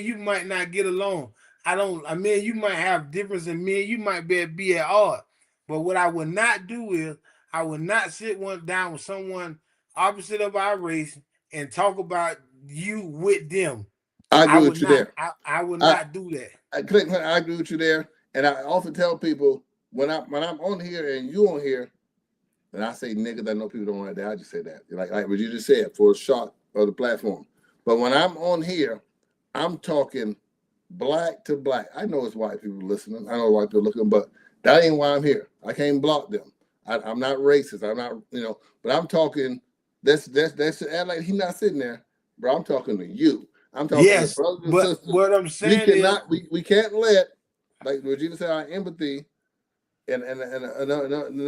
you might not get along. Me and you might have difference, and me and you might be at odds. But what I would not do is, I would not sit one down with someone opposite of our race and talk about you with them. I I agree would with you not. there. I would I, not do that. I agree with you there. And I often tell people when I'm on here and you on here, and I say niggas, I know people don't like that. I just say that. Like what you just said for a shot of the platform. But when I'm on here, I'm talking black to black. I know it's white people listening. I know white people looking, but that ain't why I'm here. I can't block them. I'm not racist. I'm not, but I'm talking. That's act like he's not sitting there, bro. I'm talking to you. I'm talking to Yes, brothers and but sisters. what I'm We saying is, cannot. We can't let, like Regina said, our empathy and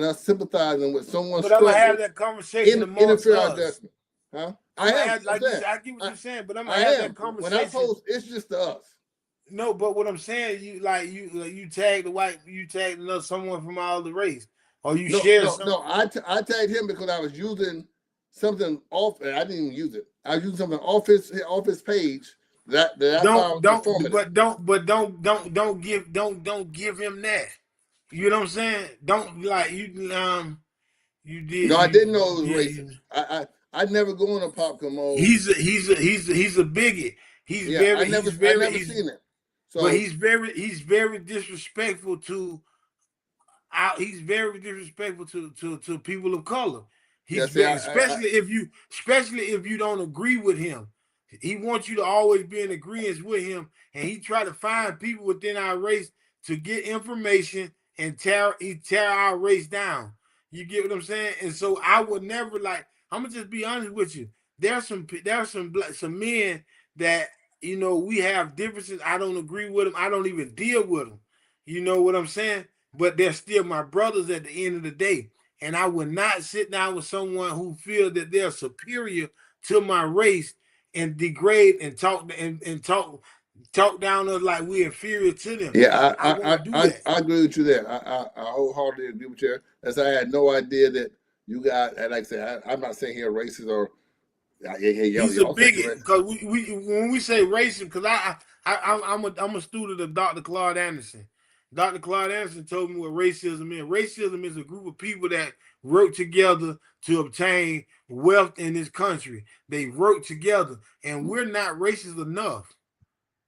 us sympathizing with someone's but I'm gonna have struggle that conversation amongst interfere our us. judgment. Huh? I'm I gonna am. have, I'm like you saying. said, I get what I, you're saying, but I'm gonna I have am. that When I conversation. post, it's just to us. No, but what I'm saying, you tag the white, you tag another someone from our other race, or you No, share no, some. no. I tagged him because I was using something off. I didn't even use it. I was using something off his page that I Don't found don't informative. but don't but don't give him that. You know what I'm saying? Don't like you did No, I you didn't know it was yeah racist. I'd never go in a popcorn mode. he's a bigot. He's Yeah, very he's I very never he's seen it. but So he's very disrespectful to he's very disrespectful to people of color. yeah, He's see, very, especially if you don't agree with him. He wants you to always be in agreement with him, and he try to find people within our race to get information and tear our race down. You get what I'm saying? And so I would never like. I'm gonna just be honest with you. There's some men that we have differences. I don't agree with them. I don't even deal with them. You know what I'm saying? But they're still my brothers at the end of the day. And I would not sit down with someone who feels that they're superior to my race and degrade and talk down to us like we're inferior to them. Yeah, I won't do that. I agree with you there. I wholeheartedly agree with you. As I had no idea that you got, and like I said, I'm not saying here racist or He's a y'all say bigot racist. because we when we say racist, because I'm a student of Dr. Claude Anderson. Dr. Claude Anderson told me what racism is. Racism is a group of people that work together to obtain wealth in this country. They work together, and we're not racist enough.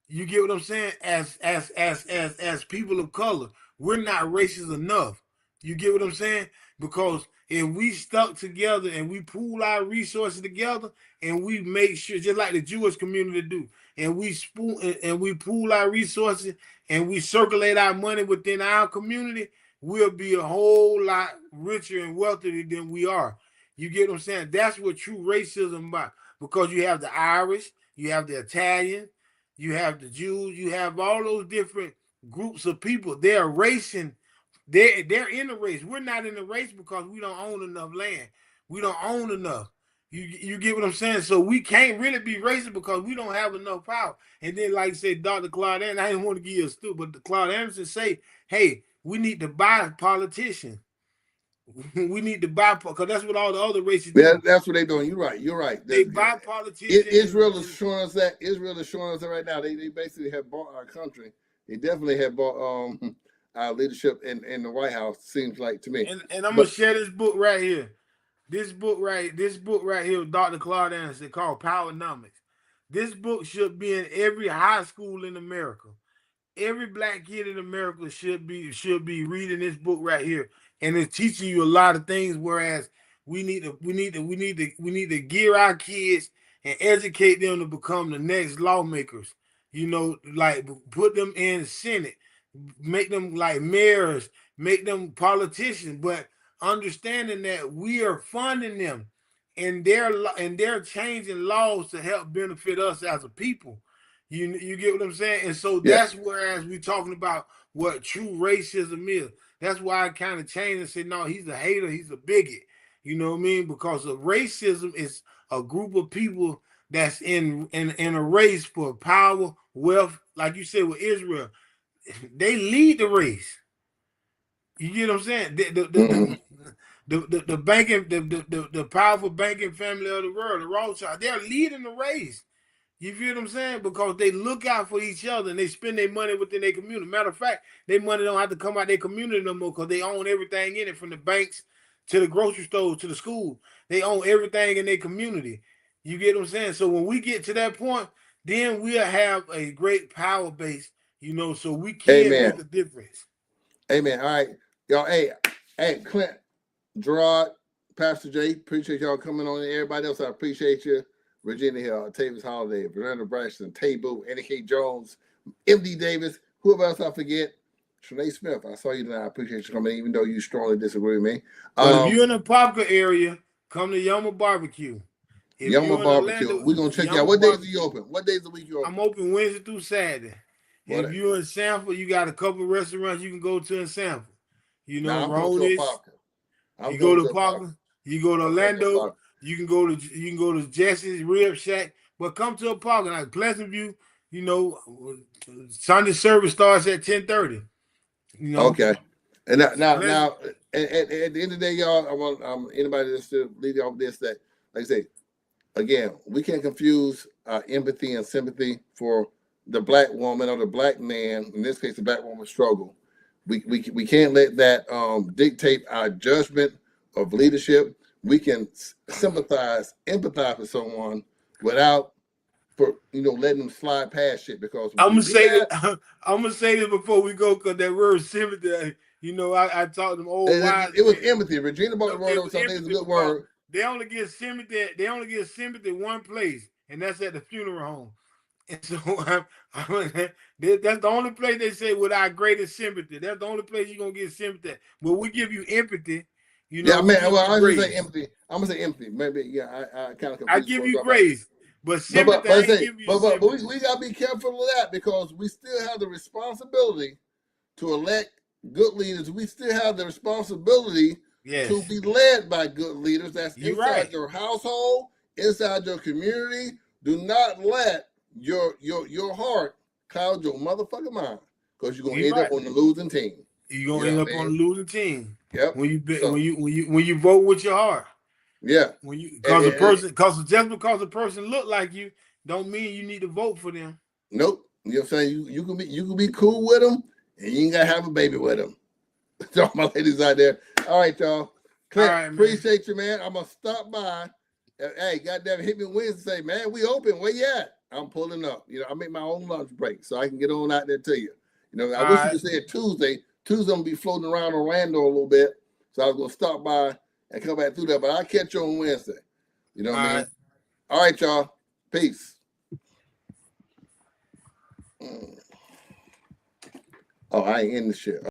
You get what I'm saying? As people of color, we're not racist enough. You get what I'm saying? Because if we stuck together and we pool our resources together and we make sure, just like the Jewish community do, and we pool our resources and we circulate our money within our community, we'll be a whole lot richer and wealthier than we are. You get what I'm saying? That's what true racism about. Because you have the Irish, you have the Italian, you have the Jews, you have all those different groups of people. They're racing. They're in the race. We're not in the race because we don't own enough land. We don't own enough. You get what I'm saying? So we can't really be racist because we don't have enough power. And then, like I said, Dr. Claude Anderson, I didn't want to give you a stupid, but Claude Anderson say, hey, we need to buy politicians. We need to buy because that's what all the other races Yeah, do. that's what they're doing. You're right. You're right. They buy politicians Israel is showing us that. Israel is showing us that right now. They basically have bought our country. They definitely have bought our leadership in the White House. Seems like to me. and I'm But gonna share this book right here. This book right here, Dr. Claude Anderson, called Powernomics. This book should be in every high school in America. Every black kid in America should be reading this book right here, and it's teaching you a lot of things. Whereas we need to gear our kids and educate them to become the next lawmakers. Like put them in the Senate, make them like mayors, make them politicians, but understanding that we are funding them, and they're changing laws to help benefit us as a people. You get what I'm saying? And so yeah, that's whereas we're talking about what true racism is. That's why I kind of changed and said, no, he's a hater, he's a bigot. You know what I mean? Because of racism is a group of people that's in a race for power, wealth, like you said with Israel. They lead the race. You get what I'm saying? mm-hmm. The banking, the powerful banking family of the world, the Rothschild, they're leading the race. You feel what I'm saying? Because they look out for each other and they spend their money within their community. Matter of fact, their money don't have to come out their community no more because they own everything in it, from the banks to the grocery stores to the school. They own everything in their community. You get what I'm saying? So when we get to that point, then we'll have a great power base, so we can Amen. make a difference. Amen. All right, y'all. Hey, Clint, Gerard, Pastor Jay, appreciate y'all coming on. Everybody else, I appreciate you. Virginia Hill, Tavis Holiday, Veranda Braxton, Tabu, Andy K. Jones, M.D. Davis, whoever else I forget. Trinae Smith, I saw you tonight. I appreciate you coming, even though you strongly disagree with me. But if you're in the Parker area, come to Yuma Barbecue. If Yuma you're in Barbecue. Orlando, We're going to check you out. Yuma What days are Barbecue. you open? What days of the week you open? I'm open Wednesday through Saturday. What? If you're in Sanford, you got a couple of restaurants you can go to in Sanford. Nah, I'm going to a Parker. You go to Parker. You go to Orlando. You can go to Jesse's Rib Shack. But come to a Parker. Like Pleasant View, Sunday service starts at 10:30. Okay. And now, at the end of the day, y'all, I want anybody that's to leave y'all with this, that, like I say, again, we can't confuse empathy and sympathy for the black woman or the black man, in this case, the black woman's struggle. We can't let that dictate our judgment of leadership. We can sympathize, empathize with someone without, letting them slide past shit. Because I'm gonna say that. I'm gonna say this before we go, because that word sympathy. I taught them old wise. It was empathy. Regina brought the word over something. It's a good word. They only get sympathy. They only get sympathy one place, and that's at the funeral home. And so that's the only place they say with our greatest sympathy. That's the only place you're gonna get sympathy. But we give you empathy. Yeah, man. Well, I'm gonna say empathy. I'm gonna say empathy. Maybe, yeah. I kind of. I give you grace, but sympathy. But we gotta be careful of that, because we still have the responsibility to elect good leaders. We still have the responsibility to be led by good leaders. That's inside your household, inside your community, Do not let your heart cloud your motherfucking mind, because you're gonna He end up right. on the losing team. You're gonna You know end what up I on the mean? losing team. Yep. When you vote with your heart. Yeah. When you And, just because the person look like you don't mean you need to vote for them. nope. You know what I'm saying? You can be cool with them, and you ain't gotta have a baby with them. To all my ladies out there. All right, y'all. Clint, All right, man. appreciate you, man. I'm gonna stop by. Hey, goddamn, hit me Wednesday, man. We open. Where you at? I'm pulling up. You know, I make my own lunch break so I can get on out there to you. You know, I wish you could say it Tuesday. Tuesday, I'm gonna be floating around Orlando a little bit, so I was gonna stop by and come back through there. But I'll catch you on Wednesday. You know what I mean? All right, y'all. Peace. Oh, I ain't in the shit.